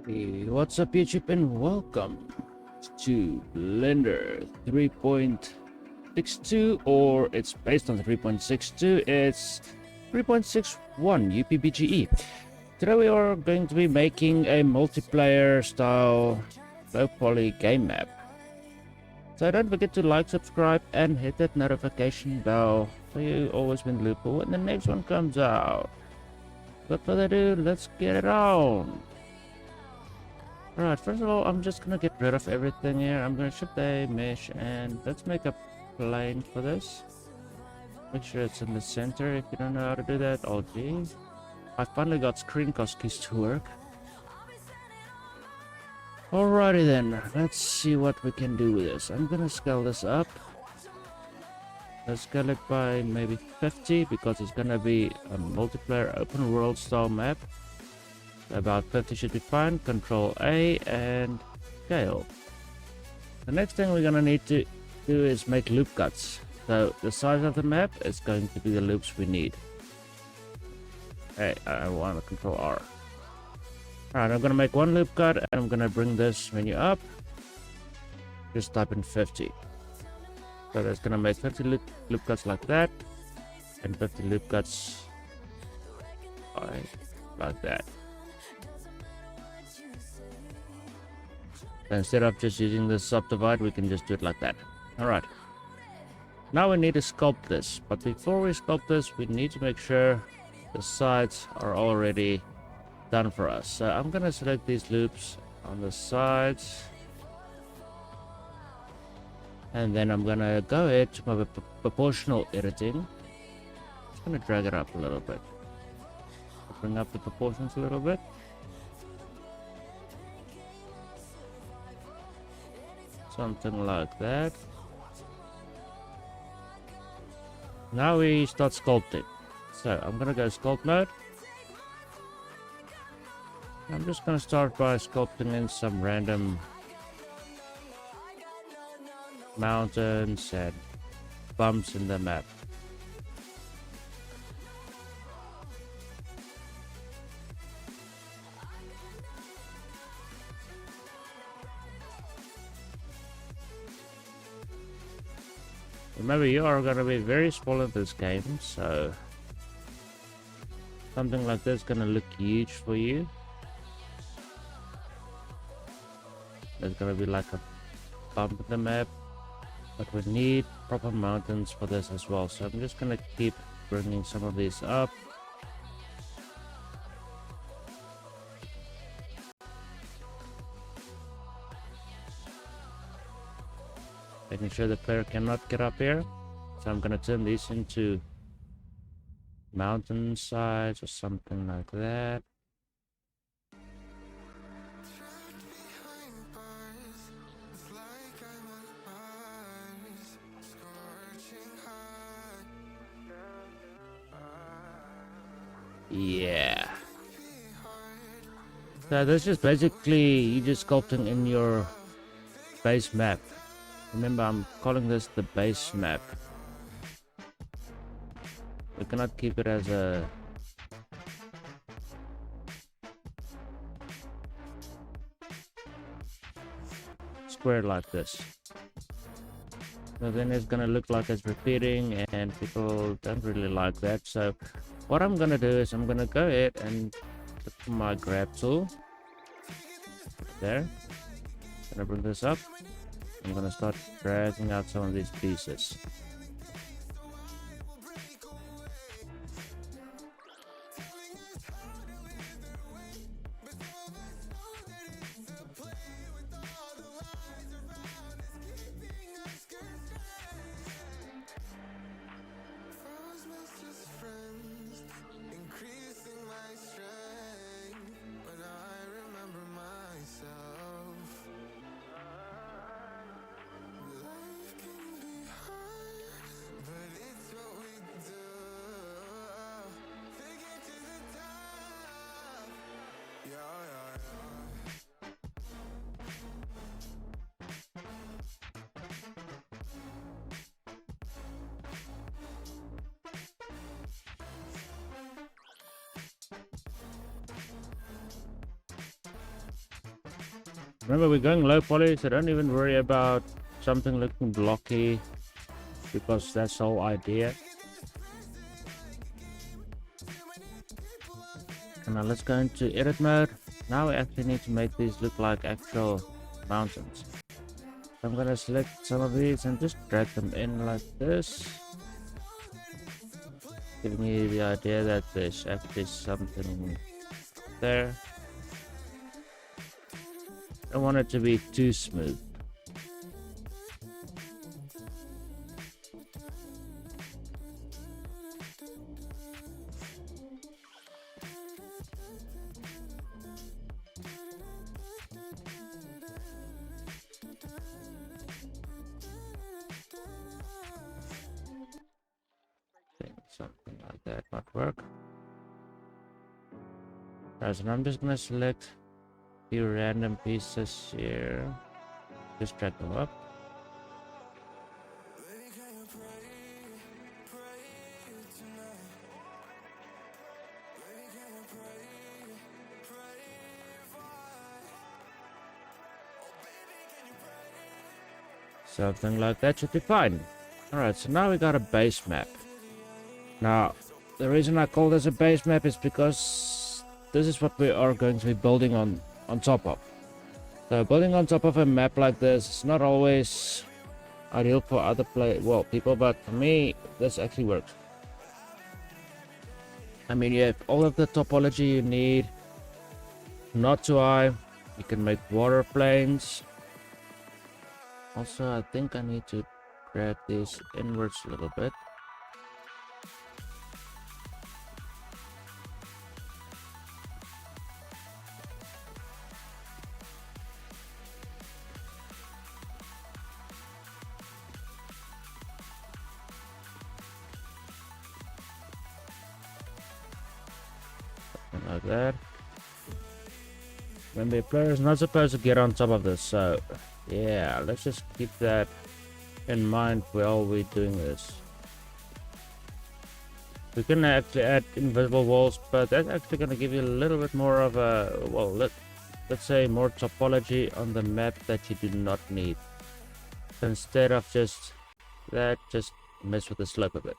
Hey, what's up YouTube and welcome to Blender 3.62, or it's based on 3.62, it's 3.61 UPBGE. Today we are going to be making a multiplayer style low poly game map. So don't forget to like, subscribe and hit that notification bell so you always win loop when the next one comes out. Without further ado, let's get it on. Alright, first of all, I'm just gonna get rid of everything here. I'm gonna shift a mesh and let's make a plane for this. Make sure it's in the center. If you don't know how to do that, oh gee. I finally got screencast keys to work. Alrighty then, let's see what we can do with this. I'm gonna scale this up. Let's scale it by maybe 50 because it's gonna be a multiplayer open world style map. About 50 should be fine. Control A and scale. The next thing we're gonna need to do is make loop cuts. So the size of the map is going to be the loops we need. Hey, I want to control R. Alright, I'm gonna make one loop cut and I'm gonna bring this menu up. Just type in 50. So that's gonna make 50 loop cuts like that, and 50 loop cuts like that. Instead of just using the subdivide, we can just do it like that. Alright. Now we need to sculpt this. But before we sculpt this, we need to make sure the sides are already done for us. So I'm going to select these loops on the sides. And then I'm going to go ahead to my proportional editing. Just going to drag it up a little bit. Bring up the proportions a little bit. Something like that. Now we start sculpting. So I'm gonna go sculpt mode. I'm just gonna start by sculpting in some random mountains and bumps in the map. Remember, you are going to be very small in this game, so something like this is going to look huge for you. There's going to be like a bump in the map, but we need proper mountains for this as well. So I'm just going to keep bringing some of these up. Making sure the player cannot get up here. So I'm gonna turn these into mountain sides or something like that. Yeah. So this is basically you just sculpting in your base map. Remember, I'm calling this the base map. We cannot keep it as a square like this. So then it's gonna look like it's repeating and people don't really like that. So what I'm gonna do is I'm gonna go ahead and look for my grab tool. There. Gonna bring this up. I'm gonna start dragging out some of these pieces. Remember, we're going low poly, so don't even worry about something looking blocky, because that's the whole idea. And now let's go into edit mode. Now we actually need to make these look like actual mountains. I'm gonna select some of these and just drag them in like this, giving me the idea that there's actually something there. I don't want it to be too smooth. Something like that might work. Alright, so now I'm just gonna select a few random pieces here. Just drag them up. Something like that should be fine. Alright, so now we got a base map. Now, the reason I call this a base map is because this is what we are going to be building on top of. So building on top of a map like this is not always ideal for other people, but for me, this actually works. I mean, you have all of the topology you need, not too high. You can make water planes. Also, I think I need to drag these inwards a little bit. Like that. Remember, the player is not supposed to get on top of this, so yeah, let's just keep that in mind while we're doing this. We can actually add invisible walls, but that's actually going to give you a little bit more of a, well, let's say more topology on the map that you do not need. So instead of just that, just mess with the slope a bit.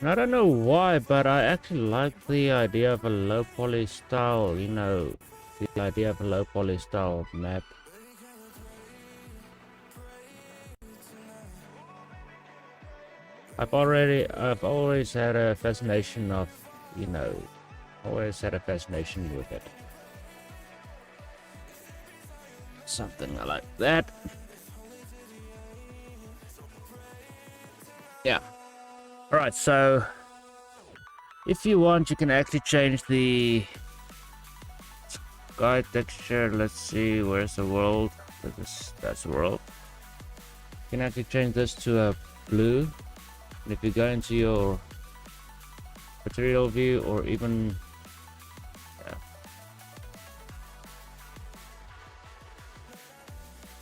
I don't know why, but I actually like the idea of a low poly style, you know, the idea of a low poly style map. I've always had a fascination of, you know, always had a fascination with it. Something like that. Yeah. Alright, so if you want, you can actually change the sky texture. Let's see, where's the world? That's the world. You can actually change this to a blue. And if you go into your material view, or even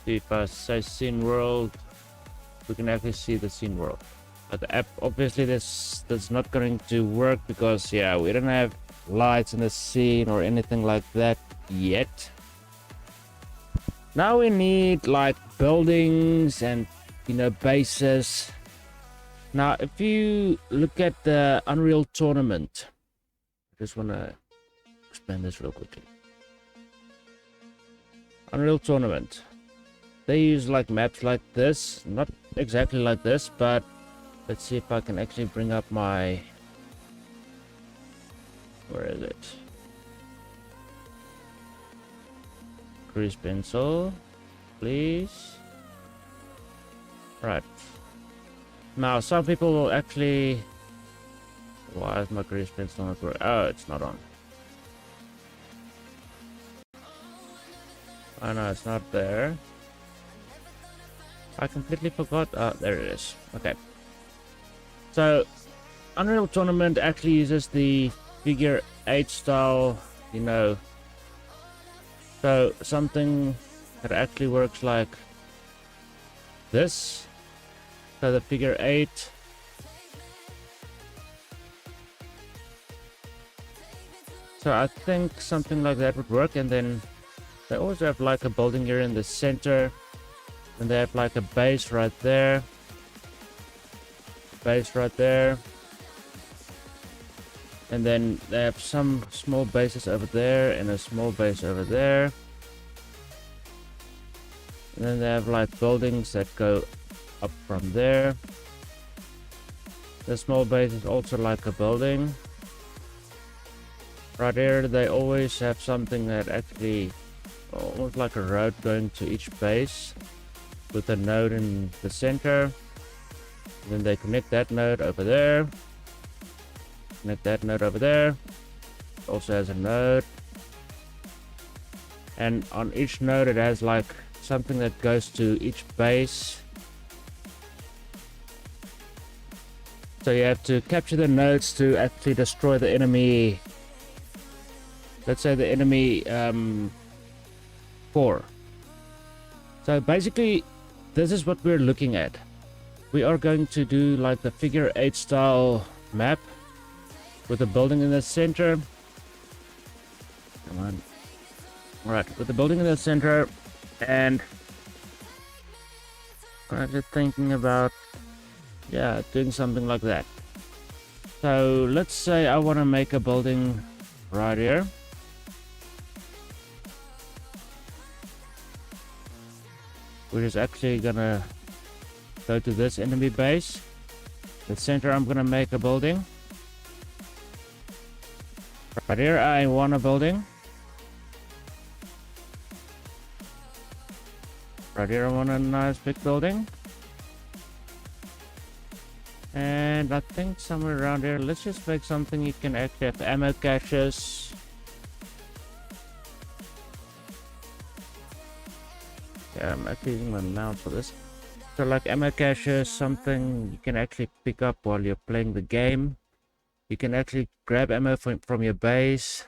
if I say scene world, we can actually see the scene world. But the app, obviously that's not going to work because yeah, we don't have lights in the scene or anything like that yet. Now we need like buildings and, you know, bases. Now if you look at the Unreal Tournament, I just want to explain this real quickly. Unreal Tournament, they use like maps like this, not exactly like this, but let's see if I can actually bring up my, where is it? Grease pencil, please. Right. Now some people will actually, why is my grease pencil not working? Oh, it's not on. Oh no, it's not there. I completely forgot. Oh, there it is. Okay. So Unreal Tournament actually uses the figure 8 style, you know, so something that actually works like this. So the figure 8, so I think something like that would work. And then they also have like a building here in the center, and they have like a base right there, and then they have some small bases over there and a small base over there, and then they have like buildings that go up from there. The small base is also like a building. Right here they always have something that actually almost like a road going to each base with a node in the center. And then they connect that node over there, connect that node over there, also has a node, and on each node it has like something that goes to each base. So you have to capture the nodes to actually destroy the enemy. Let's say the enemy 4. So basically this is what we're looking at. We are going to do like the figure 8 style map with a building in the center. Come on. Alright, with the building in the center, and I'm just thinking about, yeah, doing something like that. So let's say I want to make a building right here. Which is actually gonna go to this enemy base. The center I'm gonna make a building. Right here I want a building. Right here I want a nice big building. And I think somewhere around here, let's just make something you can actually have ammo caches. Yeah, I'm actually using my mouse for this. So like ammo caches, something you can actually pick up while you're playing the game. You can actually grab ammo from your base.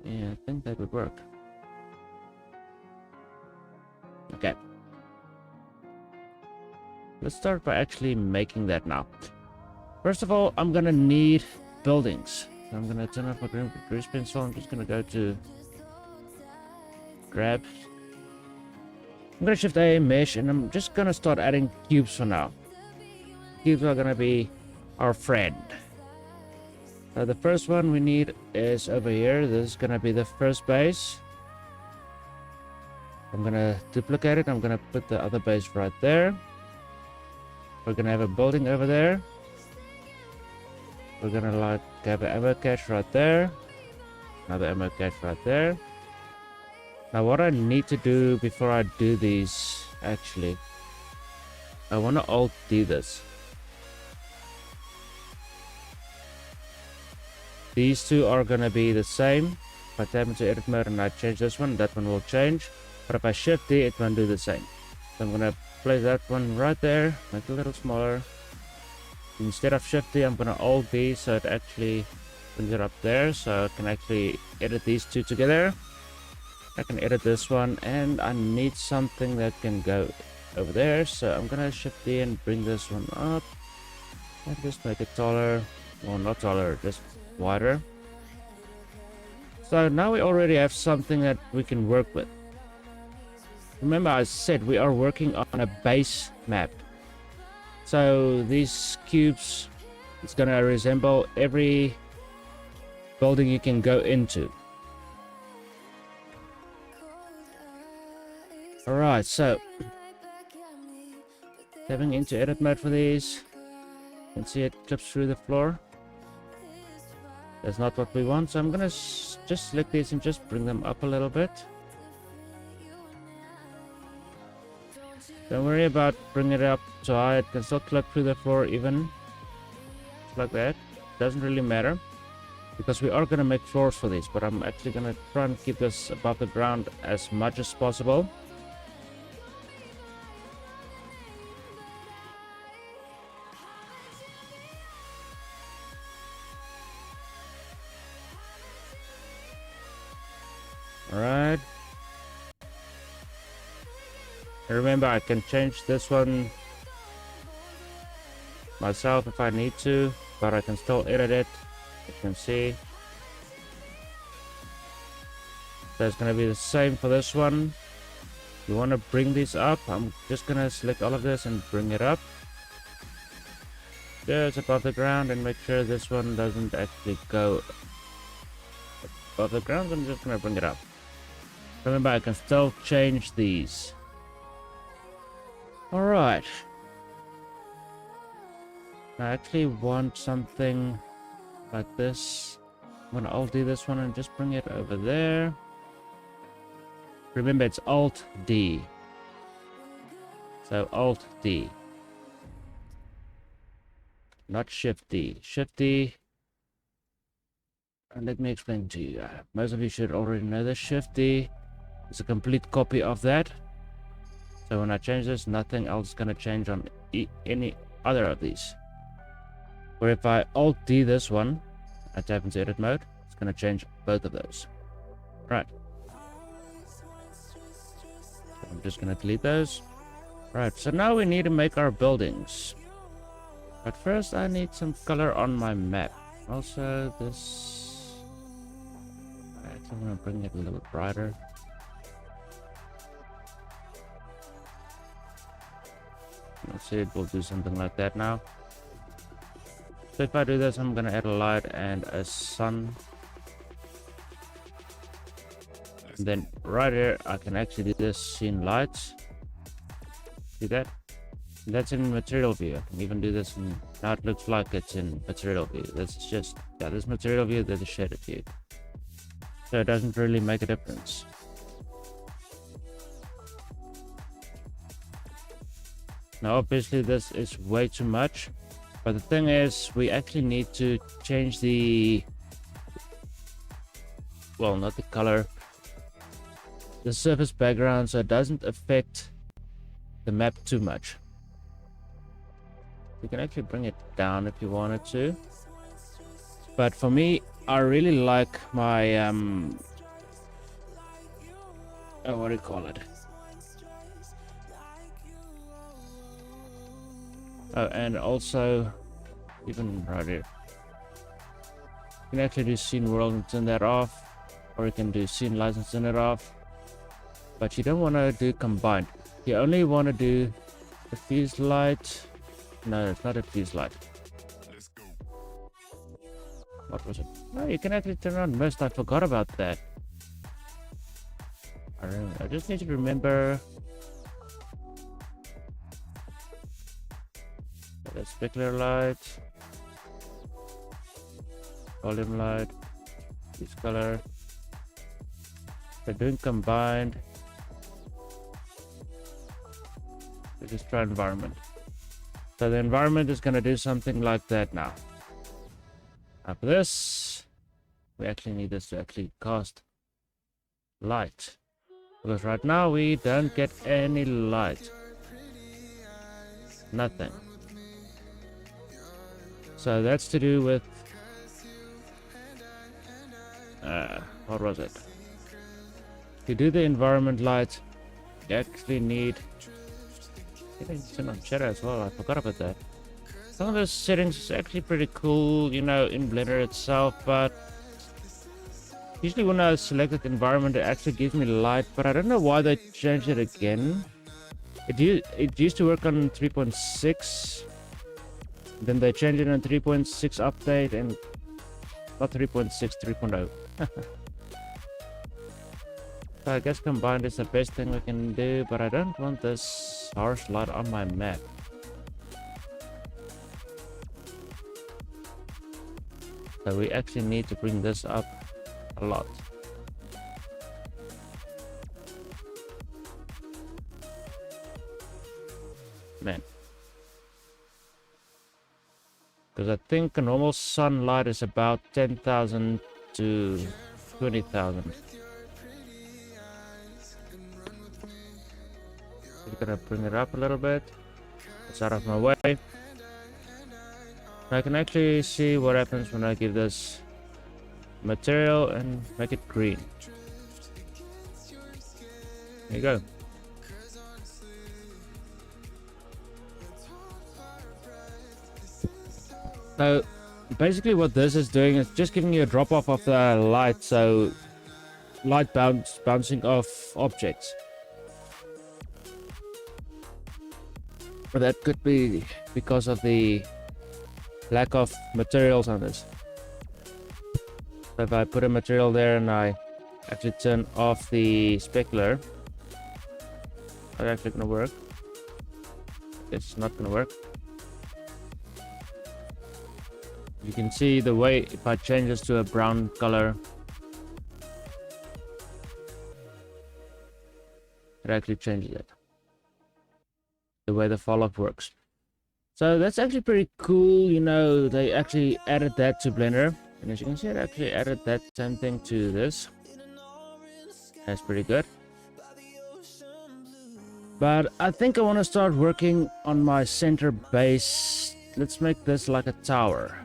Yeah, I think that would work. Okay. Let's start by actually making that now. First of all, I'm gonna need buildings. So I'm gonna turn off my grease pencil. I'm just gonna go to grab. I'm gonna shift A, mesh, and I'm just gonna start adding cubes for now. Cubes are gonna be our friend. Now the first one we need is over here. This is gonna be the first base. I'm gonna duplicate it. I'm gonna put the other base right there. We're gonna have a building over there. We're gonna like have an ammo cache right there. Another ammo cache right there. Now what I need to do before I do these, actually, I want to Alt D this. These two are gonna be the same. If I tap into edit mode and I change this one, that one will change. But if I shift D, it won't do the same. So I'm gonna place that one right there, make it a little smaller. Instead of shift D, I'm gonna Alt D, so it actually brings it up there, so I can actually edit these two together. I can edit this one, and I need something that can go over there, so I'm gonna shift D and bring this one up and just make it taller. Well, not taller, just wider. So now we already have something that we can work with. Remember I said we are working on a base map. So these cubes, it's gonna resemble every building you can go into. Alright, so tapping into edit mode for these, you can see it clips through the floor. That's not what we want, so I'm gonna just select these and just bring them up a little bit. Don't worry about bringing it up so high, it can still clip through the floor even. Just like that. Doesn't really matter, because we are gonna make floors for these, but I'm actually gonna try and keep this above the ground as much as possible. And remember, I can change this one myself if I need to, but I can still edit it. You can see. So it's gonna be the same for this one. You want to bring these up. I'm just gonna select all of this and bring it up just above the ground and make sure this one doesn't actually go above the ground. I'm just gonna bring it up. Remember, I can still change these. Alright. I actually want something like this. I'm gonna Alt D this one and just bring it over there. Remember, it's Alt D. So Alt D. Not Shift D. Shift D. And let me explain to you. Most of you should already know this. Shift D is a complete copy of that. So when I change this, nothing else is going to change on any other of these. Or if I Alt D this one, I tap into edit mode, it's going to change both of those. Right. So I'm just going to delete those. Right, so now we need to make our buildings. But first I need some color on my map. Also this... I actually want to bring it a little bit brighter. Let's see, we'll do something like that now. So if I do this, I'm gonna add a light and a sun. And then right here, I can actually do this scene lights. See that? That's in material view. I can even do this in, now it looks like it's in material view. That's just, yeah, this material view, there's a shaded view. So it doesn't really make a difference. Now obviously this is way too much, but the thing is we actually need to change the, well, not the color, the surface background, so it doesn't affect the map too much. You can actually bring it down if you wanted to, but for me I really like my oh, what do you call it? Oh, and also, even right here, you can actually do scene world and turn that off, or you can do scene lights and turn it off, but you don't want to do combined. You only want to do a fuse light. No, it's not a fuse light. What was it? No, you can actually turn on mist. I forgot about that. I just need to remember. The specular light, volume light, this color. We're doing combined. We just try environment. So the environment is going to do something like that now. After this, we actually need this to actually cast light, because right now we don't get any light. Nothing. So that's to do with, what was it? To do the environment light, you actually need, you can turn on shadow as well, I forgot about that. Some of those settings is actually pretty cool, you know, in Blender itself, but usually when I select the environment, it actually gives me light, but I don't know why they changed it again. It used to work on 3.6. Then they changed it in 3.6 update, and not 3.6, 3.0. So I guess combined is the best thing we can do, but I don't want this harsh light on my map. So we actually need to bring this up a lot. Man. Because I think a normal sunlight is about 10,000 to 20,000. We're gonna bring it up a little bit. It's out of my way. I can actually see what happens when I give this material and make it green. There you go. So basically what this is doing is just giving you a drop off of the light, so light bouncing off objects. But that could be because of the lack of materials on this. So if I put a material there and I actually turn off the specular, it's actually gonna work. It's not gonna work. You can see the way if I change this to a brown color, it actually changes it. The way the fall-off works. So that's actually pretty cool. You know, they actually added that to Blender. And as you can see, it actually added that same thing to this. That's pretty good. But I think I want to start working on my center base. Let's make this like a tower.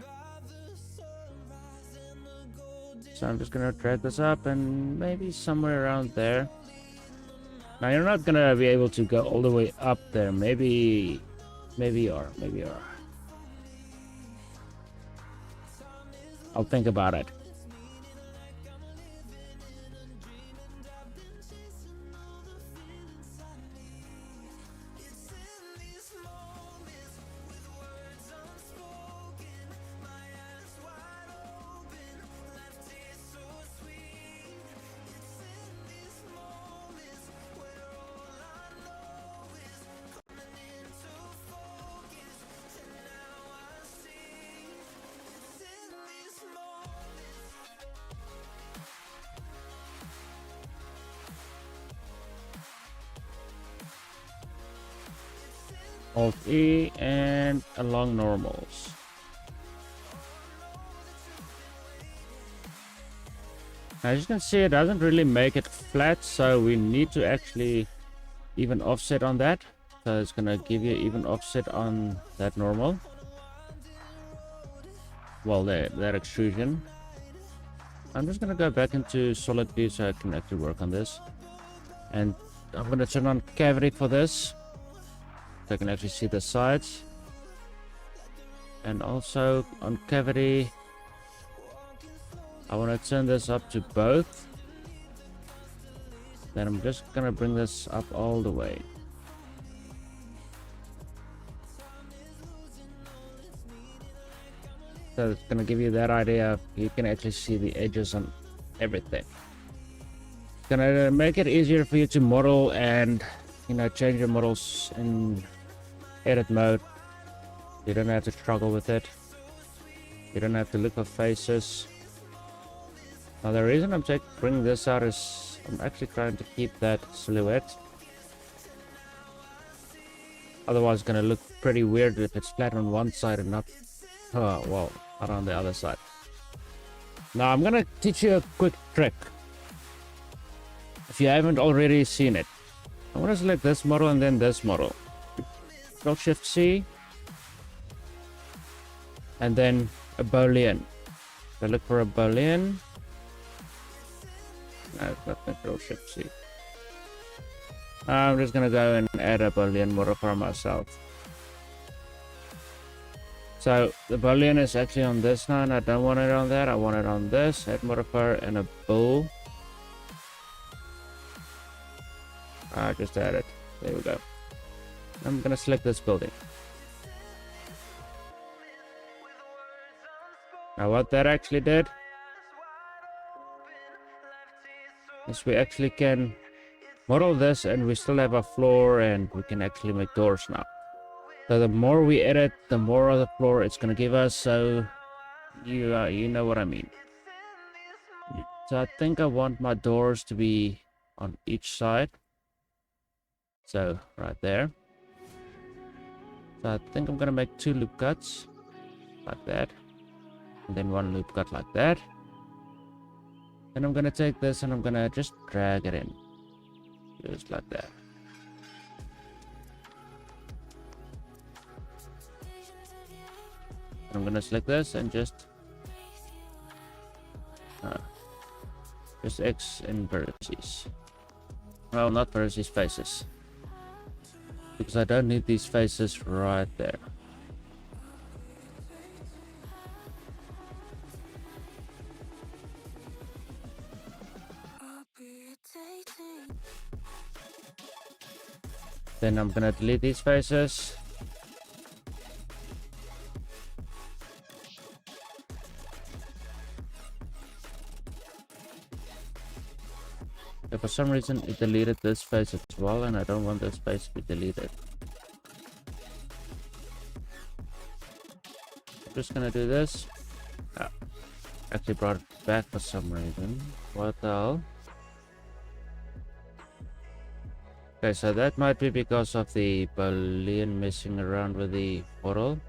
So I'm just gonna drag this up and maybe somewhere around there. Now you're not gonna be able to go all the way up there. Maybe you are. I'll think about it. Alt E and along normals. As you can see, it doesn't really make it flat, so we need to actually even offset on that. So it's gonna give you even offset on that normal. Well, that extrusion. I'm just gonna go back into solid view so I can actually work on this. And I'm gonna turn on cavity for this. So I can actually see the sides. And also on cavity, I want to turn this up to both. Then I'm just gonna bring this up all the way. So it's gonna give you that idea. You can actually see the edges on everything. It's gonna make it easier for you to model and, you know, change your models in edit mode. You don't have to struggle with it. You don't have to look for faces. Now the reason I'm bringing this out is I'm actually trying to keep that silhouette. Otherwise it's gonna look pretty weird if it's flat on one side and not, oh well, not on the other side. Now I'm gonna teach you a quick trick. If you haven't already seen it, I'm gonna select this model and then this model. Control Shift C and then a Boolean. So look for a Boolean. No, it's not Control Shift C. I'm just gonna go and add a Boolean model for myself. So the Boolean is actually on this line. I don't want it on that. I want it on this. Add modifier and a bool. I just added. There we go. I'm gonna select this building. Now what that actually did is we actually can model this and we still have a floor and we can actually make doors now. So the more we edit, the more of the floor it's gonna give us. So you know what I mean. So I think I want my doors to be on each side. So right there. So I think I'm gonna make 2 loop cuts like that, and then 1 loop cut like that. Then I'm gonna take this and I'm gonna just drag it in, just like that. I'm gonna select this and just X in vertices. Well, not vertices, faces. Because I don't need these faces right there. Then I'm gonna delete these faces. If for some reason it deleted this face as well, and I don't want this face to be deleted. I'm just gonna do this. Ah, actually brought it back for some reason. What the hell? Okay, so that might be because of the Boolean messing around with the model.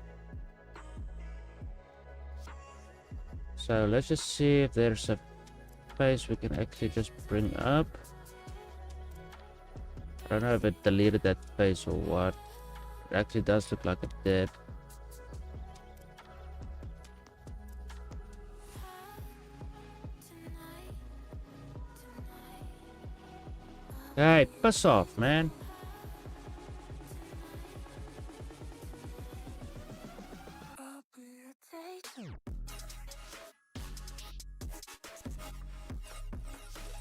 So let's just see if there's a face we can actually just bring up. I don't know if it deleted that face or what. It actually does look like it did. Hey, piss off, man.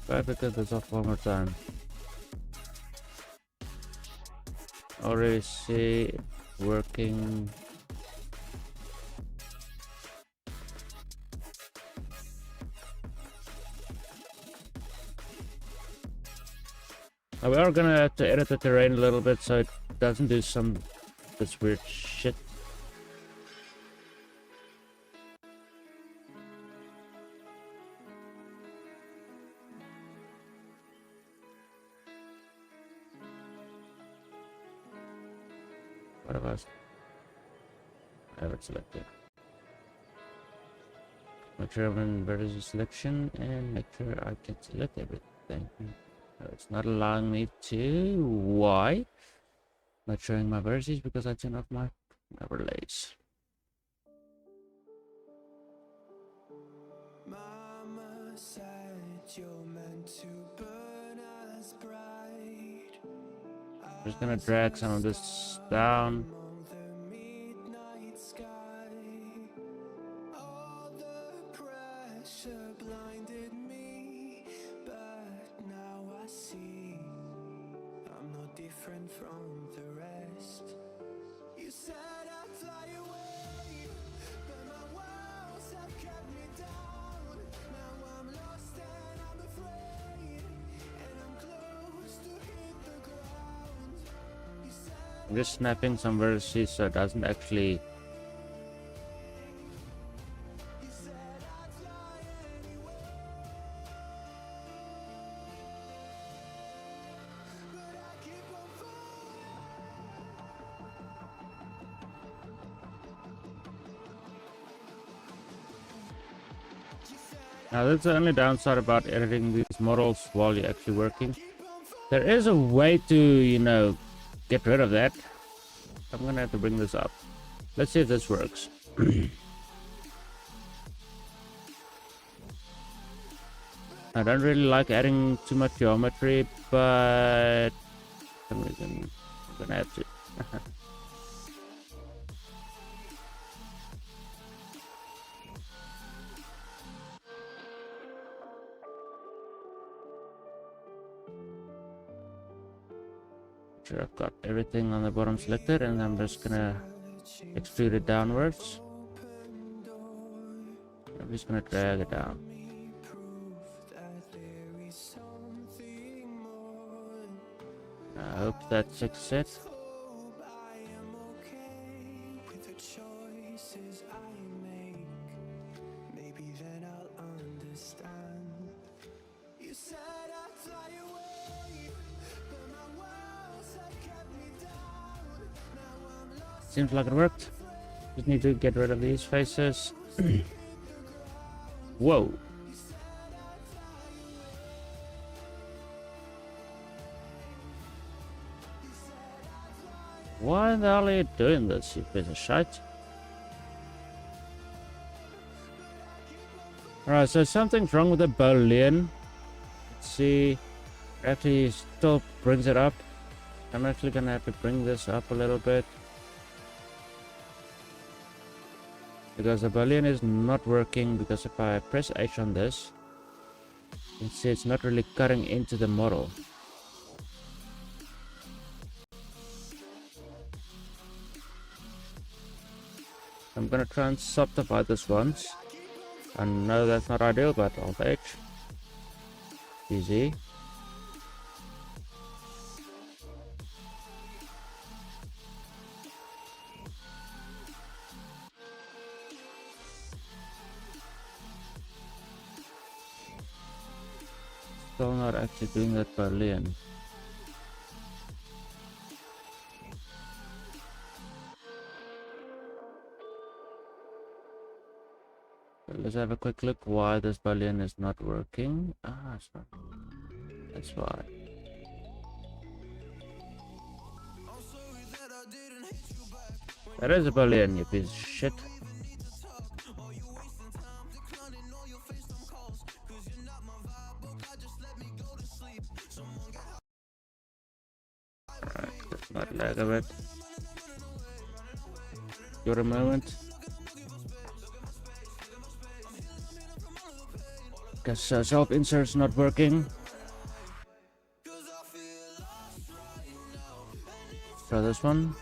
Try to get this off one more time. Already see it working. Now we are gonna have to edit the terrain a little bit so it doesn't do some this weird shit. What have I have it selected? Make sure I'm in vertical selection and make sure I can select everything. No, it's not allowing me to. Why? Not showing my vertices because I turned off my overlays. Mama said you're meant to burn as bright. I'm just gonna drag some of this down. Among the midnight sky, all the pressure blinded me, but now I see I'm no different from the rest. You said I'd fly away, but my walls have kept me down. Now I'm lost and I'm afraid, and I'm close to hit the ground. You said I'm just snapping some vertices so it doesn't actually. I'd fly anyway, but I keep on falling. Now that's the only downside about editing these models while you're actually working. There is a way to, you know, get rid of that. I'm gonna have to bring this up. Let's see if this works. I don't really like adding too much geometry, but for some reason I'm gonna have to. Sure, I've got everything on the bottom selected, and I'm just gonna extrude it downwards. I'm just gonna drag it down. I hope that fixes it. With the choices I make, maybe then I'll understand. You said I'd fly away, but my walls have kept me down. Now I'm lost. Seems like it worked. Just need to get rid of these faces. Whoa. Why the hell are you doing this, you piece of shit? Alright, so something's wrong with the Boolean. Let's see. It actually still brings it up. I'm actually gonna have to bring this up a little bit. Because the Boolean is not working, because if I press H on this, you can see it's not really cutting into the model. I'm gonna try and subdivide this once. I know that's not ideal, but I'll take. Easy. Still not actually doing that Berlin. Let's have a quick look why this Berlin is not working. Ah, it's not. That's why. That is a Berlin, you piece of shit. Alright, let's not lag a bit. Give it a moment. Because self-insert's not working. Try this one.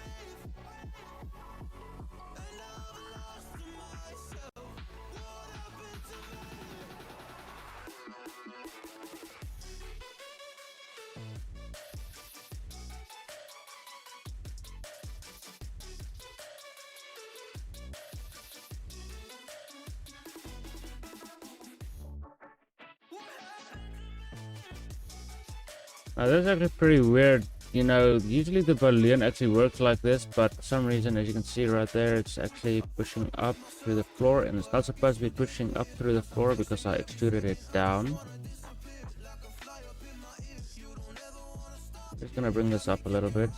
Now this is actually pretty weird. You know, usually the Boolean actually works like this, but for some reason, as you can see right there, it's actually pushing up through the floor, and it's not supposed to be pushing up through the floor because I extruded it down. Just gonna bring this up a little bit.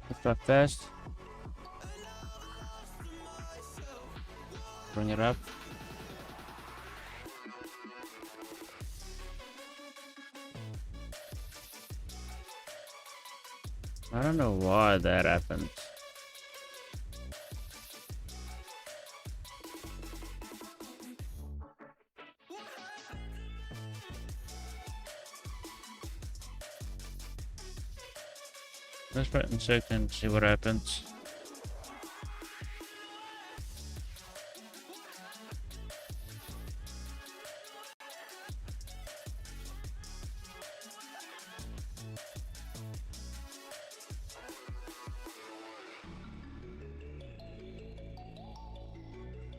Let's try fast. Bring it up. I don't know why that happened. Let's try it in a second, see what happens.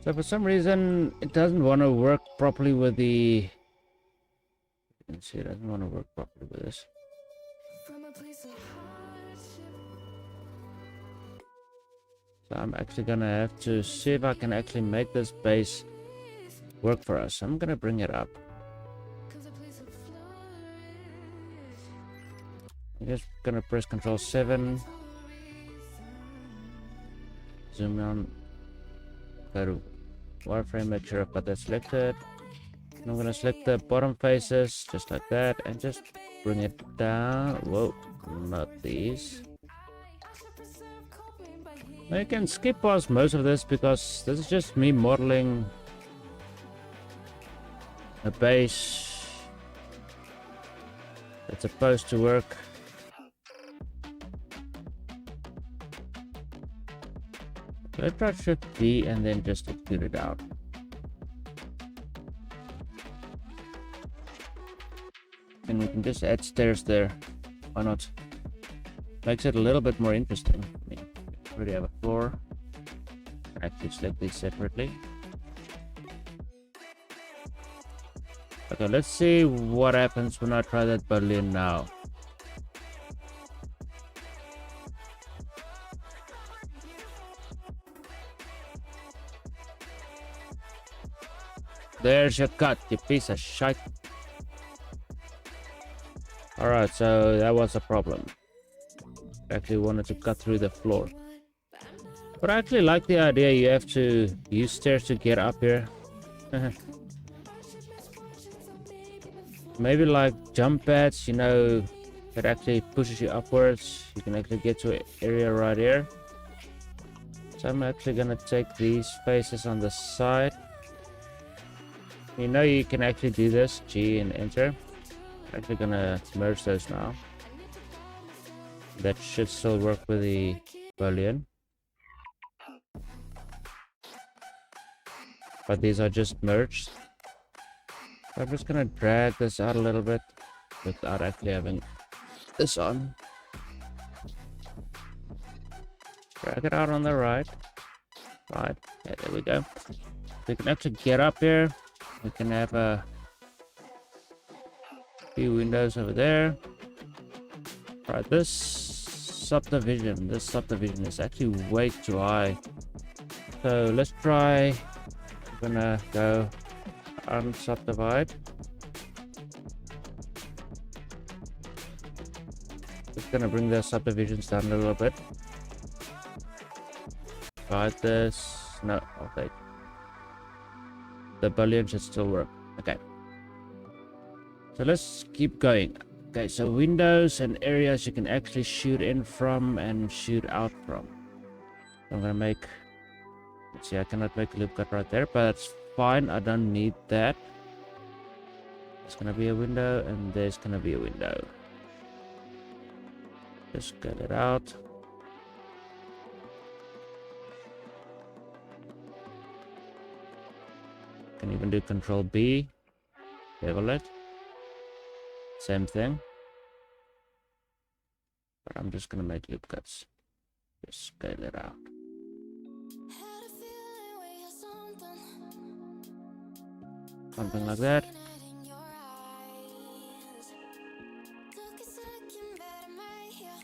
So for some reason, it doesn't want to work properly with the... You can see it doesn't want to work properly with this. So I'm actually gonna have to see if I can actually make this base work for us. I'm gonna bring it up. I'm just gonna press Control 7. Zoom in. Go to wireframe, make sure I've got that selected. And I'm gonna select the bottom faces just like that and just bring it down. Whoa, not these. I can skip past most of this because this is just me modeling a base that's supposed to work. Let's try Shift D and then just extrude it out. And we can just add stairs there. Why not? Makes it a little bit more interesting. I mean, we already have a floor. Actually select these separately. Okay, let's see what happens when I try that Berlin now. There's your cut, you piece of shite. Alright, so that was a problem. I actually wanted to cut through the floor. But I actually like the idea you have to use stairs to get up here. Maybe like jump pads, you know, It actually pushes you upwards. You can actually get to an area right here. So I'm actually gonna take these faces on the side. You know you can actually do this, G and enter. I'm actually gonna merge those now. That should still work with the Boolean. But these are just merged. So I'm just gonna drag this out a little bit without actually having this on. Drag it out on the right. Right. Yeah, there we go. We can actually get up here. We can have a few windows over there. Right, this subdivision is actually way too high. So let's try. I'm gonna go unsubdivide. Just gonna bring the subdivisions down a little bit. Right, this. No, okay. The Boolean should still work. Okay. So let's keep going. Okay, so windows and areas you can actually shoot in from and shoot out from. I'm gonna make. Let's see, I cannot make a loop cut right there, but that's fine. I don't need that. There's gonna be a window, and there's gonna be a window. Just get it out. Can even do Control B. Bevel it. Same thing. But I'm just gonna make loop cuts. Just scale it out. Something like that.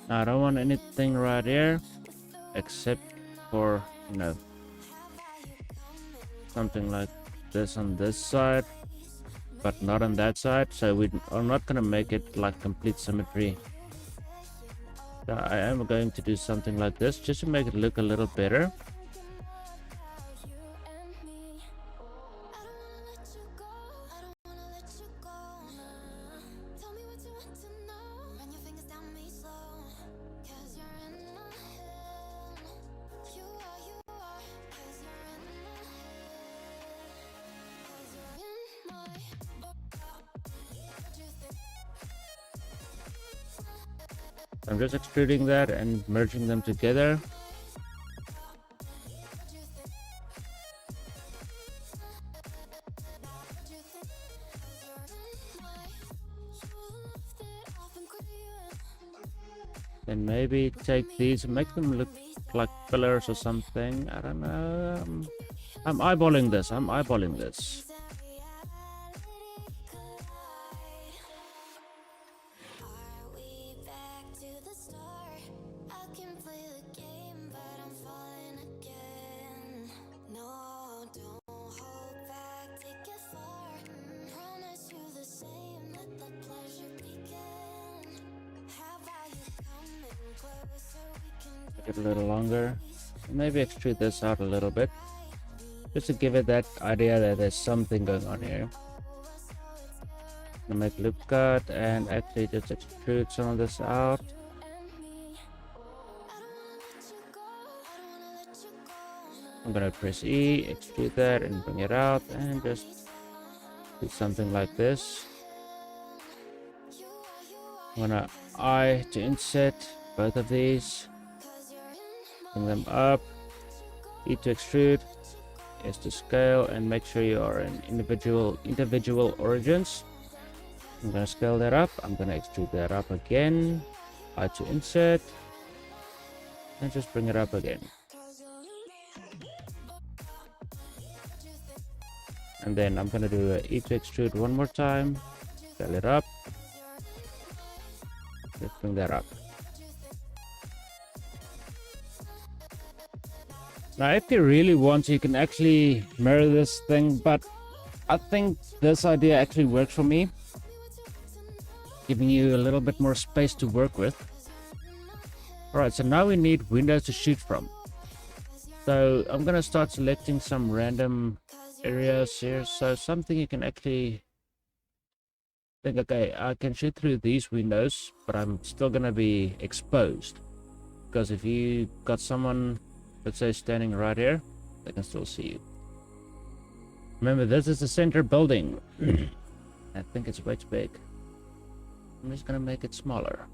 Now I don't want anything right here except for, you know, something like this on this side, but not on that side. So we are not gonna make it like complete symmetry. So I am going to do something like this just to make it look a little better. I'm just extruding that and merging them together. Then maybe take these and make them look like pillars or something. I don't know. I'm eyeballing this. Make it a little longer. Maybe extrude this out a little bit. Just to give it that idea that there's something going on here. Gonna make loop cut and actually just extrude some of this out. I'm gonna press E, extrude that and bring it out and just do something like this. I'm gonna I to inset both of these. Bring them up. E to extrude. S to scale, and make sure you are in individual origins. I'm gonna scale that up. I'm gonna extrude that up again. I to insert and just bring it up again. And then I'm gonna do a E to extrude one more time. Scale it up. Let's bring that up. Now, if you really want, you can actually mirror this thing, but I think this idea actually works for me, giving you a little bit more space to work with. Alright, so now we need windows to shoot from. So I'm gonna start selecting some random areas here. So something you can actually think, okay, I can shoot through these windows, but I'm still gonna be exposed. Because if you got someone, let's say, standing right here, they can still see you. Remember, this is the center building. I think it's way too big. I'm just gonna make it smaller.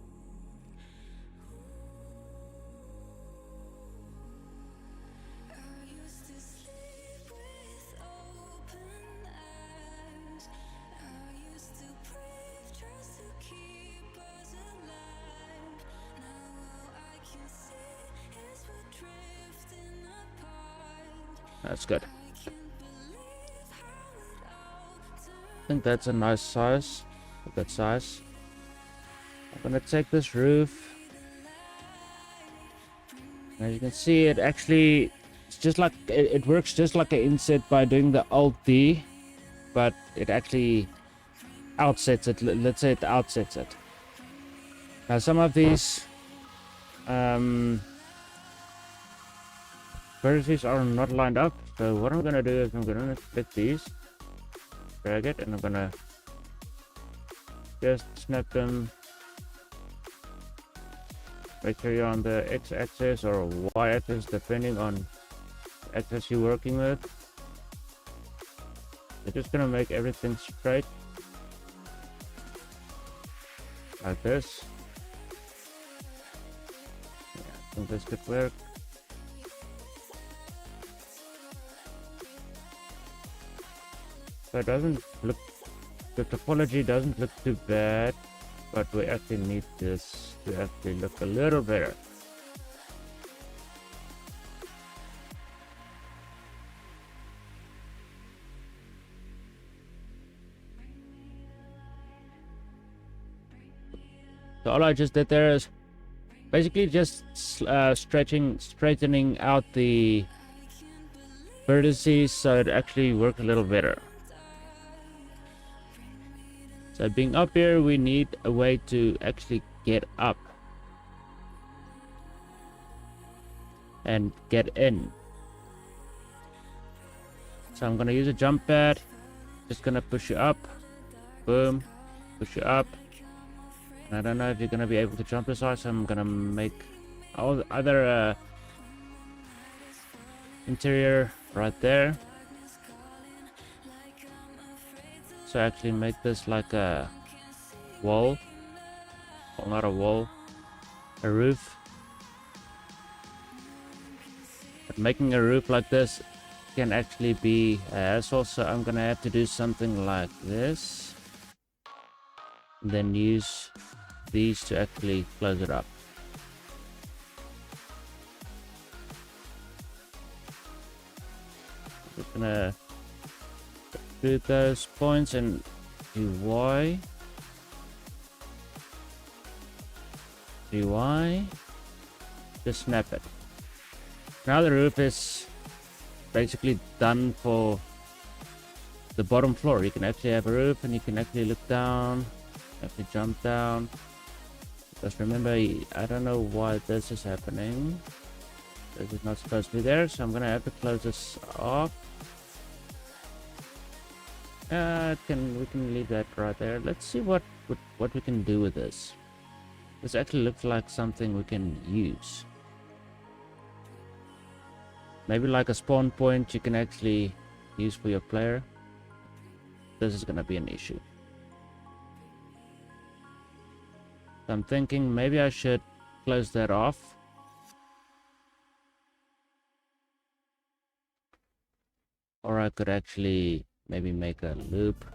That's good. I think that's a nice size. A good size. I'm gonna take this roof. As you can see, it actually, it's just like it works just like an inset by doing the Alt D, but it actually outsets it. Let's say it outsets it. Now some of these vertices are not lined up, so what I'm gonna do is I'm gonna click these, drag it, and I'm gonna just snap them. Make sure you're on the x-axis or y-axis depending on the axis you're working with. You're just gonna make everything straight like this. Yeah, I think this could work. So it doesn't look, the topology doesn't look too bad, but we actually need this to actually look a little better. So all I just did there is basically just straightening out the vertices so it actually worked a little better. So being up here, we need a way to actually get up and get in. So I'm gonna use a jump pad, just gonna push you up, boom, push you up. And I don't know if you're gonna be able to jump this high, so I'm gonna make other interior right there. So actually make this like a wall, well, not a wall, a roof. But making a roof like this can actually be a hassle, so I'm gonna have to do something like this, and then use these to actually close it up. Just gonna do those points and do Y, just snap it. Now the roof is basically done for the bottom floor. You can actually have a roof and you can actually look down, actually jump down. Because remember, I don't know why this is happening. This is not supposed to be there, so I'm gonna have to close this off. We can leave that right there. Let's see what we can do with this. This actually looks like something we can use. Maybe like a spawn point you can actually use for your player. This is gonna be an issue. So I'm thinking maybe I should close that off. Or I could actually maybe make a loop.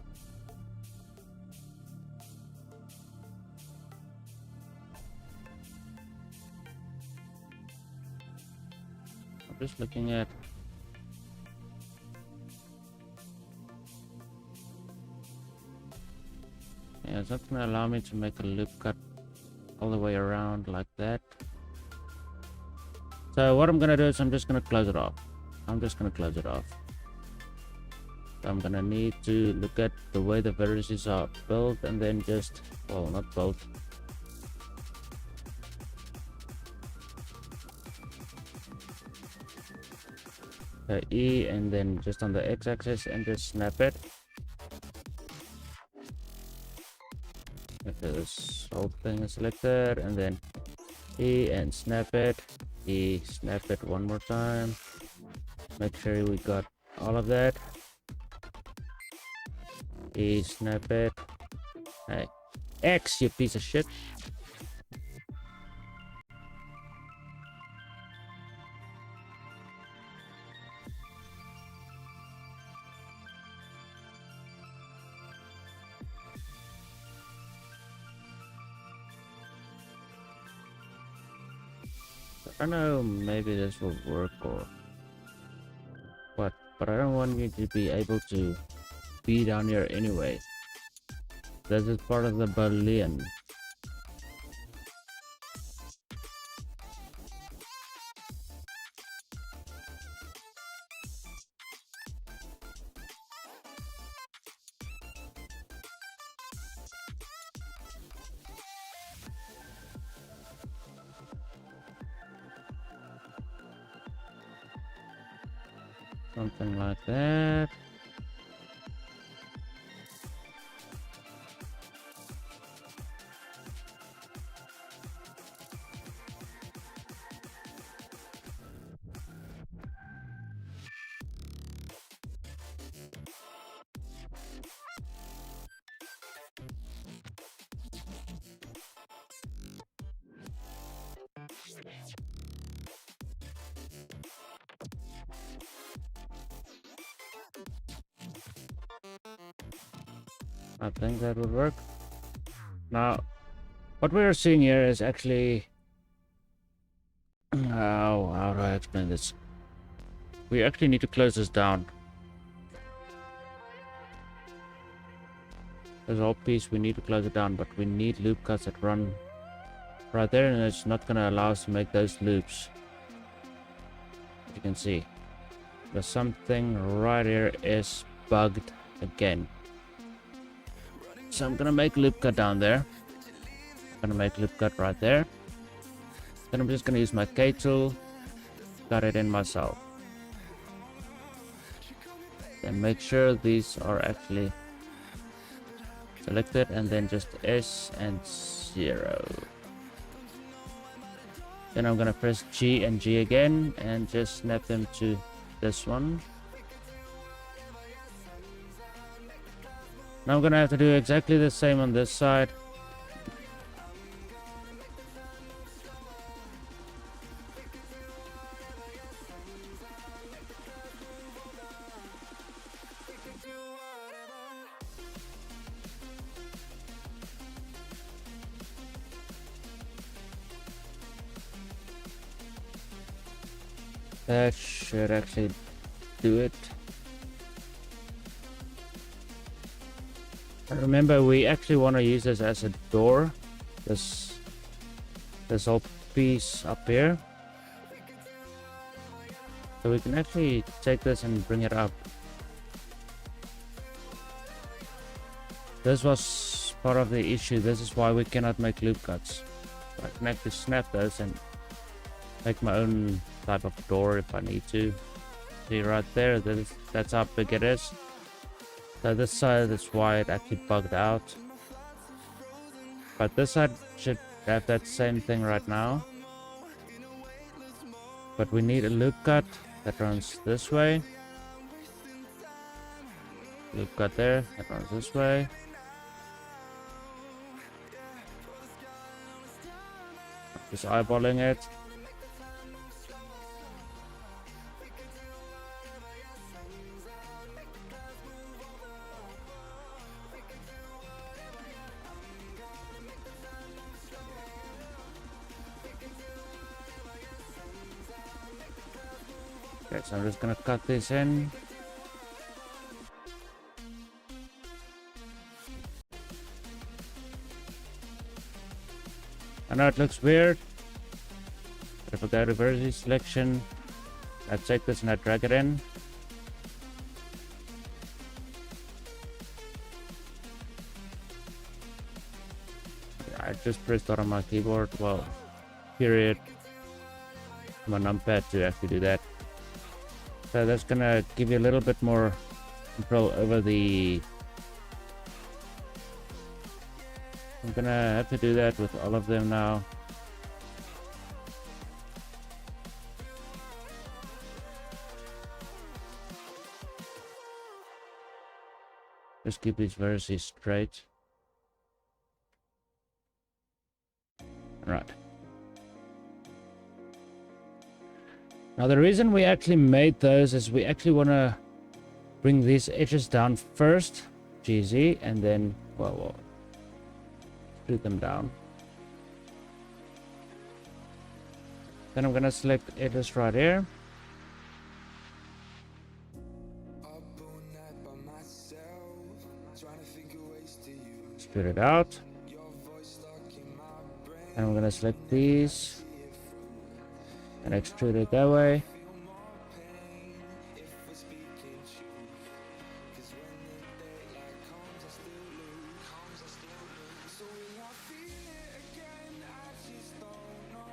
I'm just looking at it's not gonna allow me to make a loop cut all the way around like that. So what I'm gonna do is I'm just gonna close it off. So I'm gonna need to look at the way the vertices are built and then just, well, not built. E and then just on the x-axis and just snap it. This whole thing is selected, and then E and snap it. E, snap it one more time. Make sure we got all of that. E, snap it. Hey, X, you piece of shit. I don't know, maybe this will work or what, but I don't want you to be able to be down here anyway. This is part of the Boolean. Something like that. I think that would work. Now, what we are seeing here is actually... how do I explain this? We actually need to close this down. This whole piece, we need to close it down, but we need loop cuts that run right there, and it's not going to allow us to make those loops. As you can see, there's something right here is bugged again. So I'm gonna make loop cut down there. I'm gonna make loop cut right there. Then I'm just gonna use my K tool, cut it in myself. Then make sure these are actually selected, and then just S and 0. Then I'm gonna press G and G again and just snap them to this one. Now I'm gonna have to do exactly the same on this side. That should actually do it. Remember, we actually want to use this as a door. This whole piece up here. So we can actually take this and bring it up. This was part of the issue. This is why we cannot make loop cuts. So I can actually snap those and make my own type of door if I need to. See right there, that's how big it is. So this side is why it actually bugged out. But this side should have that same thing right now. But we need a loop cut that runs this way. Loop cut there, that runs this way. Just eyeballing it. Okay, so I'm just gonna cut this in. I know it looks weird, but if I go to version selection, I take this and I drag it in. I just pressed out on my keyboard, well, period, my numpad to actually do that. So that's gonna give you a little bit more control over the I'm gonna have to do that with all of them now. Just keep these vertices straight. Right. Now the reason we actually made those is we actually want to bring these edges down first, GZ, and then, well, extrude them down. Then I'm gonna select edges right here. Extrude it out. And I'm gonna select these and extrude it that way.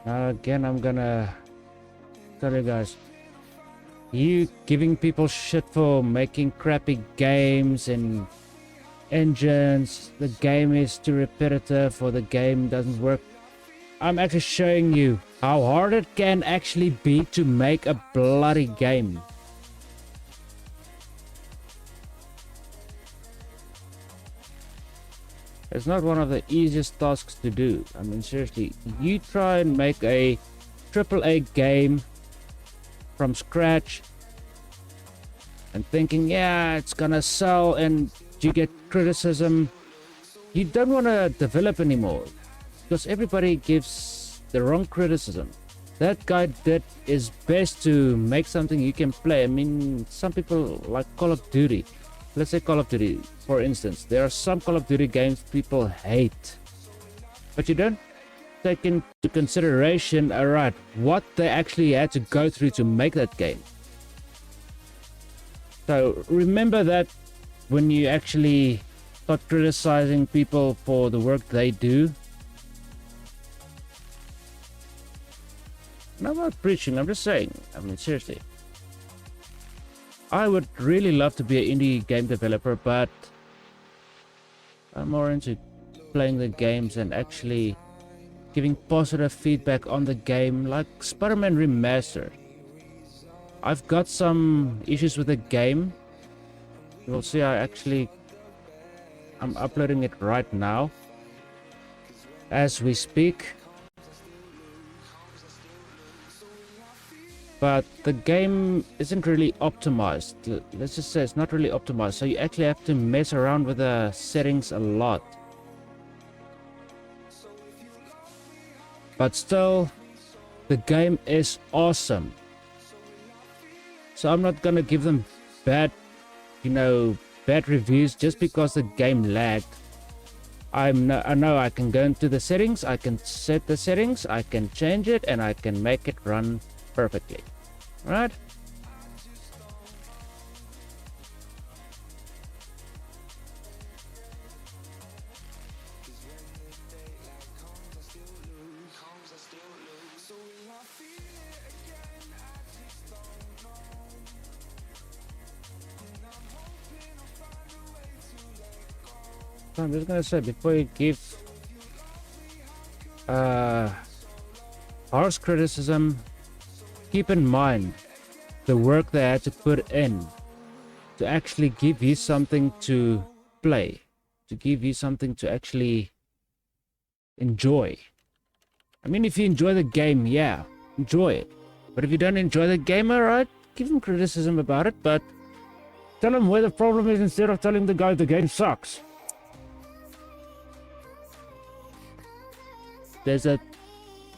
Now again, I'm gonna tell you guys, you giving people shit for making crappy games and engines, the game is too repetitive or the game doesn't work. I'm actually showing you how hard it can actually be to make a bloody game. It's not one of the easiest tasks to do. I mean, seriously, you try and make a AAA game from scratch and thinking, yeah, it's gonna sell, and you get criticism. You don't want to develop anymore because everybody gives the wrong criticism. That guy did his best to make something you can play. I mean, some people like Call of Duty. Let's say Call of Duty, for instance. There are some Call of Duty games people hate, but you don't take into consideration, alright, what they actually had to go through to make that game. So remember that when you actually start criticizing people for the work they do. And I'm not preaching, I'm just saying. I mean, seriously. I would really love to be an indie game developer, but I'm more into playing the games and actually giving positive feedback on the game, like Spider-Man Remastered. I've got some issues with the game. You'll see I'm uploading it right now as we speak. But the game isn't really optimized. Let's just say it's not really optimized. So you actually have to mess around with the settings a lot. But still, the game is awesome. So I'm not gonna give them bad reviews just because the game lagged. I know I can go into the settings, I can set the settings, I can change it, and I can make it run perfectly. Right? So I'm just gonna say, before you give harsh criticism, keep in mind the work they had to put in to actually give you something to play, to give you something to actually enjoy. I mean, if you enjoy the game, yeah, enjoy it. But if you don't enjoy the game, alright, give them criticism about it, but tell them where the problem is instead of telling the guy the game sucks. There's a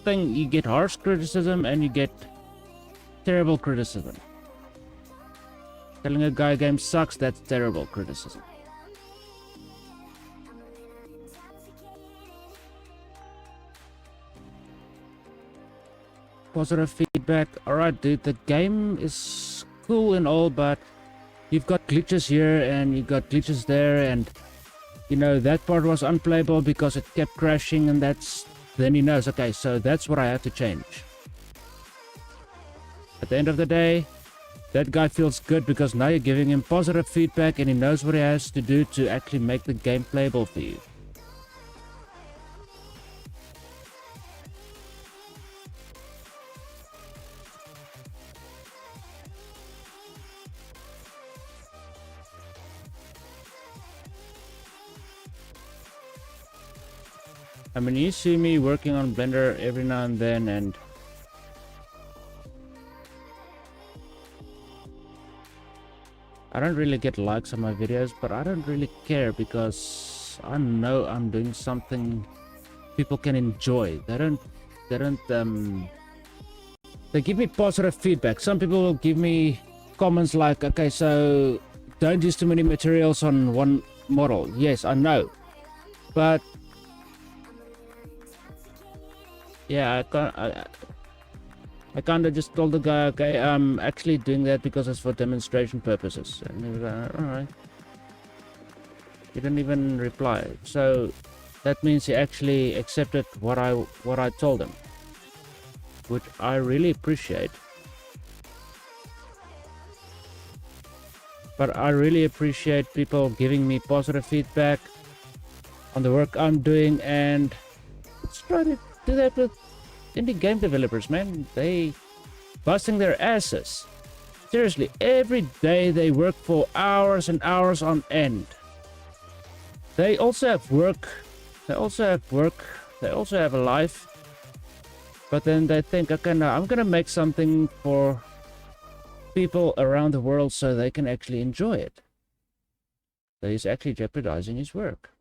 thing, you get harsh criticism and you get terrible criticism. Telling a guy a game sucks, that's terrible criticism. Positive feedback. Alright dude, the game is cool and all, but you've got glitches here and you've got glitches there, and you know that part was unplayable because it kept crashing, and then he knows, okay, so that's what I have to change. At the end of the day, that guy feels good because now you're giving him positive feedback and he knows what he has to do to actually make the game playable for you. I mean, you see me working on Blender every now and then, and I don't really get likes on my videos, but I don't really care because I know I'm doing something people can enjoy. They give me positive feedback. Some people will give me comments like, okay, so don't use too many materials on one model. Yes, I know, but yeah, I kind of just told the guy, okay, I'm actually doing that because it's for demonstration purposes. And he was like, all right. He didn't even reply. So that means he actually accepted what I told him, which I really appreciate. But I really appreciate people giving me positive feedback on the work I'm doing, and let's try to do that with indie game developers, man. They busting their asses. Seriously, every day they work for hours and hours on end. They also have work. They also have a life. But then they think, okay, now I'm gonna make something for people around the world so they can actually enjoy it. So he's actually jeopardizing his work,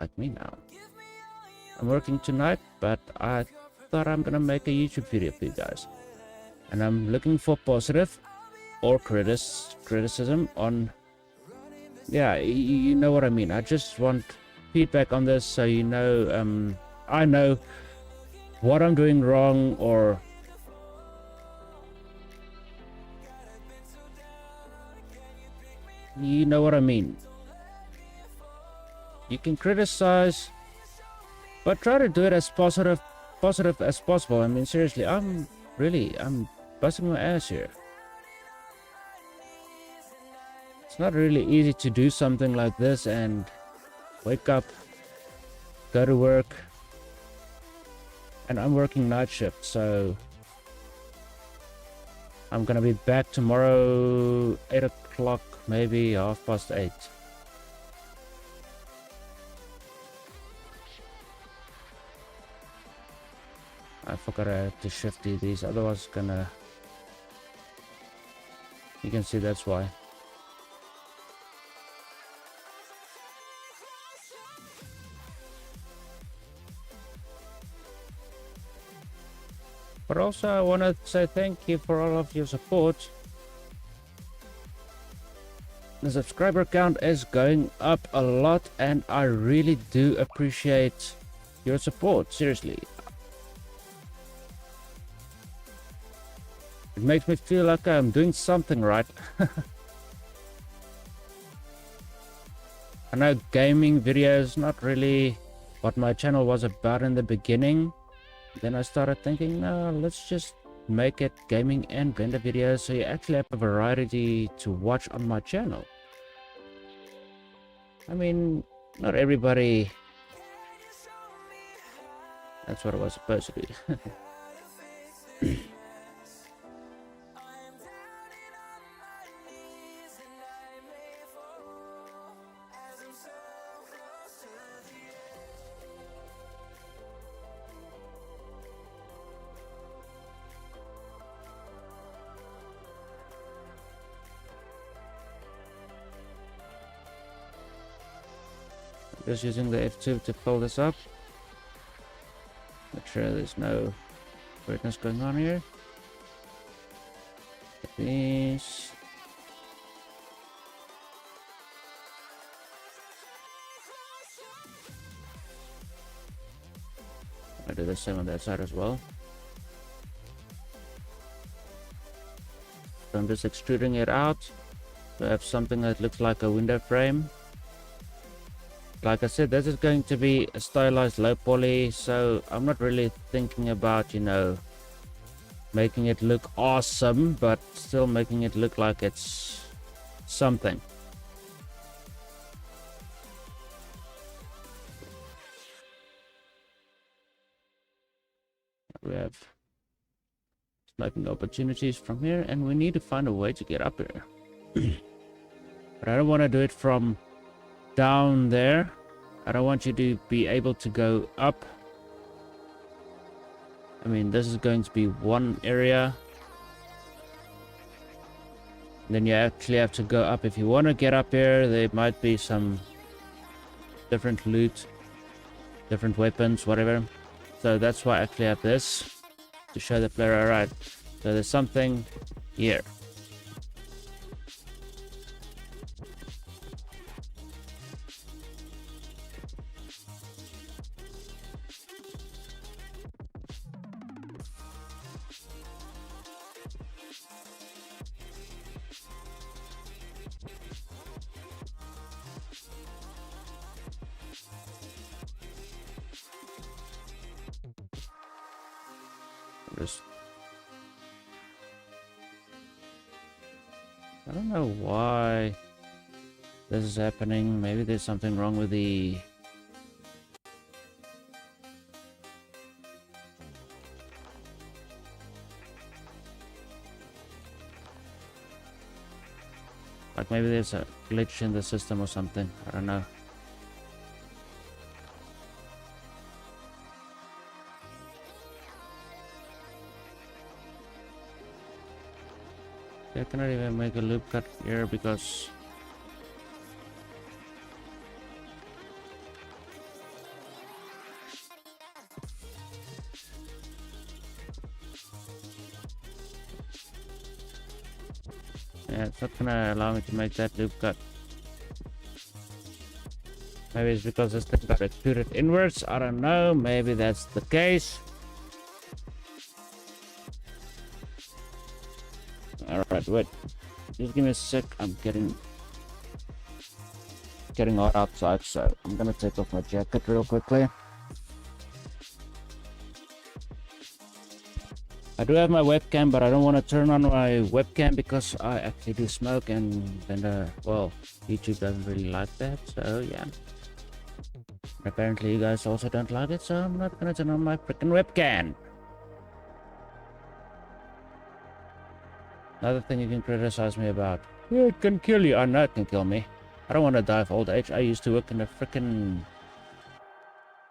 like me now. I'm working tonight, but I thought I'm gonna make a YouTube video for you guys, and I'm looking for positive or criticism on, yeah, you know what I mean. I just want feedback on this, so you know, I know what I'm doing wrong, or you know what I mean. You can criticize, but try to do it as positive as possible. I mean, seriously, I'm busting my ass here. It's not really easy to do something like this and wake up, go to work, and I'm working night shift, so I'm gonna be back tomorrow 8 o'clock, maybe 8:30. I forgot I had to shift these, otherwise it's gonna... You can see that's why. But also I want to say thank you for all of your support. The subscriber count is going up a lot, and I really do appreciate your support, seriously. It makes me feel like I'm doing something right. I know gaming videos not really what my channel was about in the beginning. Then I started thinking, no, let's just make it gaming and Blender videos, so you actually have a variety to watch on my channel. I mean, not everybody... That's what it was supposed to be. Just using the F2 to pull this up. Make sure there's no weirdness going on here. These. I do the same on that side as well. So I'm just extruding it out to have something that looks like a window frame. Like I said, this is going to be a stylized low poly, so I'm not really thinking about, you know, making it look awesome, but still making it look like it's something. We have sniping opportunities from here, and we need to find a way to get up here. But I don't want to do it from down there. I don't want you to be able to go up I mean, this is going to be one area. Then you actually have to go up. If you want to get up here, there might be some different loot, different weapons, whatever. So that's why I actually have this, to show the player, alright, so there's something here. Just, I don't know why this is happening. Maybe there's something wrong with the like maybe there's a glitch in the system or something. I don't know. I cannot even make a loop cut here because yeah, it's not gonna allow me to make that loop cut. Maybe it's because this thing got extruded inwards. I don't know. Maybe that's the case. Alright, wait. Just give me a sec. I'm getting hot outside, so I'm gonna take off my jacket real quickly. I do have my webcam, but I don't want to turn on my webcam because I actually do smoke, and then well, YouTube doesn't really like that, so yeah. Apparently you guys also don't like it, so I'm not gonna turn on my freaking webcam. Another thing you can criticize me about. Yeah, it can kill you. I know it can kill me. I don't want to die of old age. I used to work in a freaking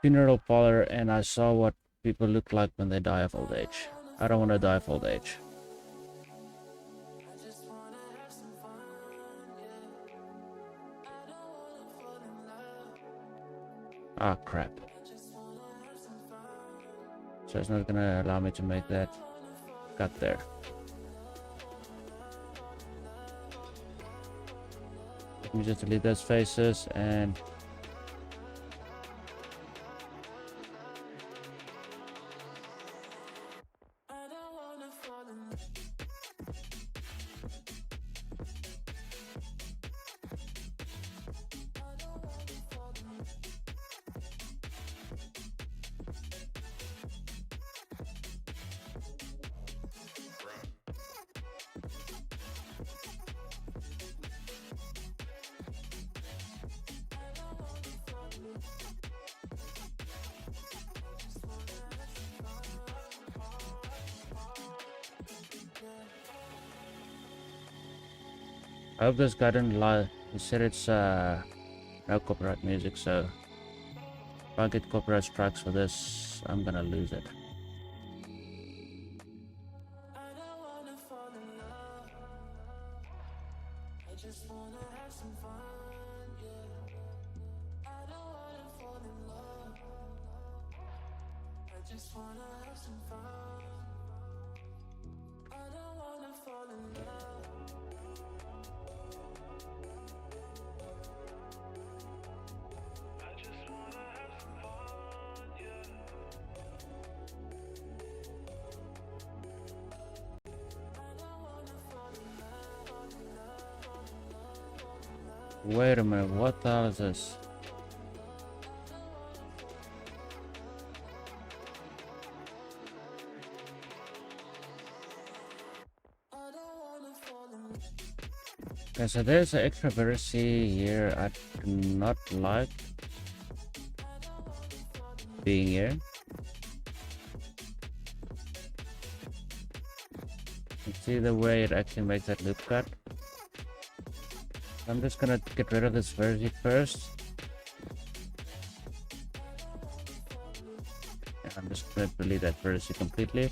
funeral parlor, and I saw what people look like when they die of old age. I don't want to die of old age. Ah, crap. So it's not gonna allow me to make that cut there. Let me just delete those faces and I hope this guy didn't lie. He said it's no copyright music, so if I get copyright strikes for this, I'm gonna lose it. Wait a minute, what the hell is this? Okay, so there's an extra veracity here. I do not like being here. You see the way it actually makes that loop cut? I'm just gonna get rid of this veracity first. And I'm just gonna delete that verse completely.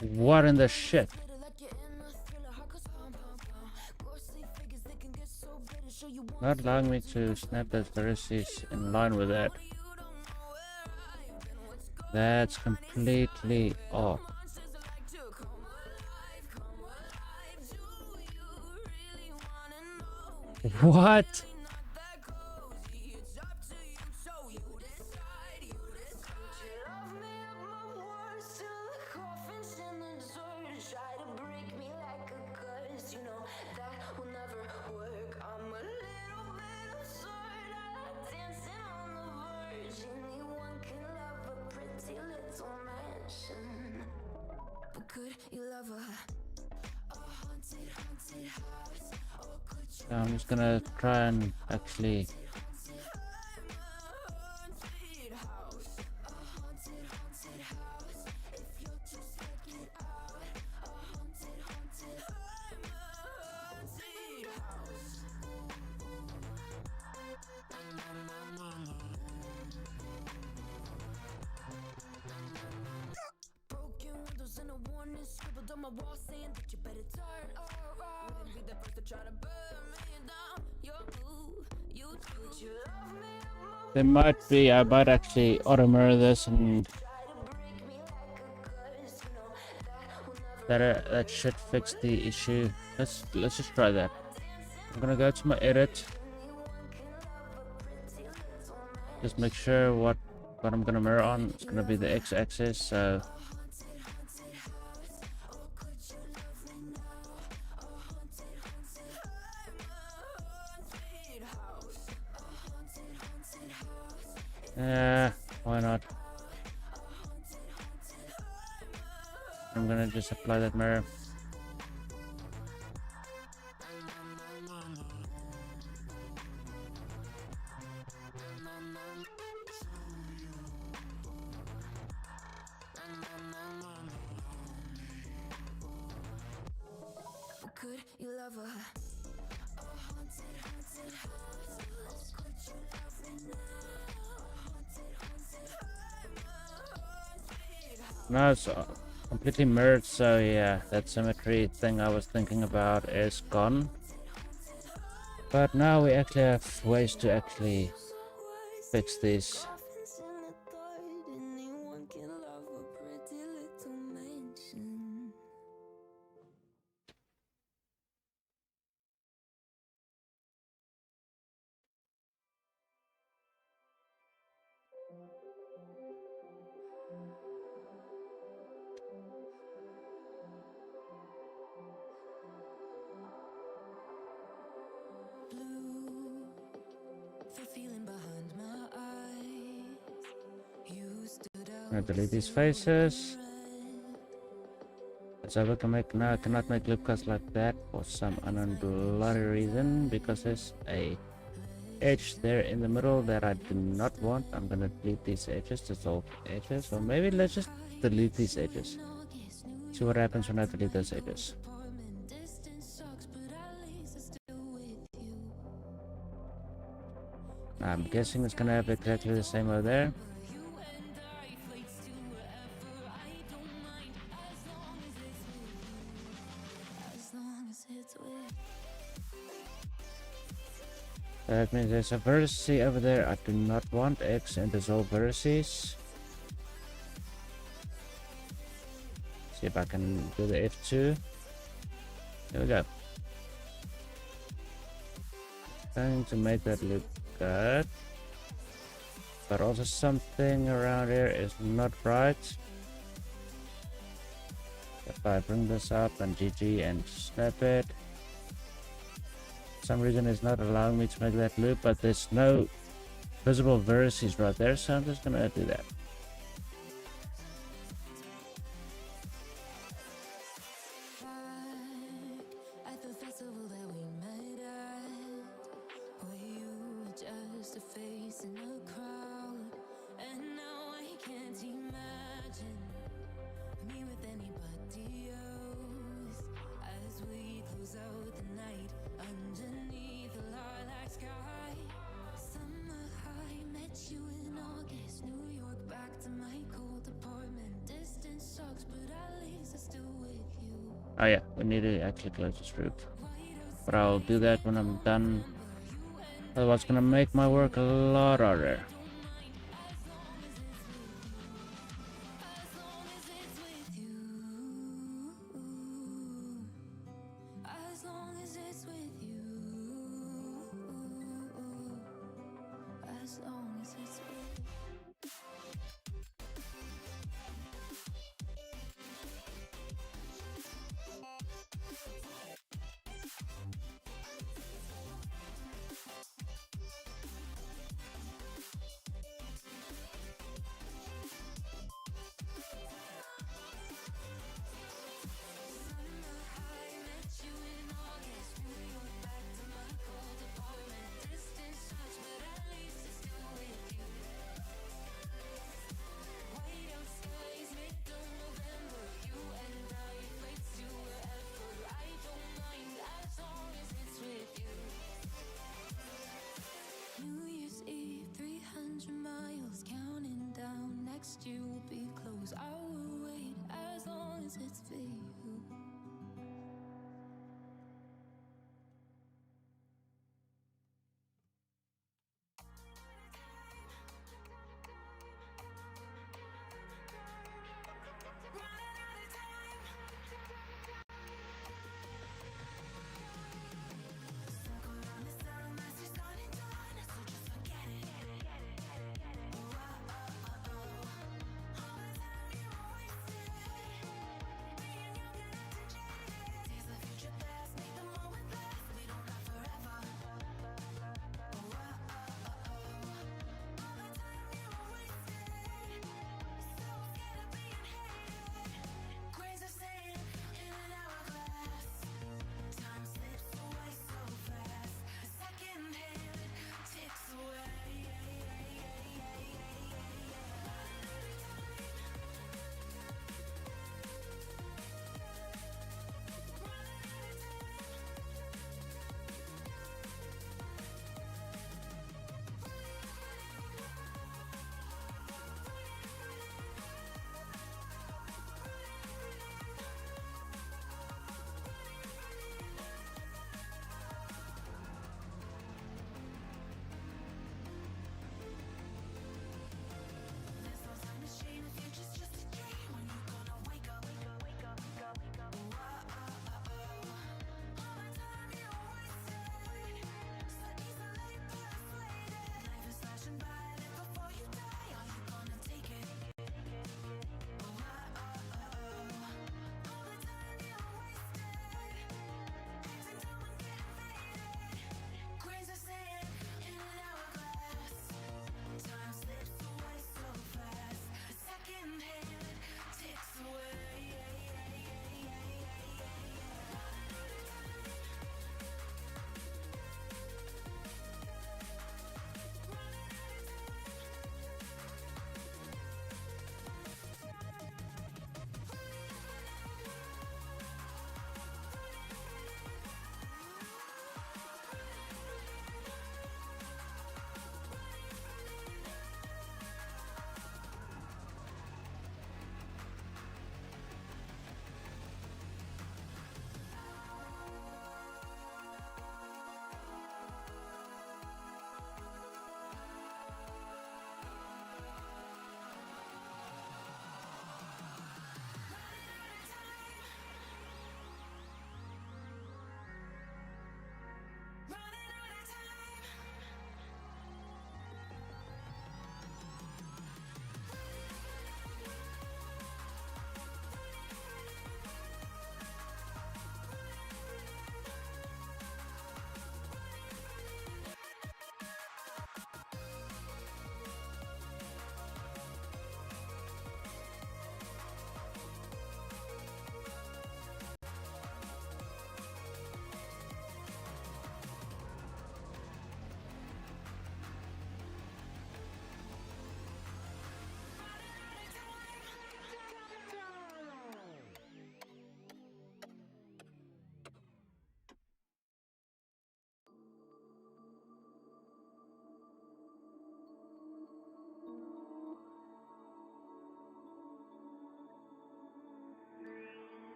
What in the shit? Not allowing me to snap those verses in line with that. That's completely off. What? So I'm just gonna try and actually there might be, I might actually auto mirror this and that should fix the issue. Let's just try that. I'm gonna go to my edit. Just make sure what I'm gonna mirror on. It's gonna be the x-axis, so yeah, why not? I'm gonna just apply that mirror. No, it's completely mirrored, so yeah, that symmetry thing I was thinking about is gone. But now we actually have ways to actually fix this. I'm gonna delete these faces. So we can make, no, I cannot make loop cuts like that for some unknown bloody reason, because there's a edge there in the middle that I do not want. I'm gonna delete these edges, dissolve edges, or maybe let's just delete these edges. See what happens when I delete those edges. I'm guessing it's gonna have exactly the same over there. That means there's a vertex over there. I do not want X and dissolve vertices. See if I can do the F2. There we go. Trying to make that look good. But also something around here is not right. If I bring this up and GG and snap it. For some reason it's not allowing me to make that loop, but there's no visible vertices right there, so I'm just gonna do that. Oh yeah, we need to actually close this roof. But I'll do that when I'm done. Otherwise, it's gonna make my work a lot harder. As long as it's with you, as long as it's with New Year's Eve, 300 miles, counting down. Next year will be close. I will wait as long as it's for you.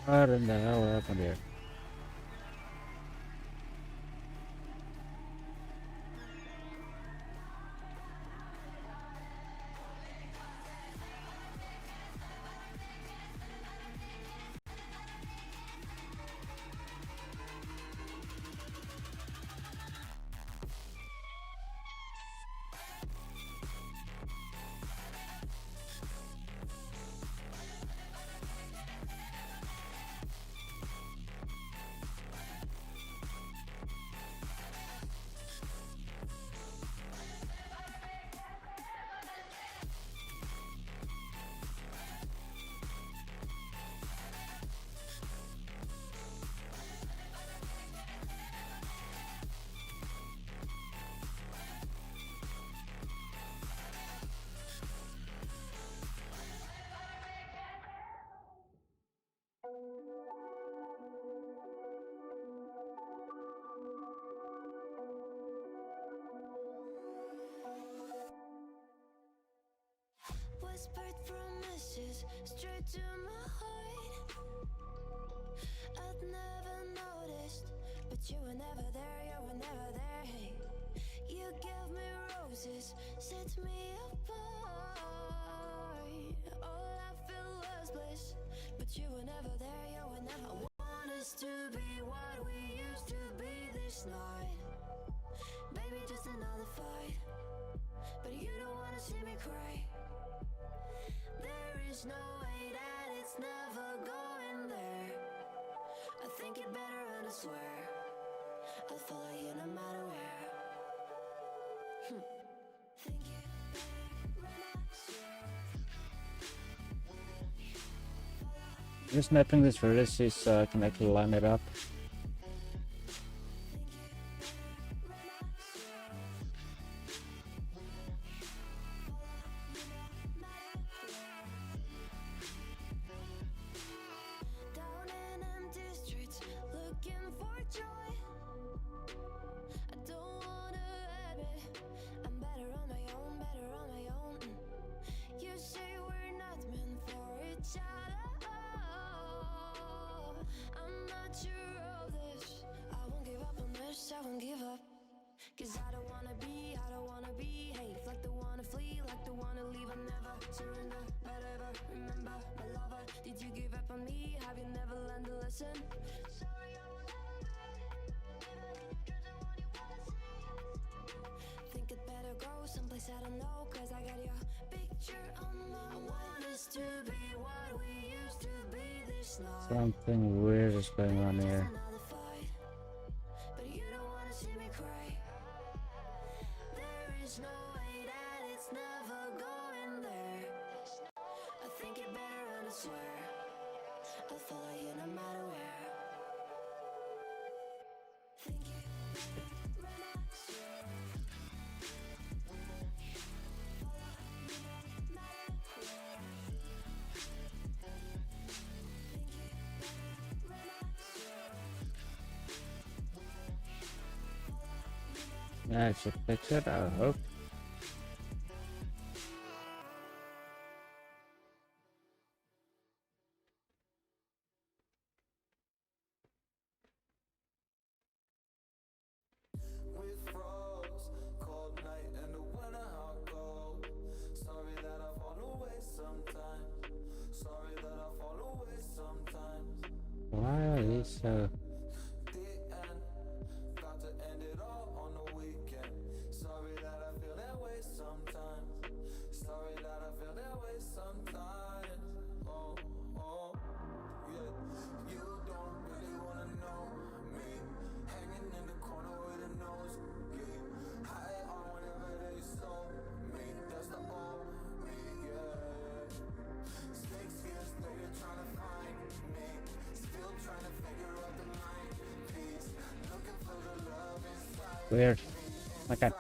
What in the hell happened here? Whispered promises straight to my heart. I'd never noticed, but you were never there, you were never there. Hey, you gave me roses, set me apart. All I feel was bliss, but you were never there, you were never. I want us to be what we used to be this night. Baby, just another fight, but you don't wanna see me cry. There is no way that it's never going there. I think it better and I swear I'll follow you no matter where. Think it better and I swear. Just snapping this vertices so I can actually line it up. Down in empty streets, looking for joy. I don't wanna admit I'm better on my own, better on my own. You say we're not meant for each other. I'm not sure of this. I won't give up on this, I won't give up. Cause I don't wanna behave like the one to flee, like the one to leave. I never surrender, but ever remember my lover. Did you give up on me? Have you never learned a lesson? Sorry, I will never even the one you wanna see. Think it better go someplace I don't know, cause I got your picture on my. I want us to be what we used to be this night. Something weird is going on here. Another fight, but you don't wanna see me cry. There is no way that it's never going there. I think it better and I swear I'll follow you no matter where. Think it better and I swear. Follow me no matter where. Think it better and I swear. Yeah, I should fix it, I hope. We froze, cold night and the winter hot cold. Sorry that I fall away sometimes. Sorry that I fall away sometimes. Why are these so... The end, got to end it all on the weekend. Sorry that I feel that way sometimes. Sorry that I feel that way sometimes. Oh, oh, yeah. You don't really wanna know me. Hanging in the corner with a nose geek. High on whatever they sold me. That's the old me, yeah. 6 years later trying to find me. Still trying to figure out the mind piece. Looking for the love inside weird. Okay.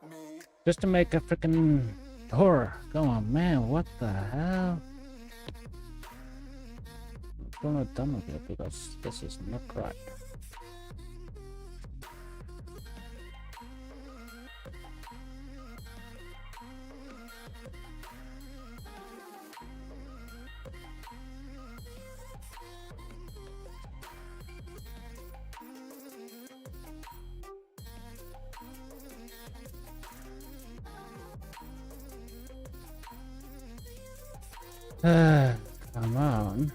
me. Just to make a freaking horror. Come on, man, what the hell? I'm gonna done with it because this is not right. Come on.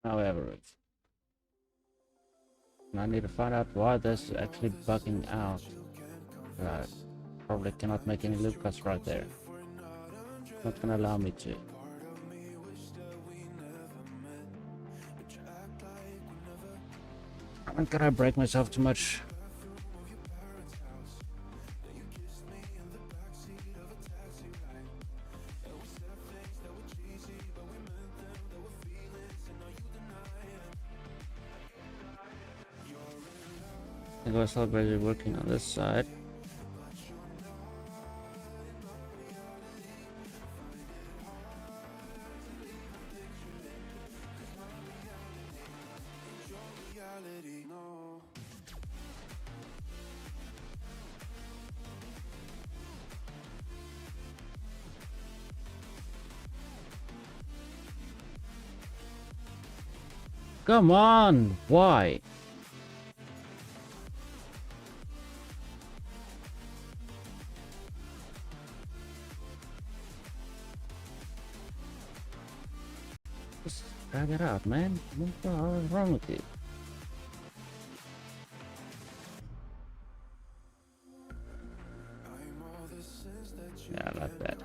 However, I need to find out why this is actually bugging out. I probably cannot make any loop cuts right there. Not gonna allow me to. I'm not gonna break myself too much. I was already working on this side. Come on! Why? Just drag it out, man. What the hell is wrong with you? Yeah, like that.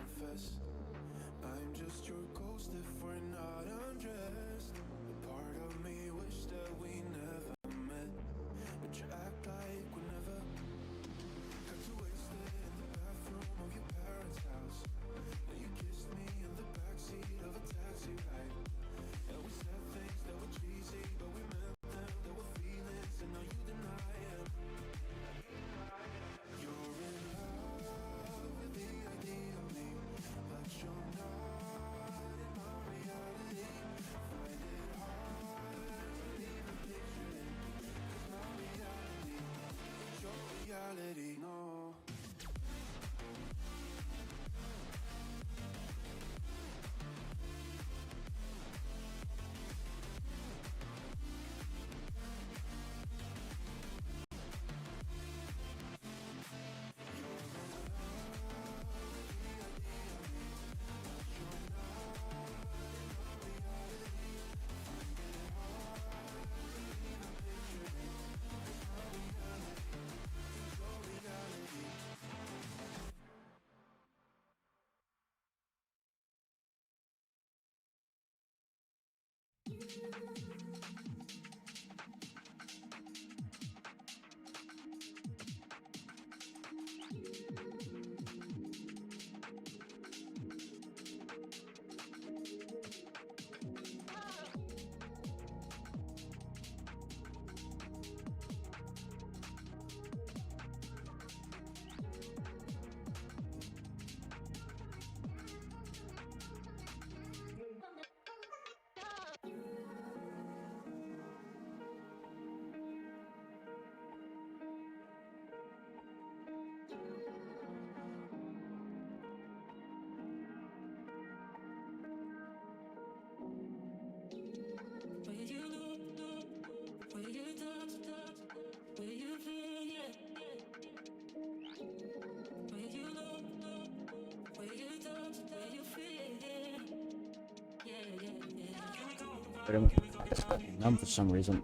Very much. I just got numb for some reason.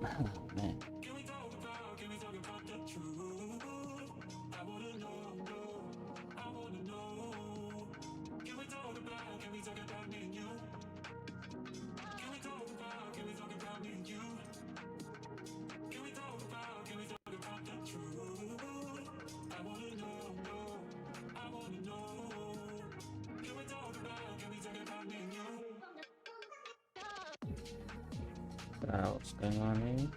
Man. What's going on here?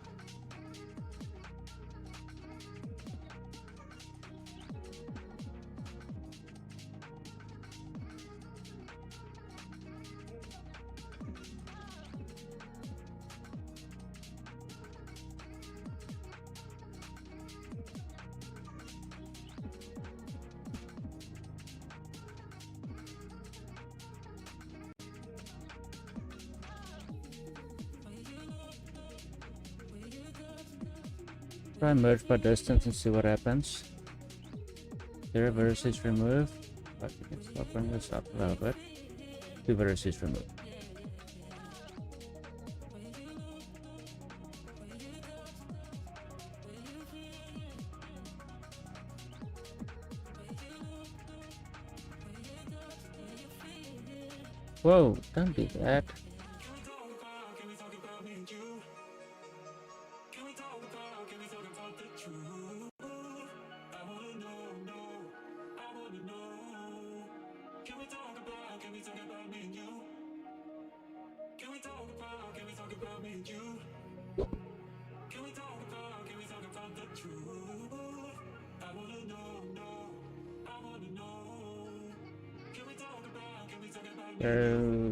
Try merge by distance and see what happens. The reverse is removed, but we can still bring this up a little bit. The reverse is removed. Whoa, don't do that.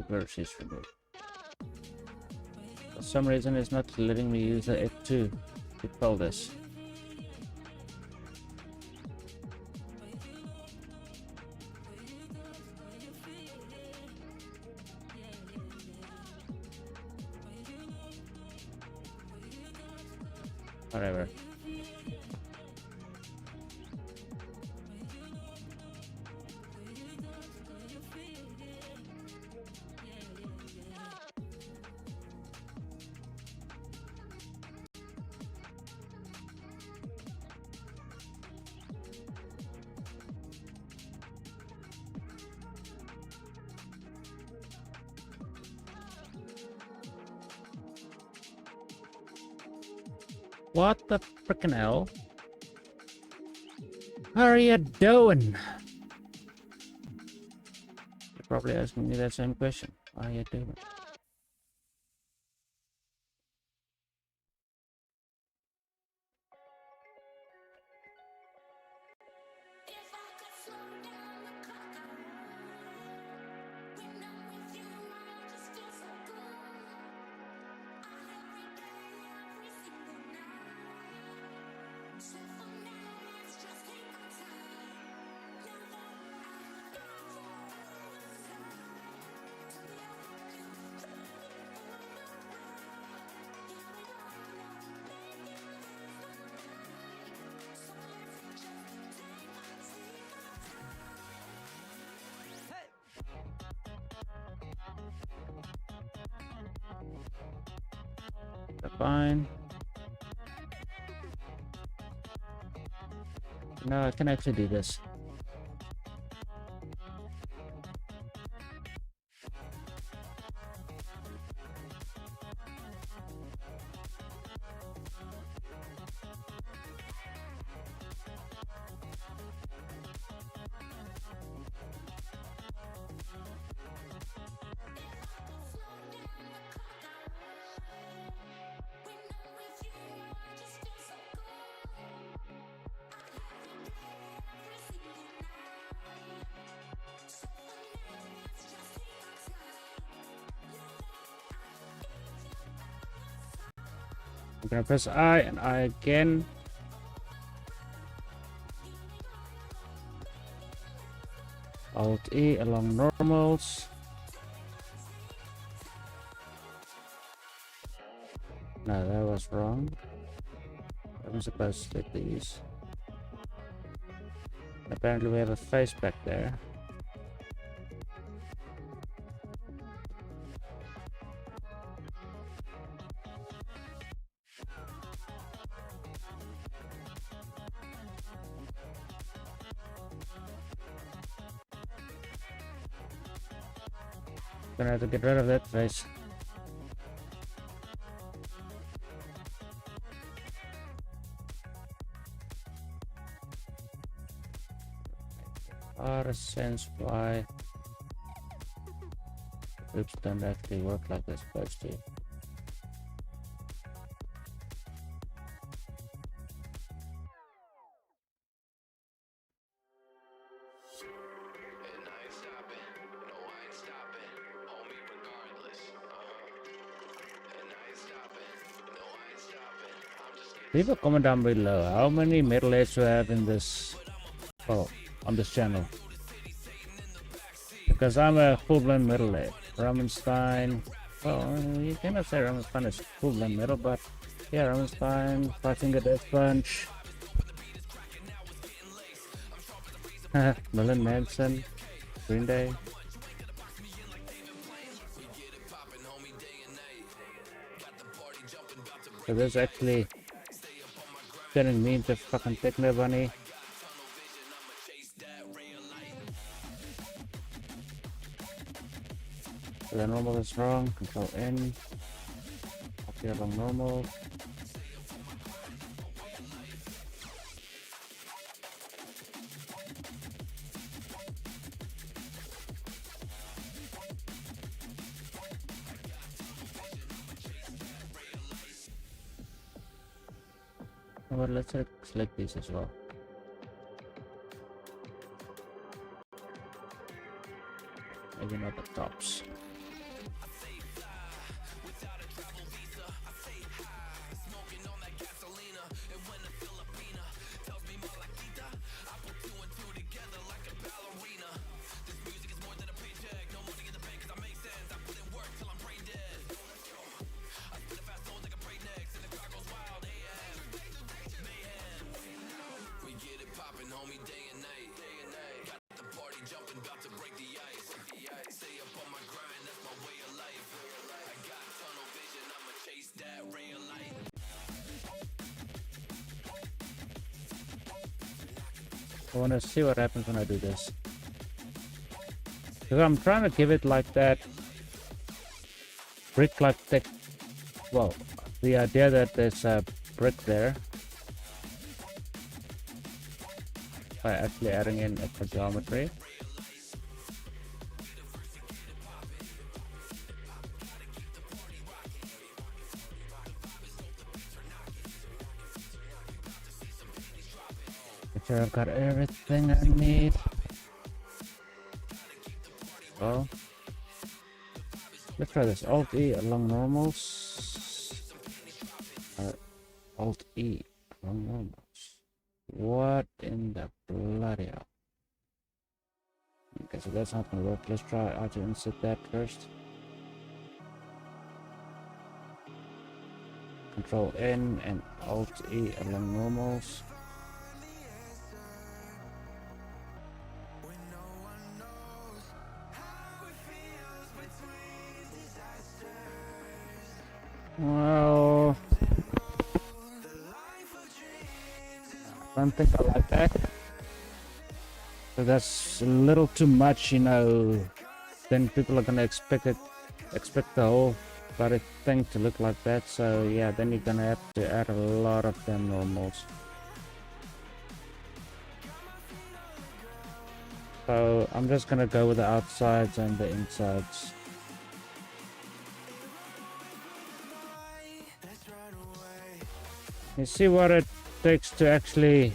Versus removed. For some reason it's not letting me use the F2 to pull this. Whatever. What the frickin' hell? How are you doing? You're probably asking me that same question. How are you doing? Fine. No, I can actually do this. I'm gonna press I and I again. Alt E along normals. No, that was wrong. I'm supposed to split these. Apparently we have a face back there. Gonna have to get rid of that face. A sense why groups don't actually work like they're supposed to. Leave a comment down below how many metalheads you have in this, well, on this channel. Because I'm a full-blown metalhead. Ramenstein, well, you cannot say Ramenstein is full-blown metal, but yeah, Ramenstein, Five Finger Death Punch, Marilyn Manson, Green Day. So there's actually getting me into fucking Techno Bunny. So the normal is wrong. Control N. Up here along normal. Well, let's select these as well. Maybe not the tops. I want to see what happens when I do this. Because I'm trying to give it like that brick like thick. Well, the idea that there's a brick there by actually adding in extra geometry. Make sure I've got everything I need. Well, let's try this. Alt E along normals. Alt E along normals. What in the bloody hell? Okay, so that's not gonna work. Let's try how to insert that first. Control N and Alt E along normals. Well, I don't think I like that. So that's a little too much, you know. Then people are gonna expect the whole bloody thing to look like that. So yeah, then you're gonna have to add a lot of them normals. So I'm just gonna go with the outsides and the insides. You see what it takes to actually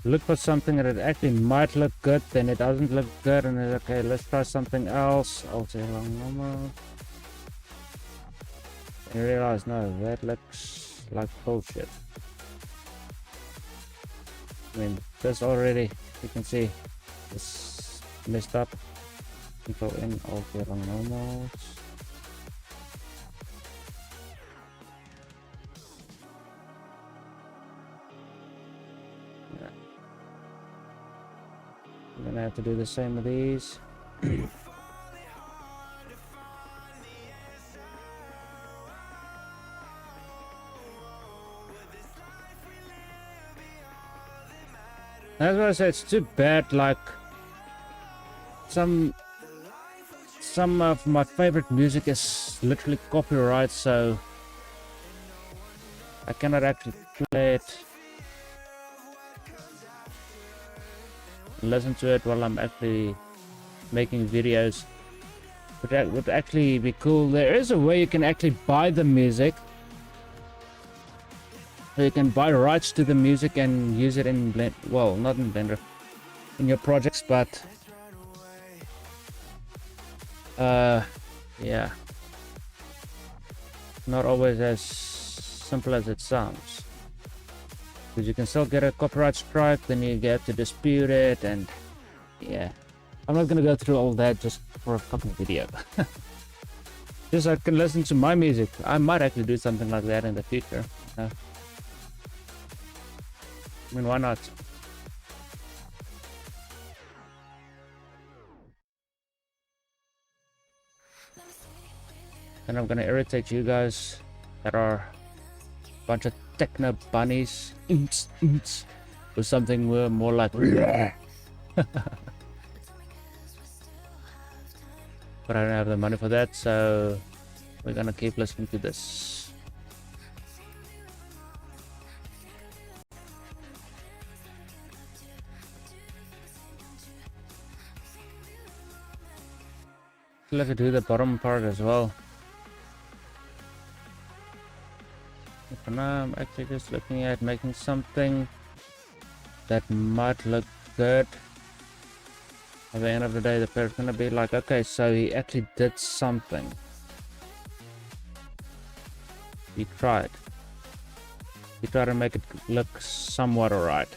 look for something that it actually might look good, then it doesn't look good, and then okay, let's try something else. Also along normal. And you realize, no, that looks like bullshit. I mean, this already, you can see, it's messed up. Control N, also along normals. I'm gonna have to do the same with these. That's why I say it's too bad, like some some of my favorite music is literally copyright, so I cannot actually play it, listen to it while I'm actually making videos. But that would actually be cool. There is a way you can actually buy the music. So you can buy rights to the music and use it in Blender. Well, not in Blender, in your projects, but yeah, not always as simple as it sounds. Because you can still get a copyright strike, then you get to dispute it, and yeah. I'm not gonna go through all that just for a fucking video. Just so I can listen to my music. I might actually do something like that in the future. I mean, why not? And I'm gonna irritate you guys that are a bunch of techno bunnies with something more like but I don't have the money for that, so we're gonna keep listening to this. Still have to do the bottom part as well. For now, I'm actually just looking at making something that might look good. At the end of the day, the player's gonna be like, okay, so he actually did something. He tried. He tried to make it look somewhat alright.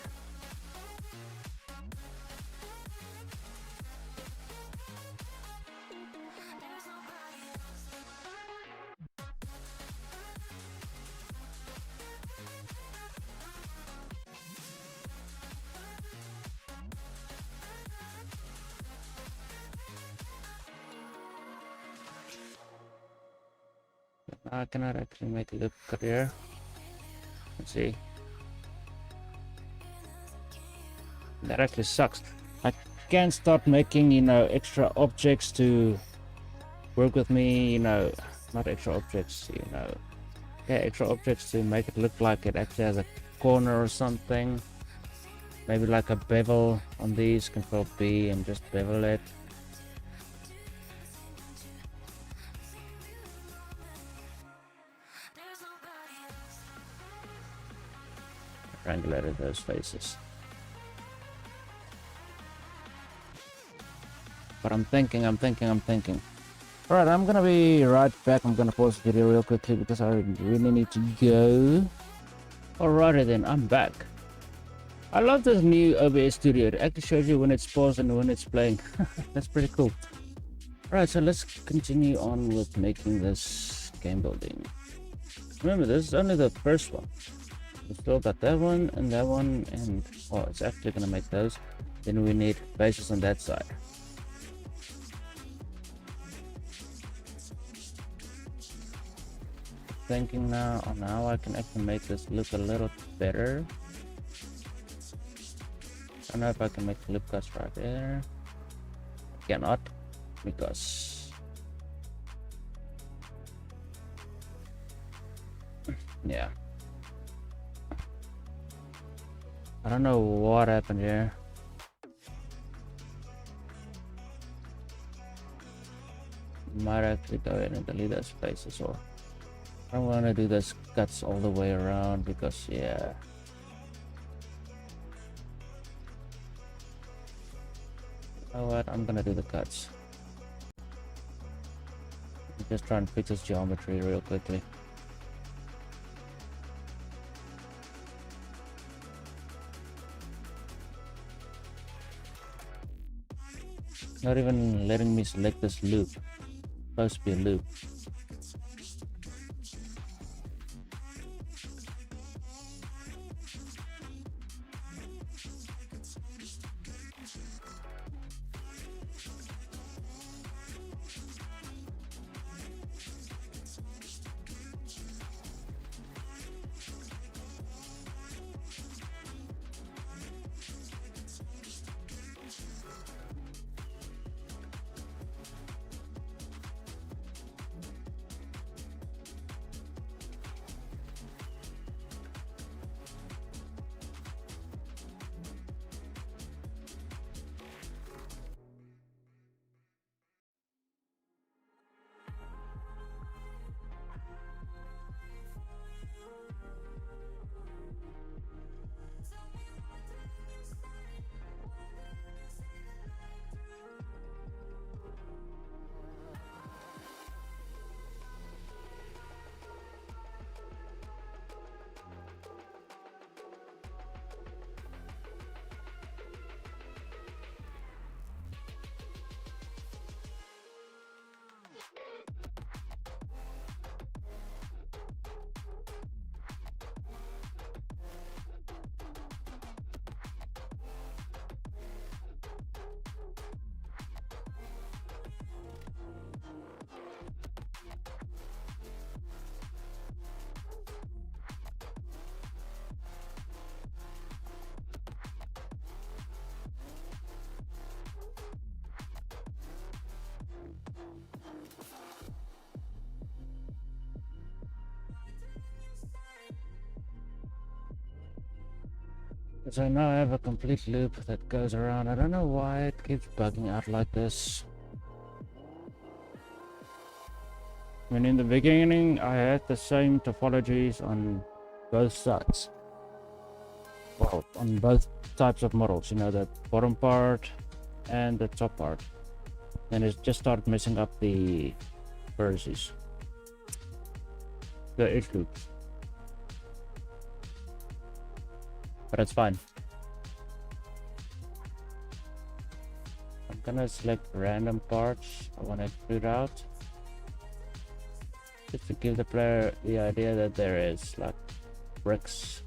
I cannot actually make it look clear. Let's see. That actually sucks. I can start making, you know, extra objects to work with me, you know, not extra objects, you know, yeah, extra objects to make it look like it actually has a corner or something. Maybe like a bevel on these, Control B and just bevel it. Triangulated those faces. But I'm thinking. Alright, I'm gonna be right back. I'm gonna pause the video real quickly because I really need to go. Alrighty then, I'm back. I love this new OBS Studio. It actually shows you when it's paused and when it's playing. That's pretty cool. Alright, so let's continue on with making this game building. Remember, this is only the first one. We still got that one, and oh, it's actually gonna make those. Then we need bases on that side. Thinking now on how I can actually make this look a little better. I don't know if I can make loop cuts right there. I cannot, because yeah. I don't know what happened here. Might actually go ahead and delete those spaces, or I don't want to do those cuts all the way around because, yeah. You know what? I'm gonna do the cuts. Just try and fix this geometry real quickly. Not even letting me select this loop. Supposed to be a loop. So now I have a complete loop that goes around. I don't know why it keeps bugging out like this. I mean, in the beginning, I had the same topologies on both sides. Well, on both types of models, you know, the bottom part and the top part. Then it just started messing up the vertices, the edge loops. But it's fine. I'm gonna select random parts I want to extrude out, just to give the player the idea that there is like bricks.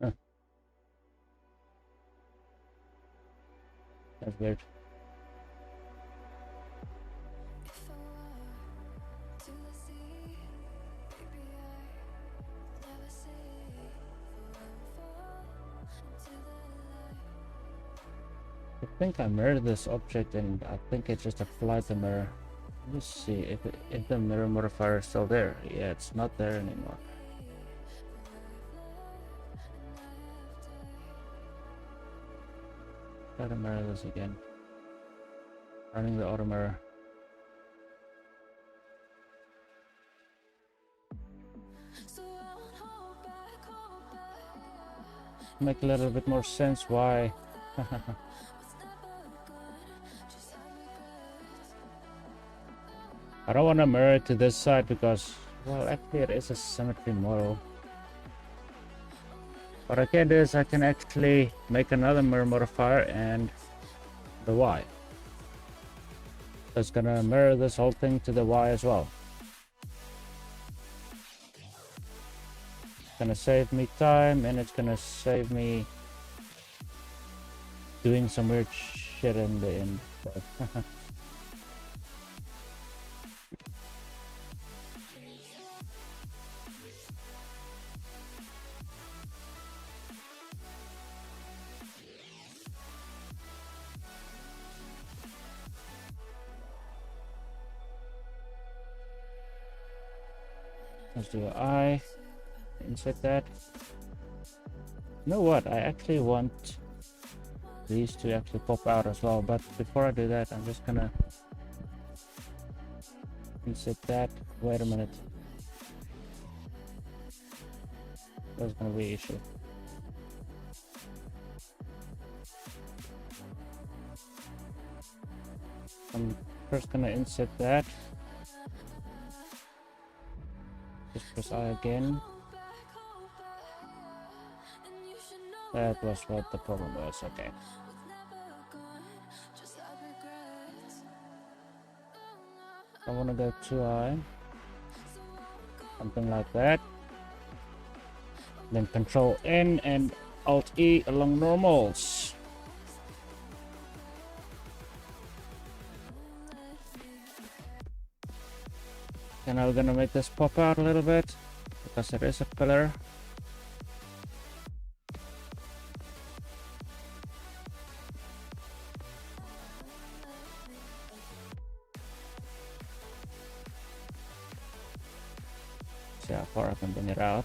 Huh, that's weird. I think I mirrored this object and I think it just applied the mirror. Let's see if the mirror modifier is still there. Yeah, it's not there anymore. Try to mirror this again. Running the auto mirror. Make a little bit more sense why. I don't want to mirror it to this side because, well, actually it is a symmetry model. What I can do is I can actually make another mirror modifier and the Y. So it's gonna mirror this whole thing to the Y as well. It's gonna save me time and it's gonna save me doing some weird shit in the end. Let's do an eye. Insert that. You know what? I actually want these to actually pop out as well, but before I do that, I'm just gonna insert that. Wait a minute. That's gonna be an issue. I'm first gonna insert that. Just press I again. That was what the problem was. Okay. I want to go to I. Something like that. Then Control N and Alt E along normals. And I'm gonna make this pop out a little bit because it is a pillar. See how far I can bring it out.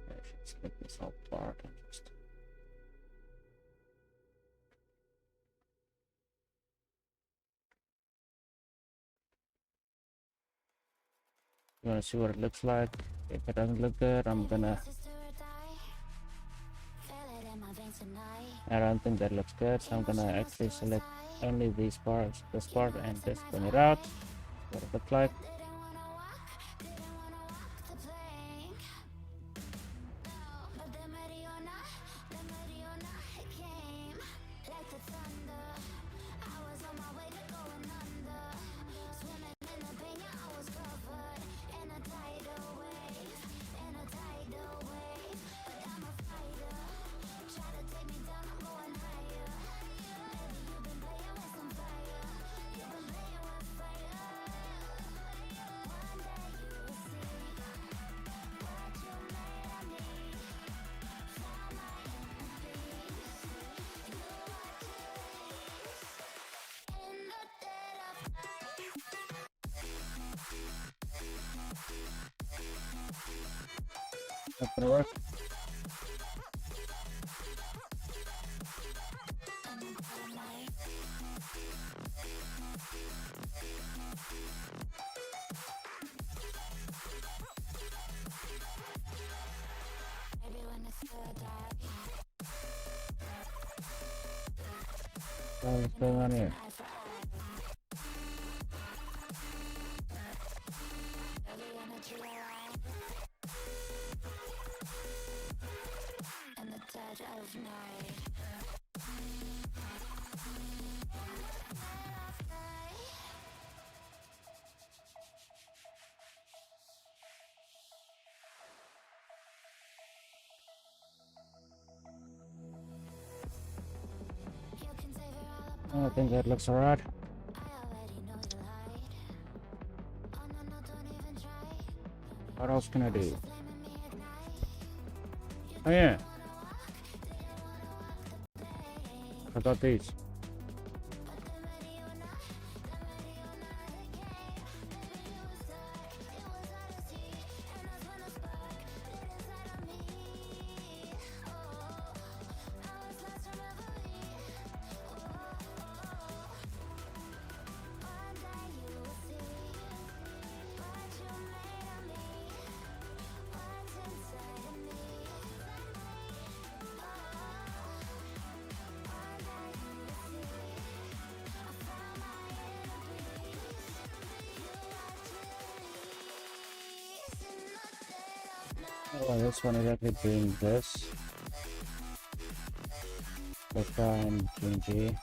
I should split this all apart and just Gonna see what it looks like. If it doesn't look good, I'm gonna. I don't think that looks good, so I'm gonna actually select only these parts, this part, and just bring it out. What it looks like. Not gonna work. What's going on here? I think that looks alright. What else can I do? Oh yeah, I got these. Oh, this one is actually doing this. Let's try and change it.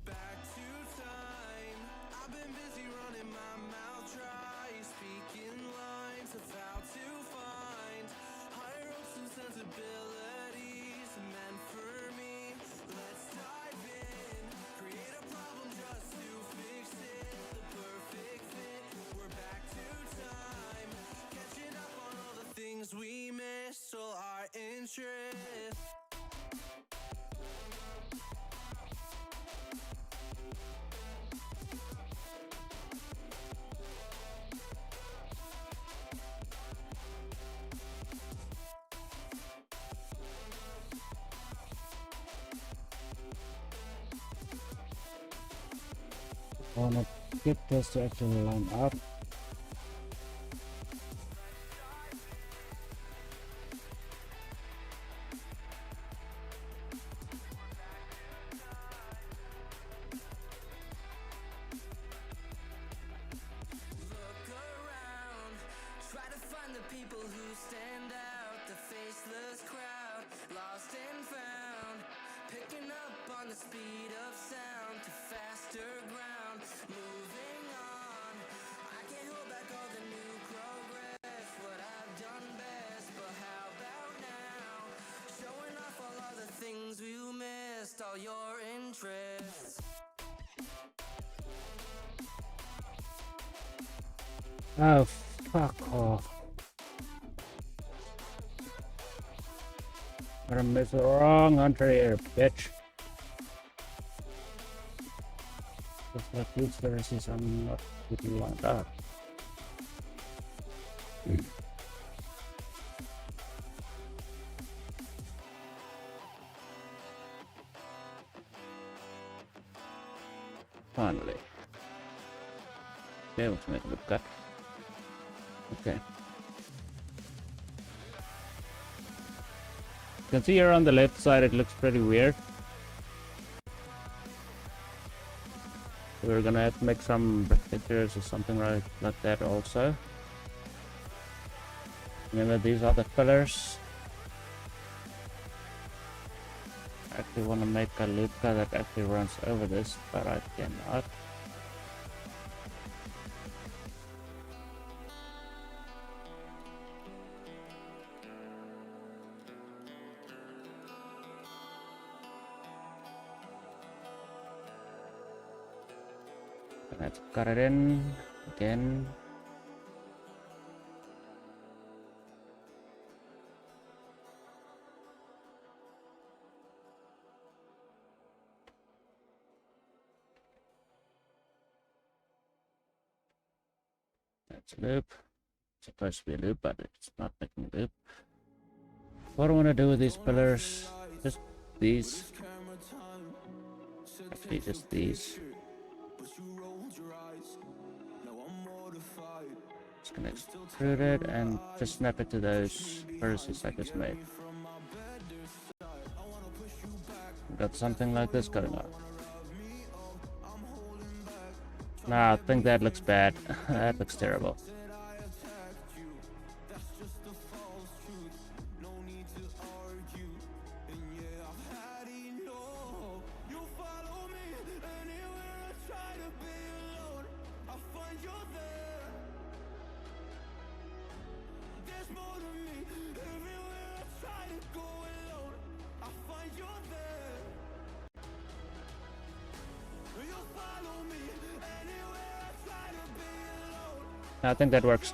Back to time. I've been busy running my mouth dry, speaking lines of how to find higher hopes and sensibilities meant for me. Let's dive in, create a problem just to fix it. The perfect fit. We're back to time, catching up on all the things we missed. All our interest. I wanna get this to actually line up. Try to find the people who stand out, the faceless crowd, lost and found, picking up on the speed of sound to faster ground, moving on. I can't hold back all the new progress, what I've done best, but how about now? Showing off all of the things you missed, all your interests. Oh, fuck off. I missed the wrong hunter here, bitch. Looks like these verses are not really lined up. Finally. Be able to make a good cut. Okay. You can see here on the left side it looks pretty weird. We're gonna have to make some pictures or something like that also. Remember, these are the pillars. I actually want to make a loop that actually runs over this, but I cannot. Gonna have to cut it in again. That's a loop. It's supposed to be a loop, but it's not making a loop. What I want to do with these pillars, just these. Actually, just these. Just gonna extrude it and just snap it to those vertices I just made. Got something like this going on. Nah, I think that looks bad. That looks terrible. I think that works.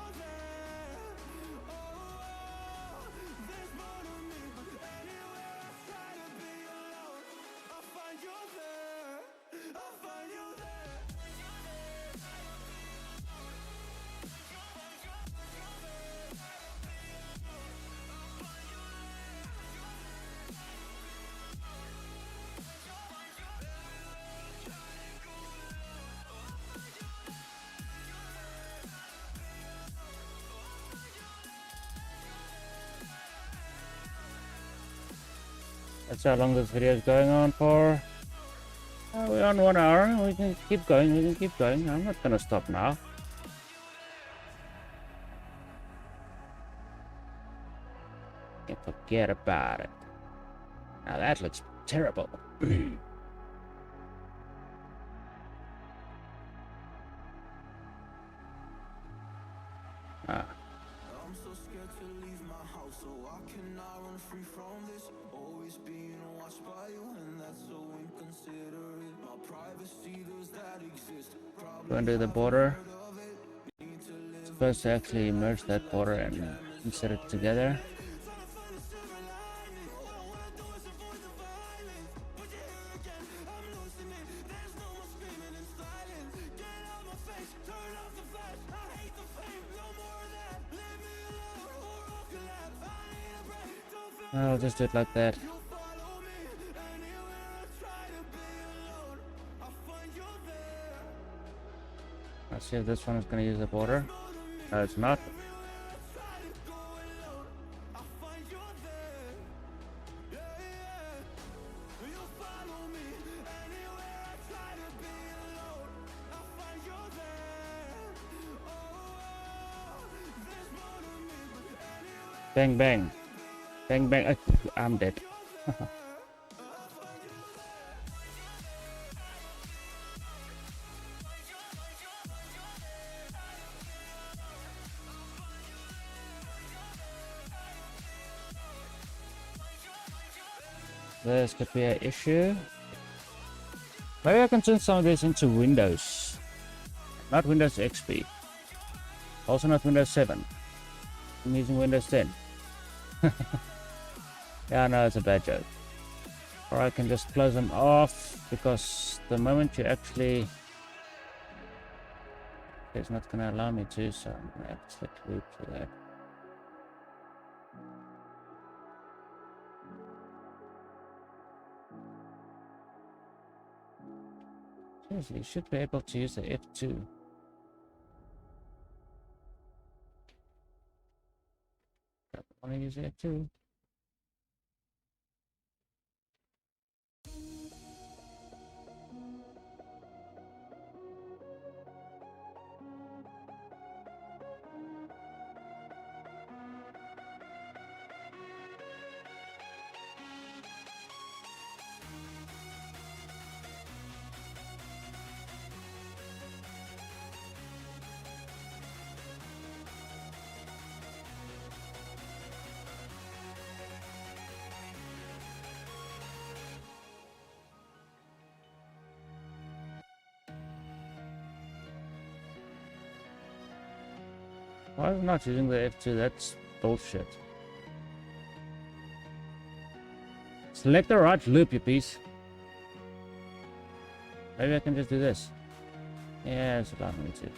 That's how long this video is going on for. We're on 1 hour. We can keep going. We can keep going. I'm not gonna stop now. Can't forget about it. Now that looks terrible. Ah. I'm so scared to leave my house, so I cannot run free from this. Always being watched by you, and that's so inconsiderate. My privacy, does that exist? Go into the border. Supposed to actually merge that border and insert it together. I'll just do it like that. Let's see if this one is going to use the border. No, it's not. Bang, bang. Bang, bang. I'm dead. This could be an issue. Maybe I can turn some of this into Windows. Not Windows XP. Also not Windows 7. I'm using Windows 10. Yeah, no, it's a bad joke. Or I can just close them off, because the moment you actually... It's not going to allow me to, so I'm going to have to select root for that. Seriously, you should be able to use the F2. I want to use the F2. Why am I not using the F2? That's bullshit. Select the right loop, you piece. Maybe I can just do this. Yeah, it's allowing me to.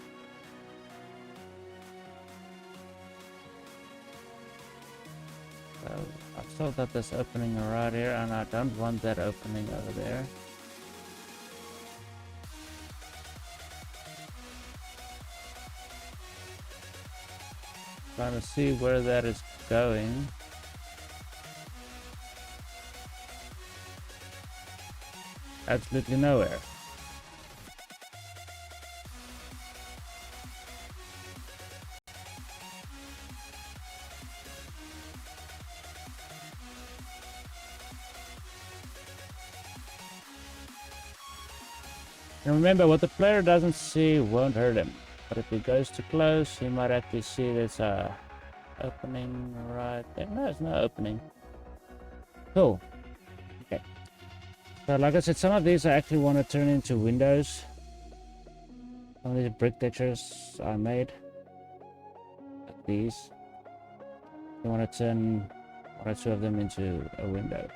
So I've still got this opening right here, and I don't want that opening over there. Trying to see where that is going. Absolutely nowhere. And remember, what the player doesn't see won't hurt him. But if he goes too close, he might actually see there's a opening right there. No, there's no opening. Cool. Okay. So like I said, some of these I actually want to turn into windows. Some of these brick textures I made. Like these. I want to turn one or two of them into a window.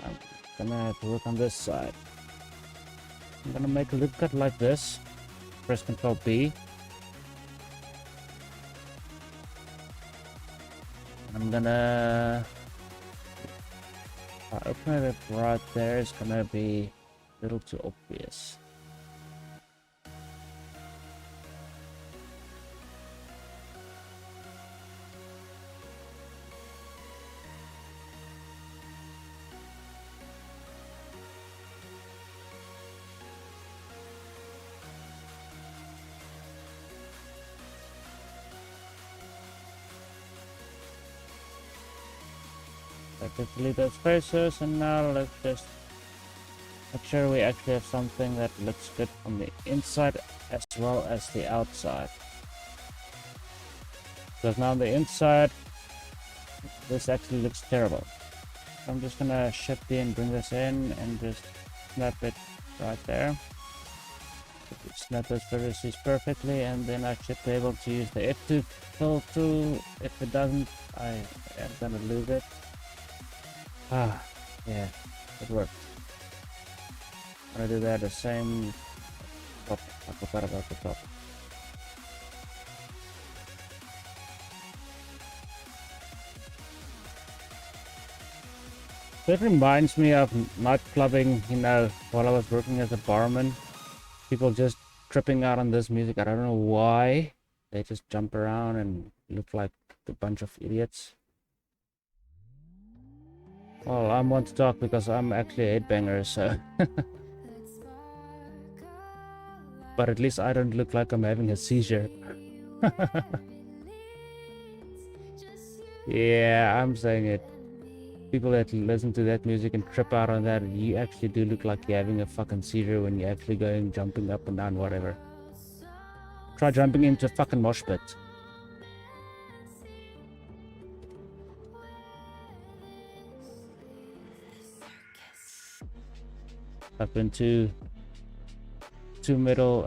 I'm gonna have to work on this side. I'm gonna make a loop cut like this. Press Ctrl B. I'm gonna open it right there. It's gonna be a little too obvious. Let's delete those spaces, and now let's just make sure we actually have something that looks good from the inside as well as the outside. Because now on the inside, this actually looks terrible. So I'm just gonna shift in, bring this in, and just snap it right there. Snap those vertices perfectly, and then I should be able to use the F2 fill tool. If it doesn't, I am gonna lose it. Ah, yeah, it worked. I'm gonna do that the same top. I forgot about the top. That reminds me of nightclubbing, you know, while I was working as a barman. People just tripping out on this music. I don't know why. They just jump around and look like a bunch of idiots. Well, I want to talk because I'm actually a headbanger, so. But at least I don't look like I'm having a seizure. Yeah, I'm saying it. People that listen to that music and trip out on that, you actually do look like you're having a fucking seizure when you're actually going jumping up and down, whatever. Try jumping into a fucking mosh pit. I've been to two metal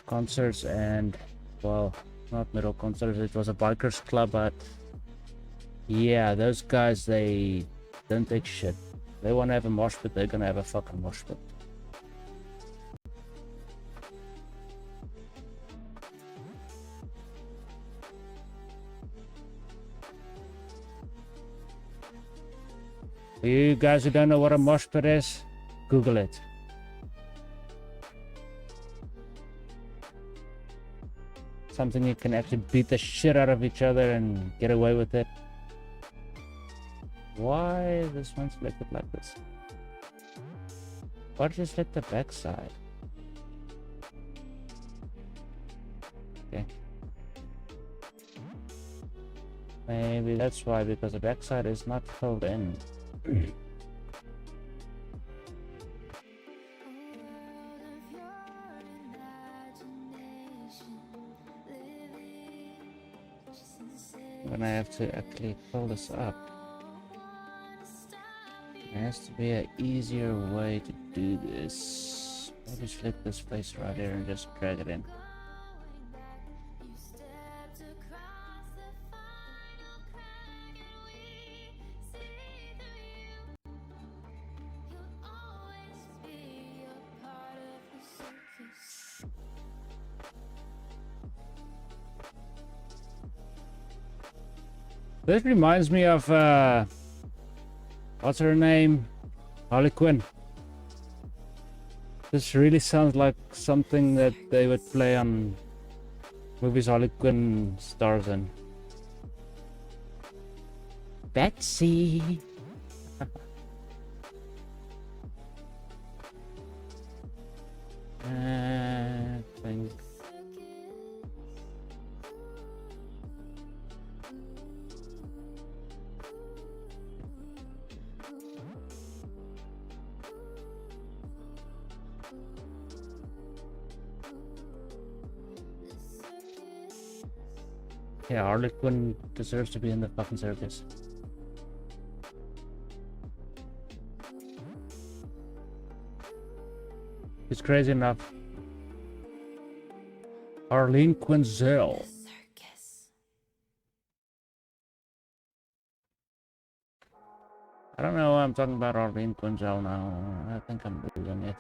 concerts and, well, not metal concerts, it was a bikers club, but yeah, those guys, they don't take shit. They want to have a mosh pit, they're gonna have a fucking mosh pit. For you guys who don't know what a mosh pit is, Google it. Something you can actually beat the shit out of each other and get away with it. Why is this one selected like this? Why did you select the backside? Okay. Maybe that's why, because the backside is not filled in. I'm gonna have to actually fill this up. There has to be an easier way to do this. Maybe select this place right here and just drag it in. This reminds me of what's her name? Harley Quinn. This really sounds like something that they would play on movies Harley Quinn stars in. Betsy. I think. Yeah, Harley Quinn deserves to be in the fucking circus. It's crazy enough. Arlene Quinzel. I don't know why I'm talking about Arlene Quinzel now. I think I'm losing it.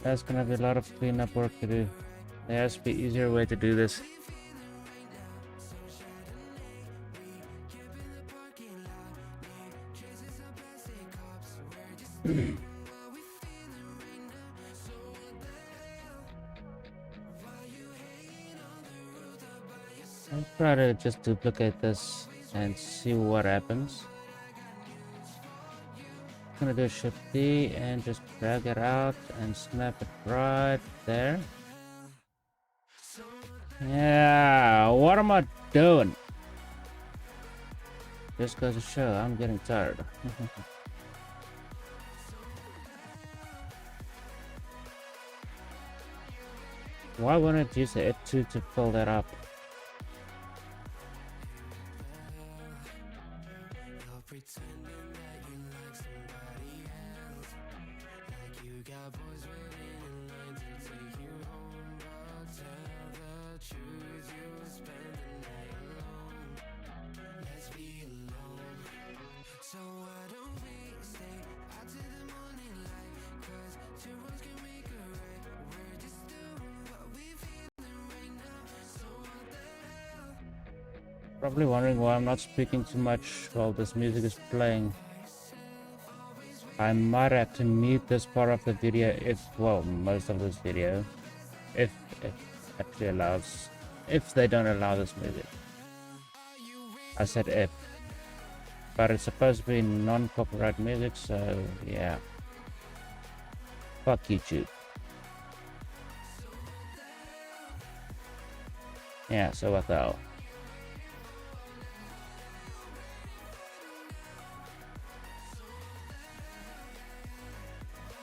There's gonna be a lot of cleanup work to do. There has to be an easier way to do this. I'll try to just duplicate this and see what happens. I'm gonna do Shift D and just drag it out and snap it right there. Yeah, what am I doing? Just goes to show I'm getting tired. Why wouldn't it use the F2 to fill that up? Probably wondering why I'm not speaking too much while this music is playing. I might have to mute this part of the video if, well, most of this video, if it actually allows, if they don't allow this music. I said if, but it's supposed to be non-copyright music, so yeah. Fuck YouTube. Yeah, so what the hell?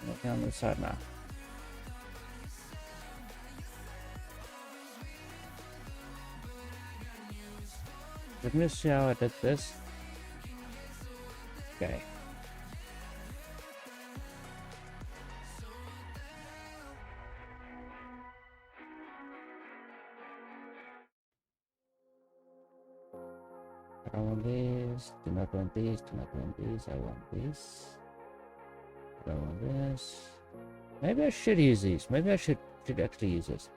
Looking on this side now. Let me see how I did this. Okay. I don't want this, do not want this, do not want this, I want this. I don't want this. Maybe I should use these. Maybe I should actually use this.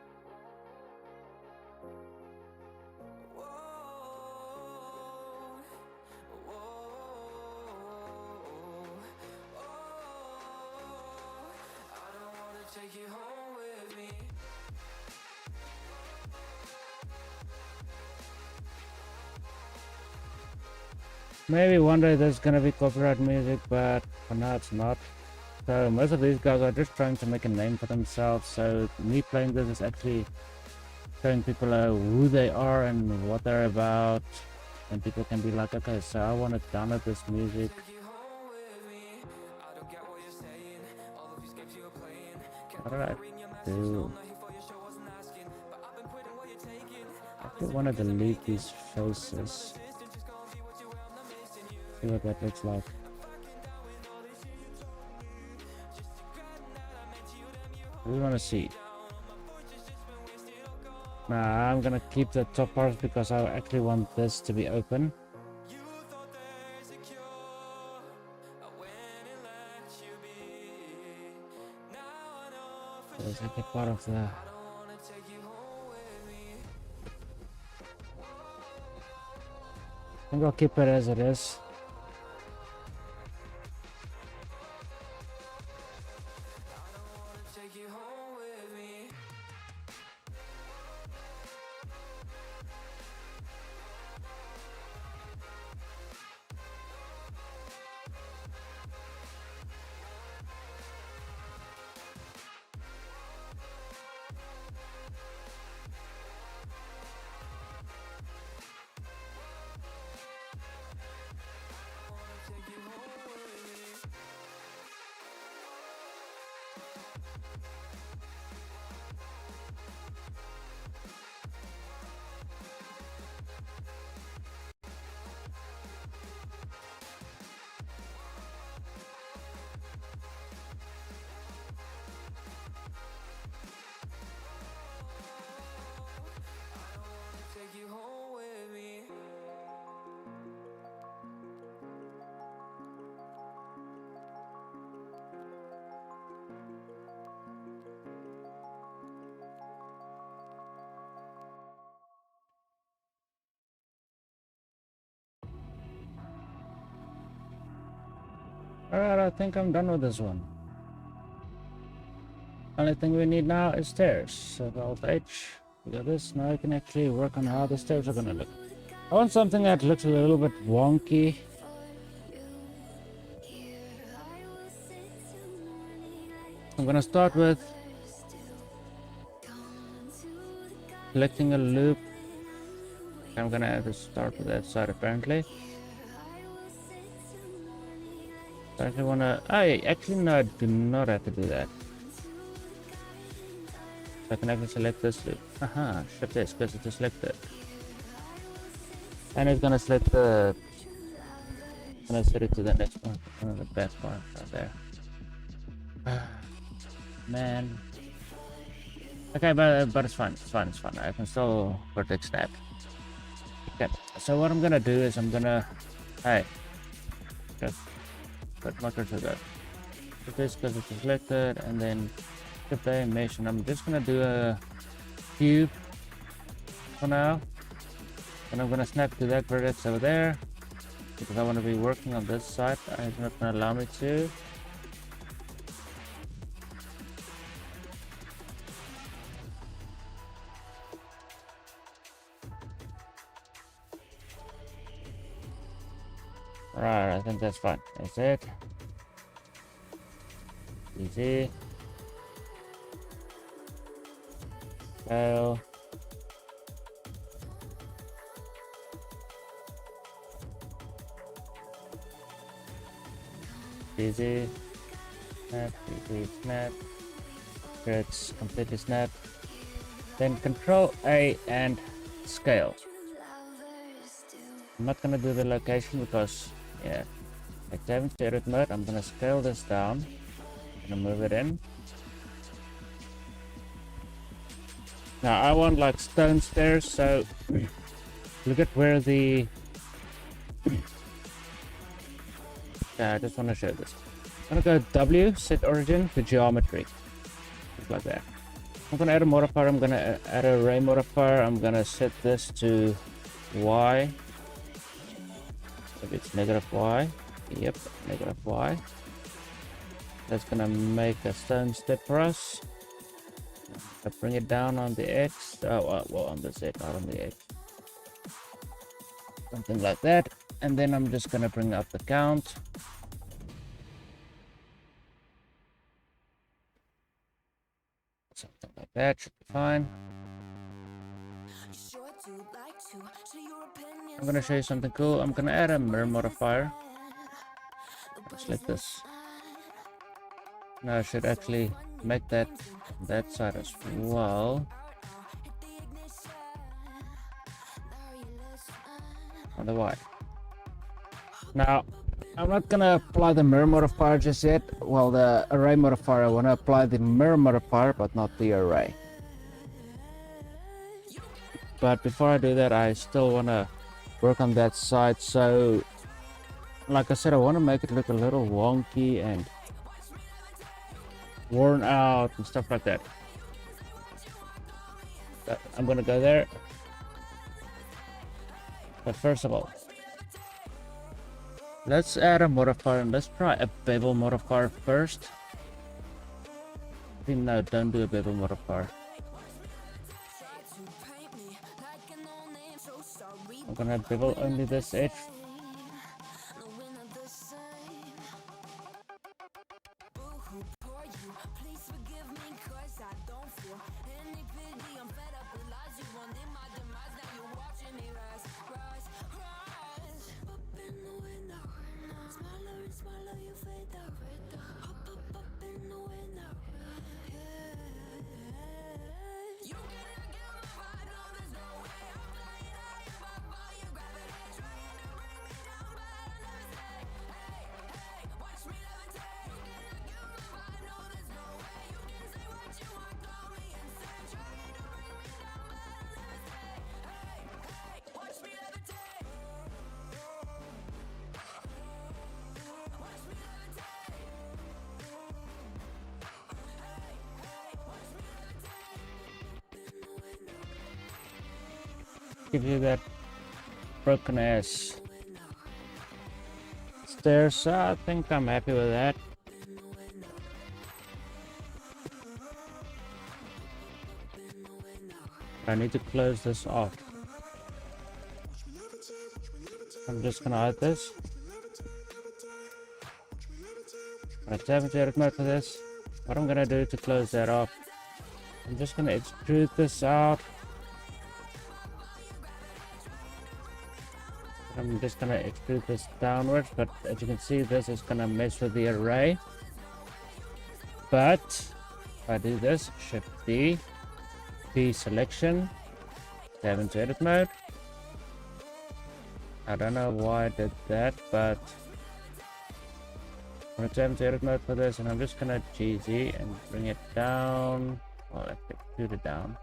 Maybe one day there's gonna be copyright music, but for now it's not. So most of these guys are just trying to make a name for themselves. So me playing this is actually showing people who they are and what they're about. And people can be like, okay, so I want to download this music. What did I do? I actually want to delete these faces. See what that looks like. We want to see. Nah, I'm gonna keep the top parts because I actually want this to be open. There's like a part of the. I think I'll keep it as it is. Alright, I think I'm done with this one. Only thing we need now is stairs. So Alt H, we got this. Now I can actually work on how the stairs are gonna look. I want something that looks a little bit wonky. I'm gonna start with selecting a loop. I'm gonna have to start with that side apparently. I actually wanna. Actually no, I do not have to do that. So I can actually select this loop. Aha, shift this because it's selected. And it's gonna select the. Gonna set it to the next one. One of the best ones right there. Man. Okay, but it's fine. It's fine. It's fine. I can still protect that. Okay. So what I'm gonna do is I'm gonna. Hey. Just put my cursor there. Put this because it's selected, and then shift the mesh, and I'm just gonna do a cube for now. And I'm gonna snap to that vertex over there because I want to be working on this side. It's not gonna allow me to. Right, I think that's fine. That's it. Easy. Fail. Easy. Snap, easy, snap. It's completely snap. Then Control A and scale. I'm not gonna do the location because, yeah, like 7 to edit mode. I'm gonna scale this down. I'm gonna move it in. Now I want like stone stairs, so look at where the. Yeah, I just want to show this. I'm gonna go W, set origin to geometry, just like that. I'm gonna add a modifier. I'm gonna add an array modifier. I'm gonna set this to Y. If it's negative Y, yep, negative Y. That's gonna make a stone step for us. I bring it down on the X. Oh, well, on the Z, not on the X. Something like that. And then I'm just gonna bring up the count. Something like that should be fine. I'm gonna show you something cool. I'm gonna add a mirror modifier. Select this. Now I should actually make that side as well. On the Y. Now I'm not gonna apply the mirror modifier just yet. Well, the array modifier, I wanna apply the mirror modifier, but not the array. But before I do that, I still wanna work on that side. So, like I said, I wanna make it look a little wonky and worn out and stuff like that. But I'm gonna go there. But first of all, let's add a modifier and let's try a bevel modifier first. No, don't do a bevel modifier. I'm gonna bevel only this edge. Give you that broken ass stairs. So I think I'm happy with that. I need to close this off. I'm just gonna hide this. I'm gonna tap into edit mode for this. What I'm gonna do to close that off, I'm just gonna extrude this out. I'm just gonna extrude this downwards, but as you can see, this is gonna mess with the array. But if I do this, Shift D, P selection, tab into edit mode. I don't know why I did that, but I'm gonna tab into edit mode for this, and I'm just gonna GZ and bring it down. Well, let's extrude it down.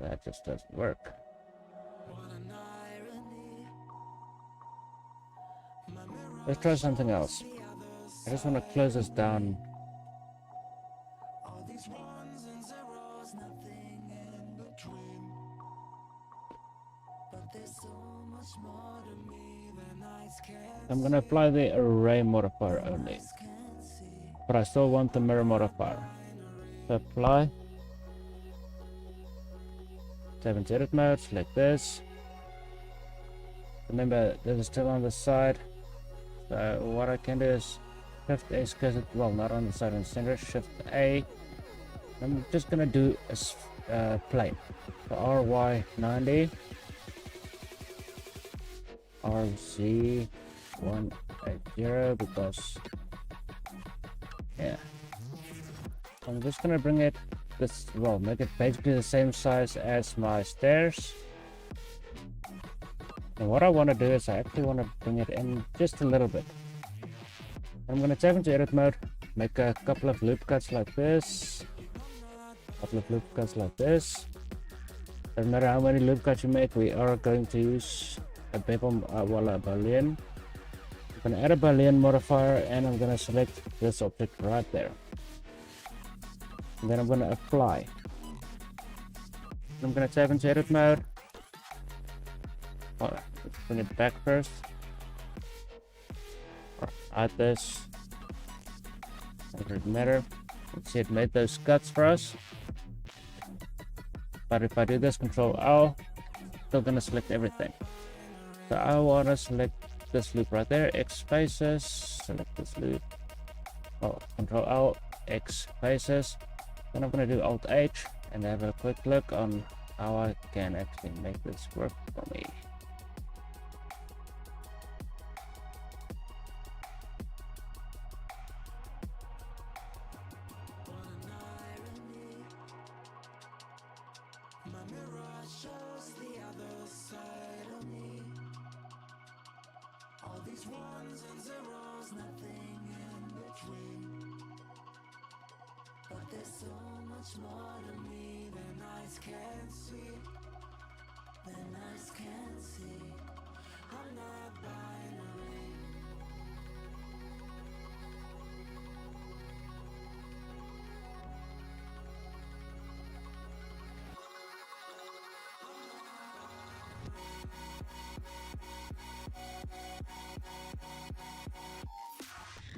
That just doesn't work. Let's try something else. I just want to close this down these ones and zeros, nothing in between. But there's so much more to me than eyes can I'm gonna apply the array modifier only, see. but I still want the mirror modifier. So apply. Save into edit mode, select this. Remember, this is still on the side. So what I can do is Shift A is cursor, well, not on the side, in the center. Shift A. I'm just gonna do a plane. So RY 90, RZ 180, because yeah. I'm just gonna bring it this, well, make it basically the same size as my stairs. And what I want to do is I actually want to bring it in just a little bit. I'm going to tap into edit mode, make a couple of loop cuts like this, Doesn't matter how many loop cuts you make, we are going to use a bevel, a boolean. I'm going to add a boolean modifier, and I'm going to select this object right there. And then I'm going to apply. I'm going to tap into edit mode. Well, let's bring it back first. Add this. Doesn't matter. Let's see, it made those cuts for us. But if I do this, Control L, still gonna select everything. So I want to select this loop right there, X spaces, select this loop. Oh, Control L, X spaces. Then I'm gonna do Alt H and have a quick look on how I can actually make this work for me.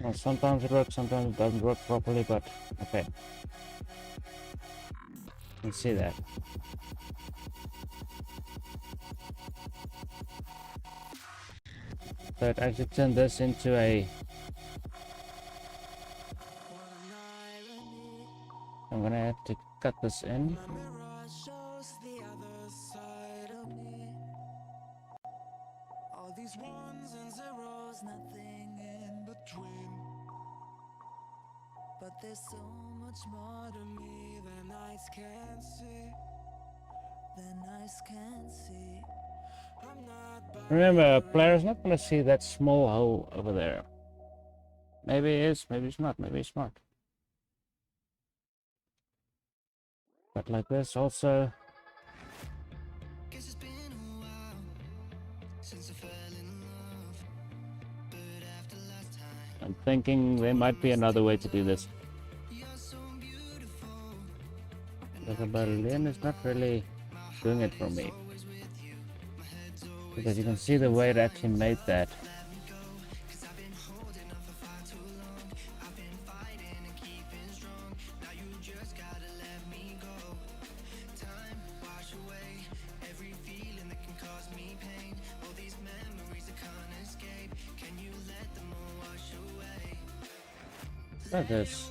Well, sometimes it works, sometimes it doesn't work properly, but okay. You can see that. So it actually turned this into a... I'm gonna have to cut this in. All these ones and zeros, nothing in between. But there's so much more to me than eyes can see. I'm not Remember, a player's not gonna see that small hole over there. Maybe it is, maybe it's not, maybe it's not. But like this also. Guess it's been a while since I fell in love. But after last time, I'm thinking there might be another way to do this. you're so beautiful. The boolean is not really doing it for me. Because you can see the way it actually made that. Look at this.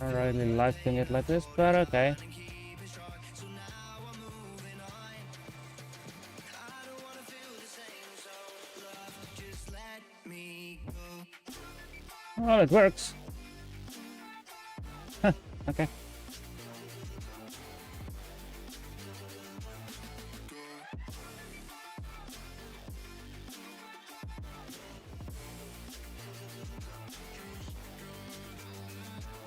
I don't really like doing it like this, but okay. Well, it works. Huh, okay.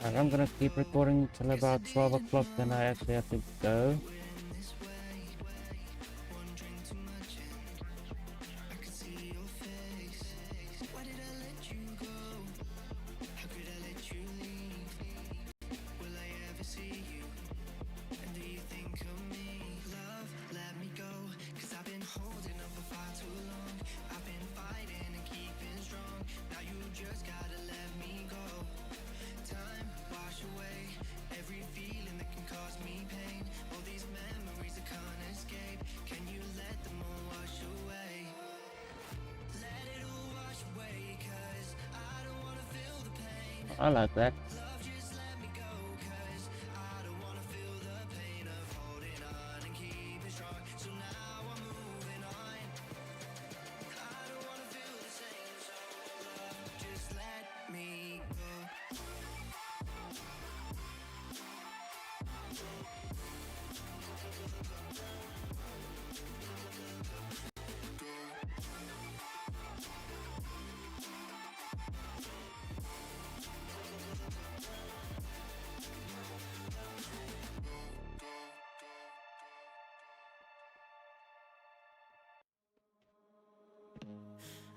And I'm gonna keep recording till about 12 o'clock, then I actually have to go. I like that.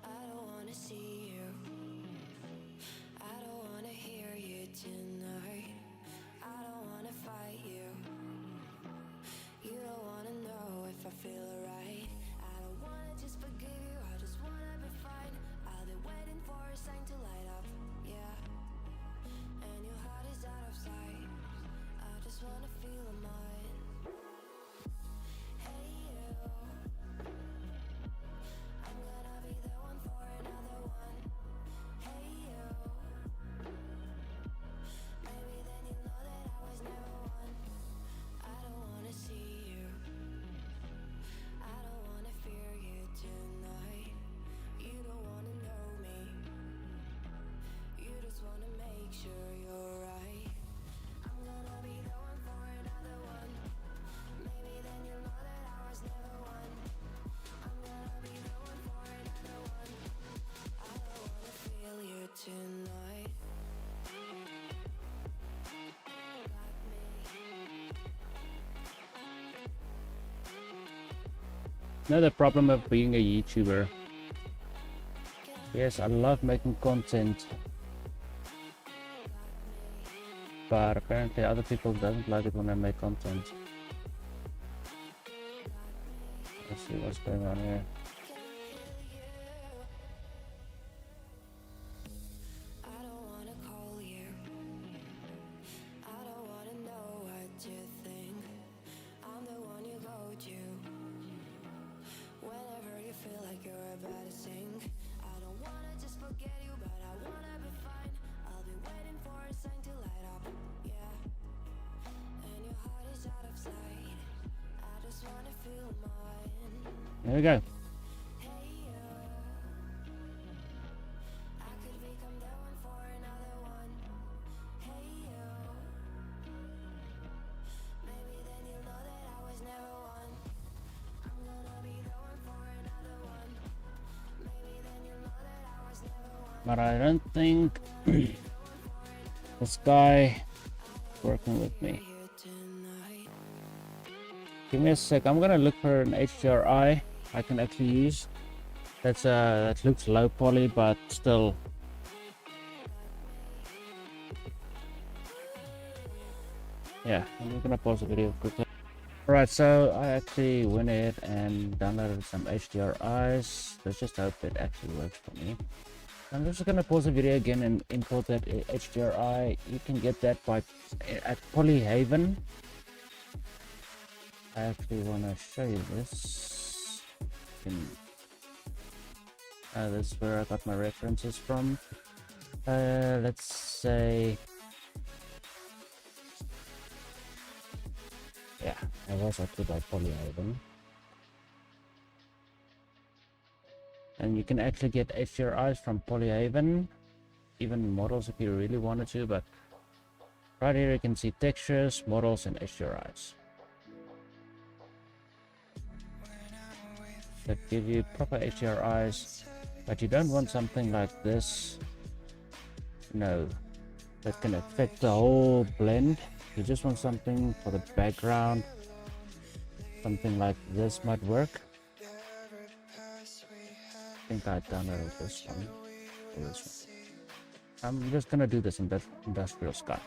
I don't wanna see you. I don't wanna hear you tonight. I don't wanna fight you. You don't wanna know if I feel alright. I don't wanna just forgive you. I just wanna be fine. I've been waiting for a sign to light up. Yeah. And your heart is out of sight. I just wanna feel mine. Hey you. I'm gonna be the one for another one. Hey you. Maybe then you'll know that I was never one. I don't wanna see you. I don't wanna fear you tonight. You don't wanna know me. You just wanna make sure you're right. I'm gonna be the one for another one. Maybe then you'll know that I was never one. I'm gonna be the one for another one. I don't wanna feel you tonight. Got me. Another problem of being a YouTuber. Yes, I love making content, but apparently other people don't like it when I make content. Let's see what's going on here. I don't wanna call you. I don't wanna know what you think. I'm the one you go to whenever you feel like you're about to sink. I don't wanna just forget you, but I wanna be fine. I'll be waiting for a sign to light up. Yeah. And your heart is out of sight. I just wanna feel mine. There we go. Hey you. I could become the one for another one. Hey you. Maybe then you'll know that I was never one. I'm gonna be the one for another one. Maybe then you'll know that I was never one. But I don't think this guy is working with me. Here tonight. Give me a sec. I'm gonna look for an HDRI I can actually use. That looks low poly, but still. Yeah, I'm just gonna pause the video quickly. Alright, so I actually went ahead and downloaded some HDRIs. Let's just hope it actually works for me. I'm just gonna pause the video again and import that HDRI. You can get that by at Polyhaven. I actually want to show you this. This is where I got my references from. Let's say, yeah, I was actually by Polyhaven. And you can actually get HDRIs from Polyhaven, even models if you really wanted to, but right here you can see textures, models, and HDRIs. That give you proper HDRIs, but you don't want something like this. No, that can affect the whole blend. You just want something for the background. Something like this might work. I think I downloaded this one. Or this one. I'm just gonna do this industrial sky.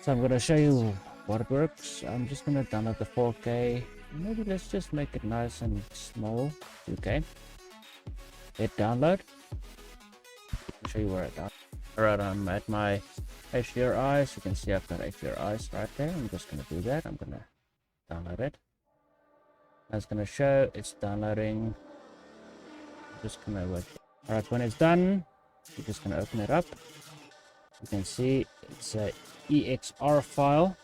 So I'm gonna show you what it works. I'm just gonna download the 4K. Maybe let's just make it nice and small. 2K. Hit download. I'll show you where I download. Alright, I'm at my HDRIs. You can see I've got HDRIs right there. I'm just gonna do that. I'm gonna download it. That's gonna show it's downloading. Just gonna wait. Alright, when it's done, you're just gonna open it up. You can see it's a EXR file.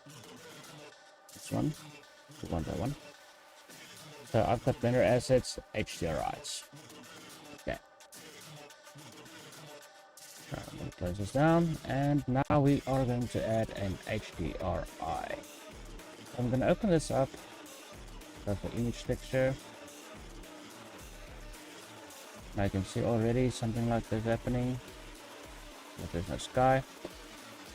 This one. We want that one. So I've got Blender assets, HDRIs. Okay. Alright, I'm going to close this down, and now we are going to add an HDRI. I'm going to open this up. Go for image texture. Now you can see already something like this happening. But there's no sky.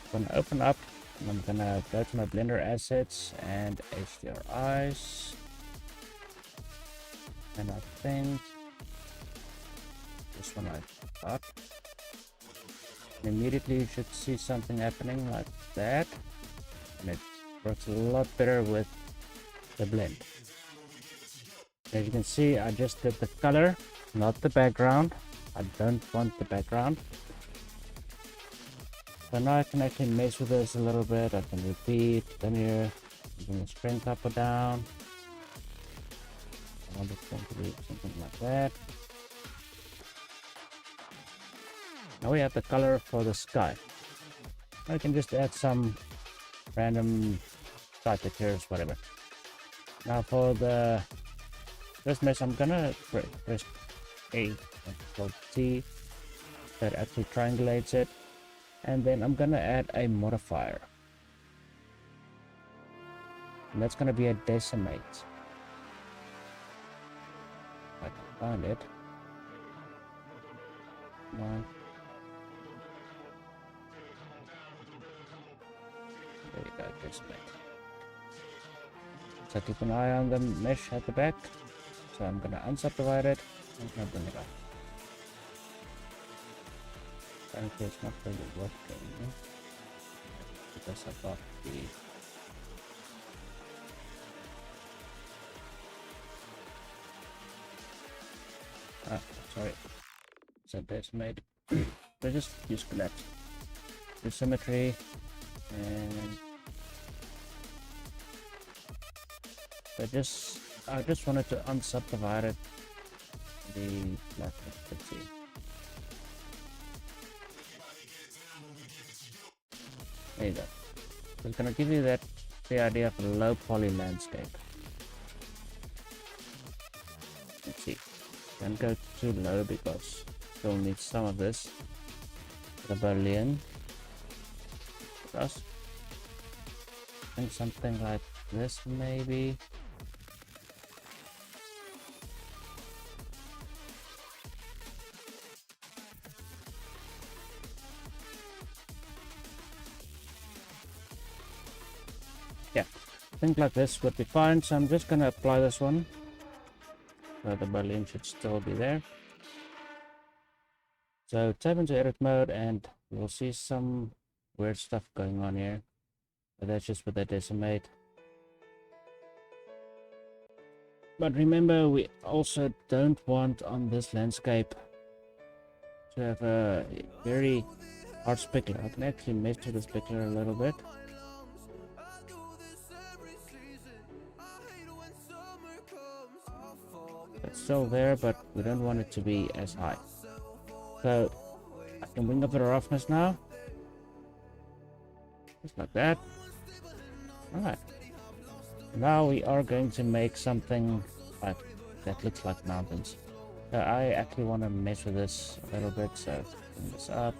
I'm going to open up, and I'm going to go to my Blender assets and HDRIs. And I think this one I got. And immediately you should see something happening like that. And it works a lot better with the blend. As you can see, I just did the color, not the background. I don't want the background. So now I can actually mess with this a little bit. I can repeat, linear, bring the strength up or down. I want it to be something like that. Now we have the color for the sky. I can just add some random sky pictures, whatever. Now for the first mesh, I'm gonna press A and control T. That actually triangulates it. And then I'm gonna add a modifier. And that's gonna be a decimate. I can find it. Come on. There you go, decimate. So keep an eye on the mesh at the back. So I'm gonna unsubdivide it and I'm gonna bring it up. Apparently it's not really working because I got the sorry, it's a decimate. So just use collapse, the symmetry, and I just wanted to unsubdivide it. The left see. There you go. So it's gonna give you the idea of a low poly landscape. Let's see. Don't go too low because you'll need some of this. The Boolean. Plus, I think something like this maybe. Yeah, I think like this would be fine. So I'm just gonna apply this one. So the Boolean should still be there. So tap into edit mode and you'll see some weird stuff going on here. But that's just with the decimate. But remember, we also don't want on this landscape to have a very hard specular. I can actually mess with the specular a little bit. It's still there, but we don't want it to be as high. So I can bring up the roughness now. Just like that. Alright. Now we are going to make something like that looks like mountains. So I actually want to mess with this a little bit, so bring this up.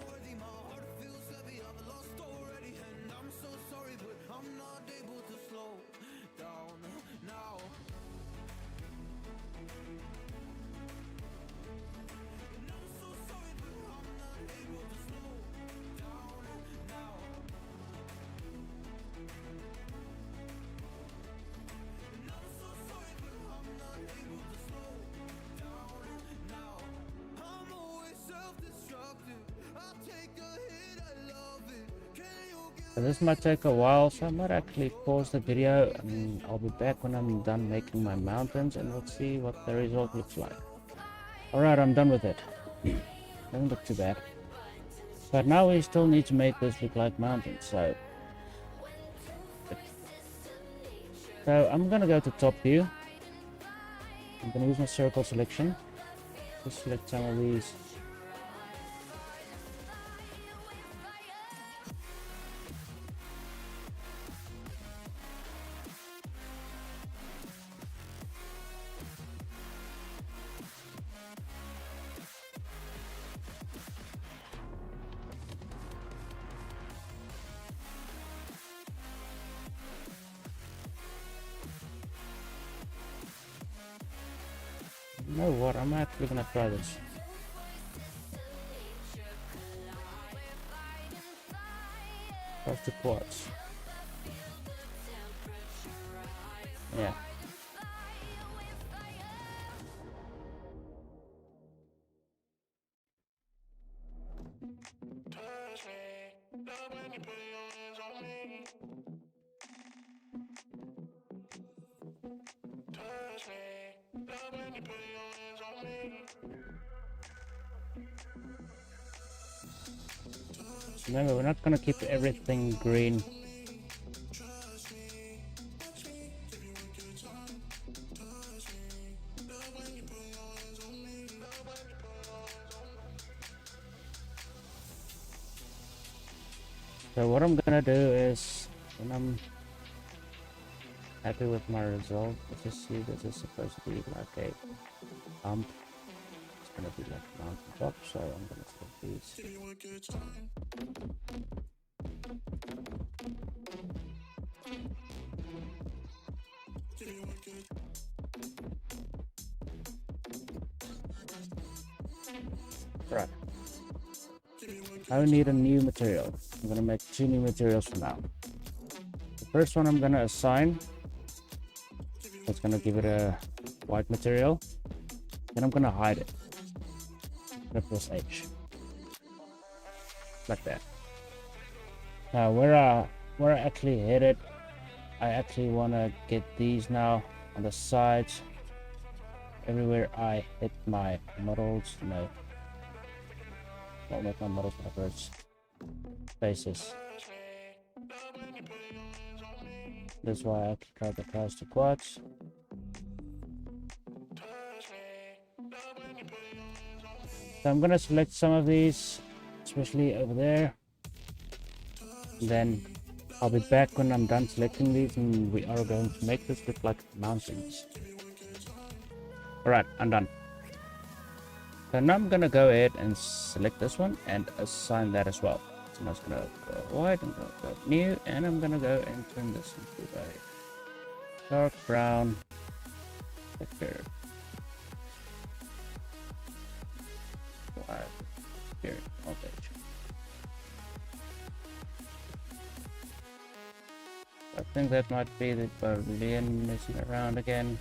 So this might take a while, so I might actually pause the video and I'll be back when I'm done making my mountains and we'll see what the result looks like. Alright, I'm done with it. Doesn't look too bad. But now we still need to make this look like mountains, so I'm gonna go to top view. I'm gonna use my circle selection. Just select some of these. You know what? I'm actually gonna try this. Press the quartz. Yeah. Remember, we're not gonna keep everything green. So what I'm gonna do is, when I'm happy with my result, let's just see, this is supposed to be like a pump. It's gonna be like a mountain top, so I'm gonna select these. Right. I need a new material. I'm gonna make 2 new materials for now. The first one I'm gonna assign. It's gonna give it a white material. Then I'm gonna hide it. Press H. Like that. Now where I actually hit it, I actually wanna get these now on the sides. Everywhere I hit my models, no. Not make my models, my birds. Faces. That's why I tried to cast the quads. So I'm gonna select some of these, especially over there. Then I'll be back when I'm done selecting these, and we are going to make this look like mountains. Alright, I'm done. So now I'm gonna go ahead and select this one and assign that as well. So I'm just gonna go white and go new, and I'm gonna go and turn this into a dark brown here. Here, all page. I think that might be the pavilion messing around again.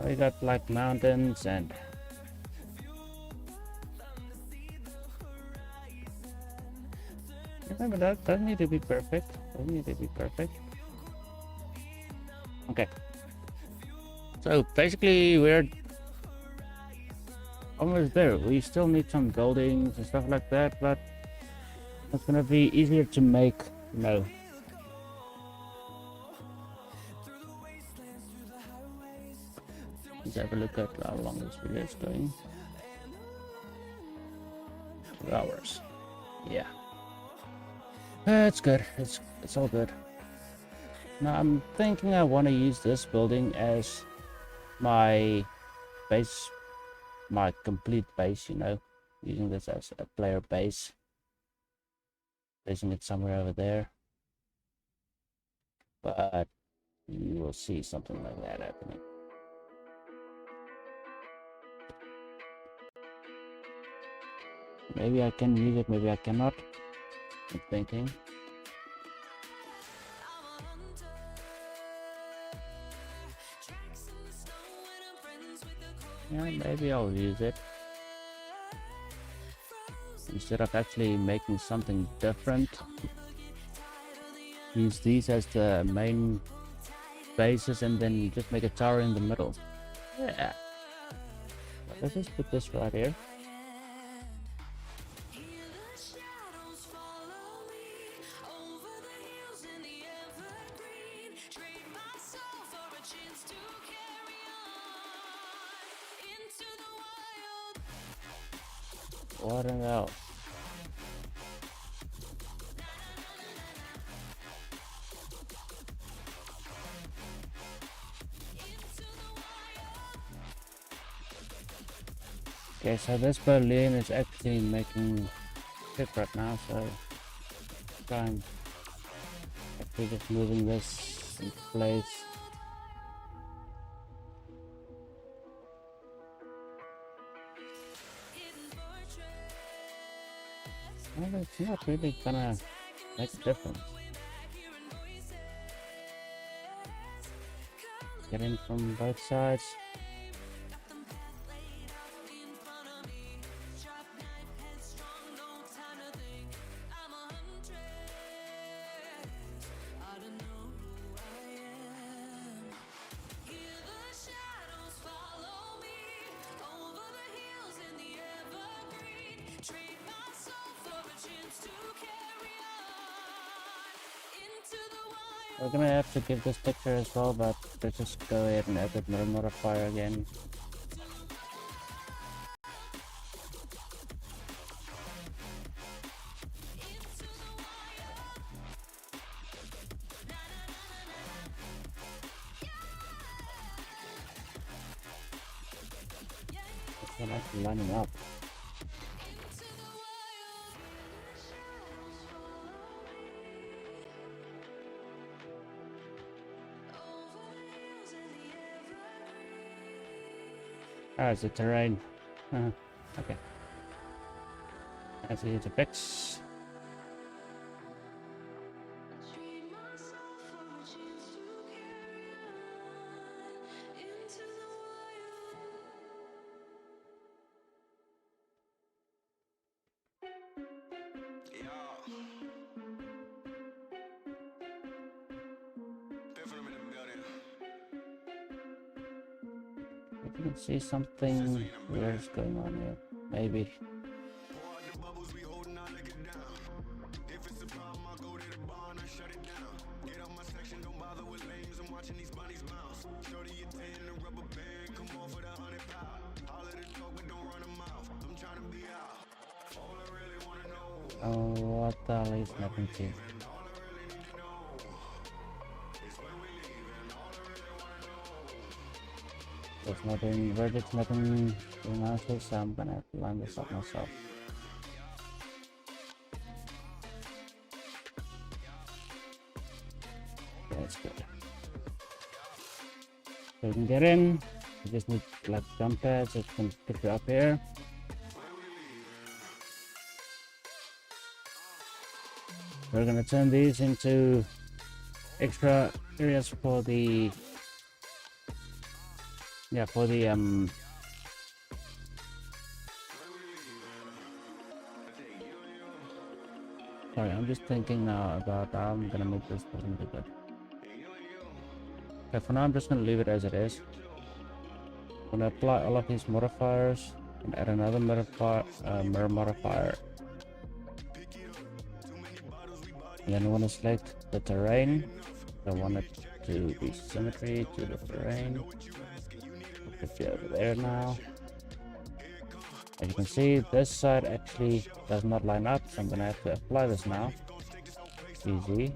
We got like mountains and remember that doesn't need to be perfect. Doesn't need to be perfect. Okay. So basically we're almost there. We still need some buildings and stuff like that, but it's gonna be easier to make, you know. Let's have a look at how long this video is going. 2 hours. Yeah. It's good. It's all good. Now I'm thinking I want to use this building as my base, my complete base, you know, using this as a player base, placing it somewhere over there, but you will see something like that happening. Maybe I can use it, maybe I cannot. I'm thinking. Yeah, maybe I'll use it. Instead of actually making something different, use these as the main bases and then just make a tower in the middle. Yeah. Let's just put this right here. What the hell? Okay, so this Berlin is actually making shit right now, so try and actually just moving this into place. Well, it's not really gonna make a difference. Get in from both sides. We're gonna have to give this picture as well, but let's just go ahead and edit Mirror Modifier again. It's not actually lining up. Oh, it's the terrain. Okay. That's easy to fix. I can see something weird is going on here. Maybe. Oh, what the hell is happening here? There's nothing, Vertex, nothing going on, so I'm gonna have to line this up myself. That's good. So we can get in. We just need like jump pads, so it can pick you up here. We're gonna turn these into extra areas for the sorry, I'm just thinking now about how I'm gonna make this doesn't do good. Okay, for now I'm just gonna leave it as it is. I'm gonna apply all of these modifiers and add another mirror modifier. And then I want to select the terrain. I want it to be symmetry to the terrain. Put it over there now. As you can see, this side actually does not line up, so I'm gonna have to apply this now. Easy.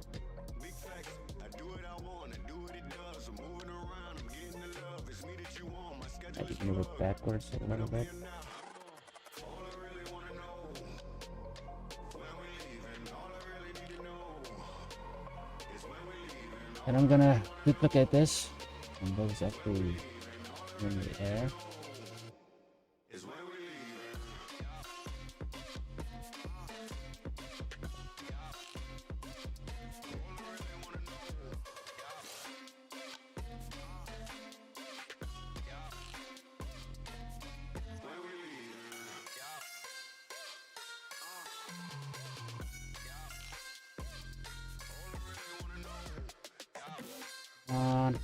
I just move it backwards a little bit. And I'm gonna duplicate this, and this is actually in the air. On.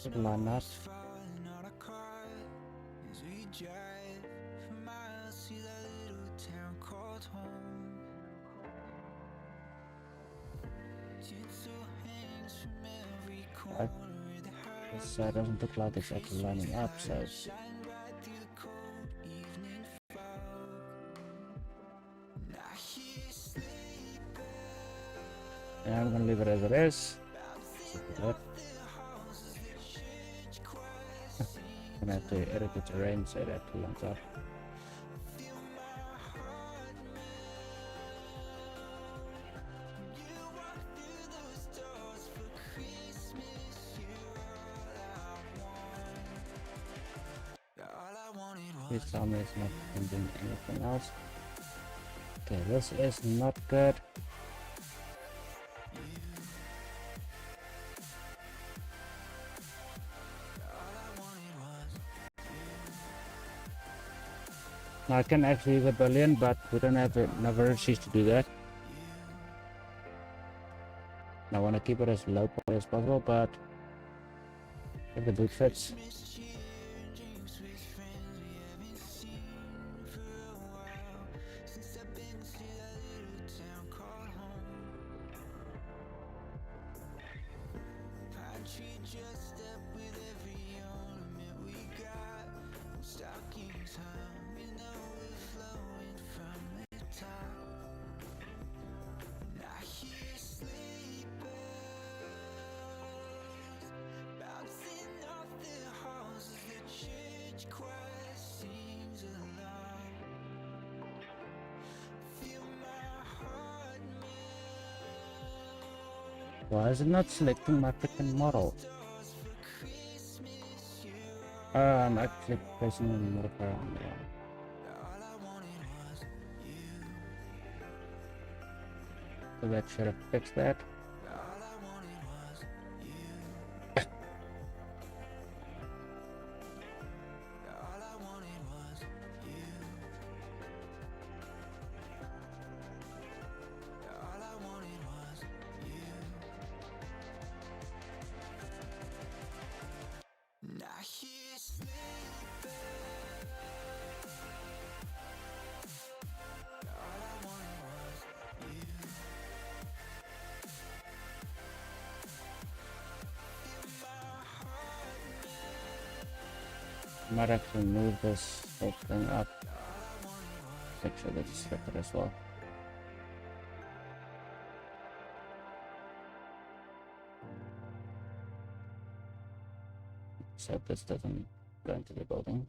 Should line up. Right. This side doesn't look like it's actually lining up, so yeah, I'm gonna leave it as it is. gonna have to edit the terrain so that lines up. Please tell me it's not changing anything else. Okay, this is not good. Now I can actually use a Boolean, but we don't have enough vertices to do that. I want to keep it as low poly as possible, but if the boot fits. Why is it not selecting my freaking model? I'm actually placing a modifier on the wrong. So that should have fixed that. Might actually move this whole thing up. Make sure that it's selected as well. So this doesn't go into the building.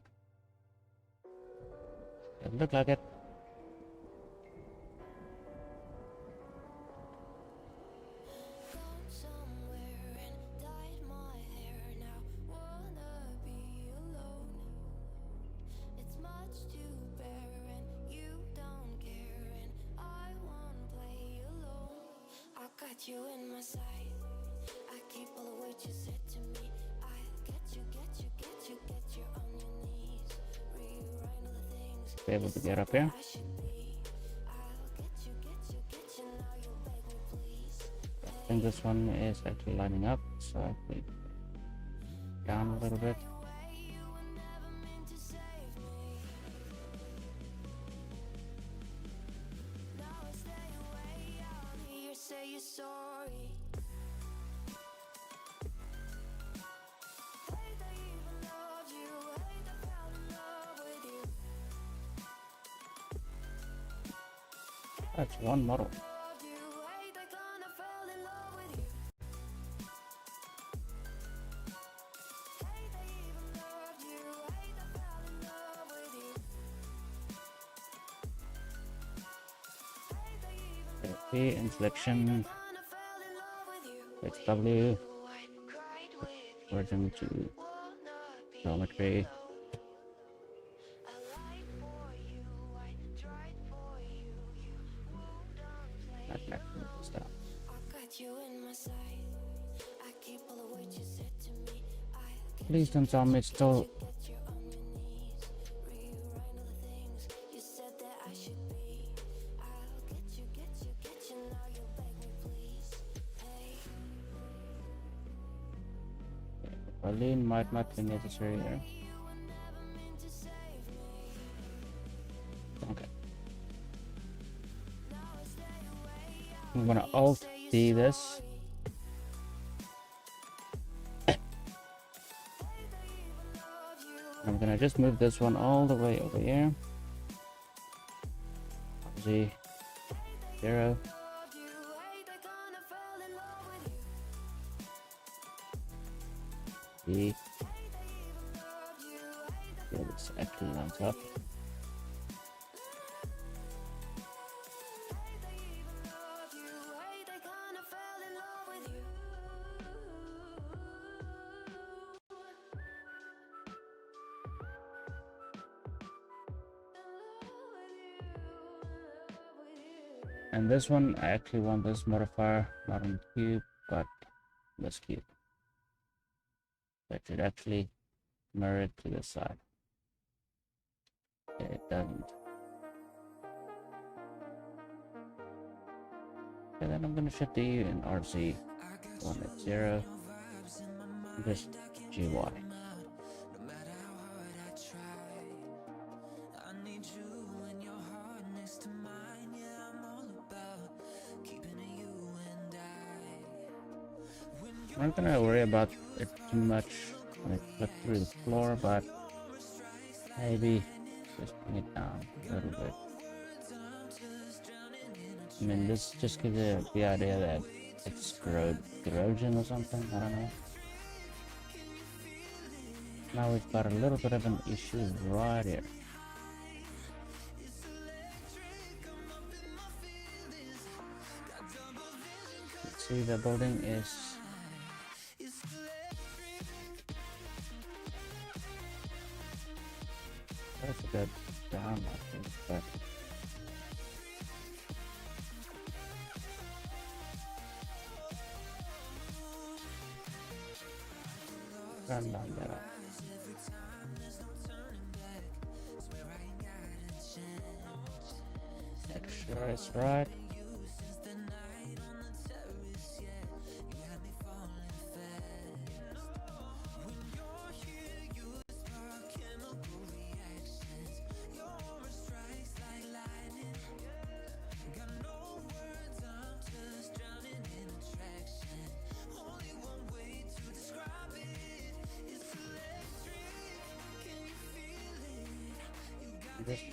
Doesn't look like it. You in my sight. I keep all the words you said to me. I get you on your knees. Rewrite all the things Be able to get up here. I should be. I'll get you now you'll beg me please. I think this one is actually lining up, so I put down a little bit. You were never meant to save me. Now I stay away out here, say you're sorry. Hate I even loved you, hate I fell in love with you. That's one model. Loved you, hate I kinda fell in love with you. Hate I even loved you, hate I fell in love with you. Hate I even P in selection, kinda fell in love with you. H W, I cried with you, version 2, wanna be geometry. I lied for you, I tried for you, you moved on, That played. actually stuff. I got you in my sight. I keep all the words you said to me. I get Please don't tell me it's still. you on your knees. Rewrite all the things you said that I should be. I'll get you now you'll beg me please. Hey, Berlin might not be necessary here. you were never meant to save me. Okay. Now I stay away out. I'm gonna Alt D this. I'm gonna just move this one all the way over here. Z 0. B. It's actually on top. And this one, I actually want this modifier, not on cube, but this cube. That should actually mirror it to the side. Okay, it doesn't. Okay, then I'm gonna shift the U in RC 1 at 0. Just GY. I'm not gonna worry about it too much when it flip through the floor, but maybe just bring it down a little bit. I mean, this just gives you the idea that it's corrosion or something, I don't know. Now we've got a little bit of an issue right here. Let's see, the building is that's a good down, I think, but run down that up. Make sure it's right. Just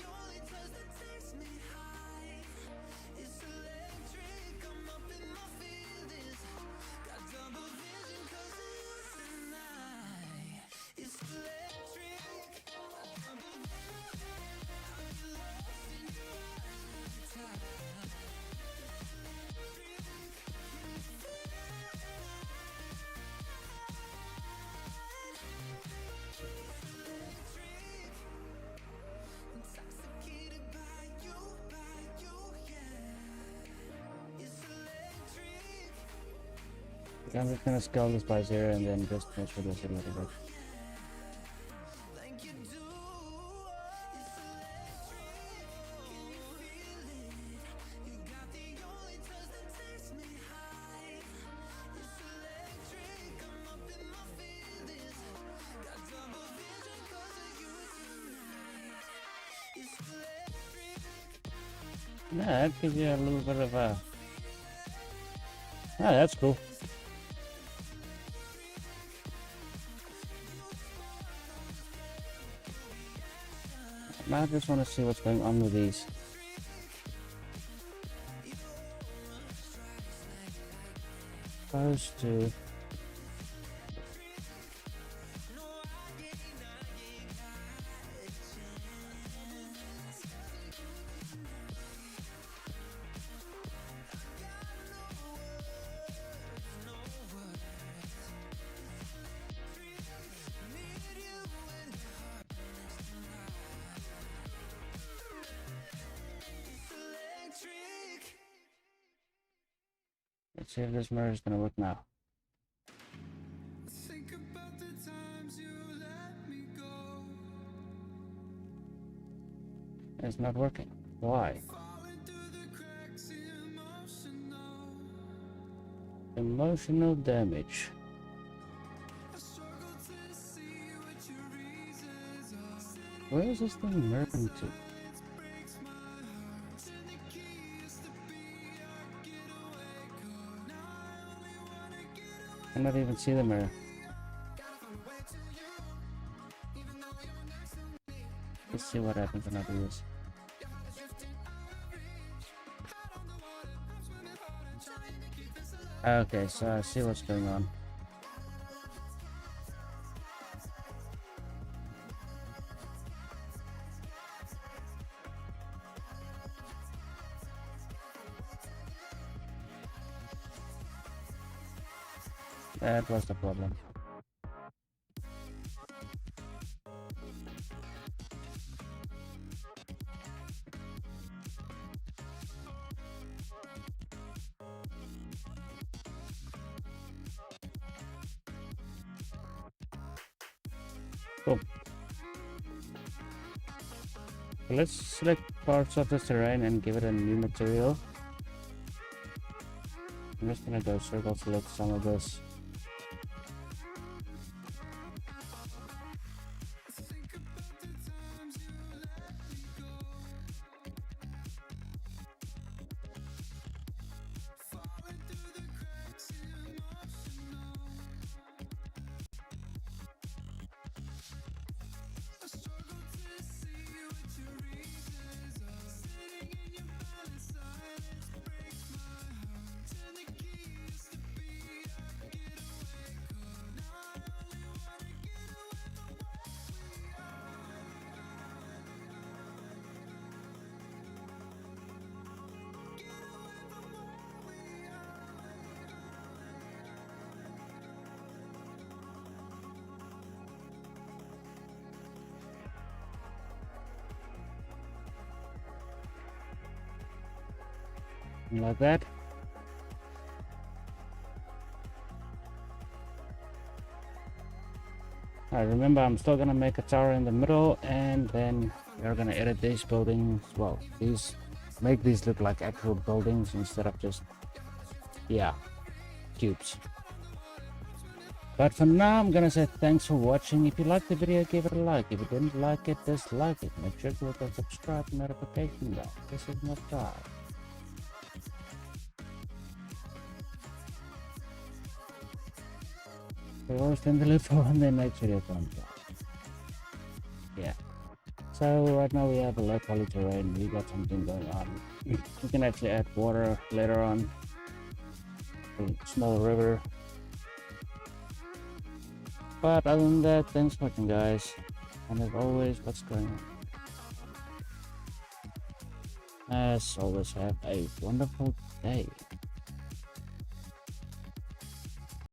I'm just gonna scale this by 0 and then just measure this a little bit. Yeah, that gives you a little bit of a... Ah, that's cool. Now I just want to see what's going on with these. Supposed to... Let's see if this mirror is gonna work now. Think about the times you let me go. It's not working. Why? Falling through the cracks, emotional. Emotional damage. I struggle to see what your reasons are. Where is this thing mirroring to? It breaks my heart. And the key is to be our getaway car. Now I only wanna get away. I cannot even see the mirror. Gotta find a way to you. Even though you're next to me. Let's see what happens when I do this. Your heart is drifting out of reach. Out on the water, I'm swimming hard and trying to keep this alive. Okay, so I see what's going on. That was the problem. Cool. So let's select parts of the terrain and give it a new material. I'm just gonna go circle select some of this. Like that. I remember I'm still gonna make a tower in the middle, and then we're gonna edit these buildings. Well, make these look like actual buildings instead of just, yeah, cubes. But for now, I'm gonna say thanks for watching. If you liked the video, give it a like. If you didn't like it, dislike it. Make sure to hit the subscribe notification bell. This is my time. We always tend to look for when they make video content. Yeah. So right now we have a low poly terrain. We got something going on. We can actually add water later on. A small river. But other than that, thanks for watching, guys. And as always, what's going on? As always, have a wonderful day.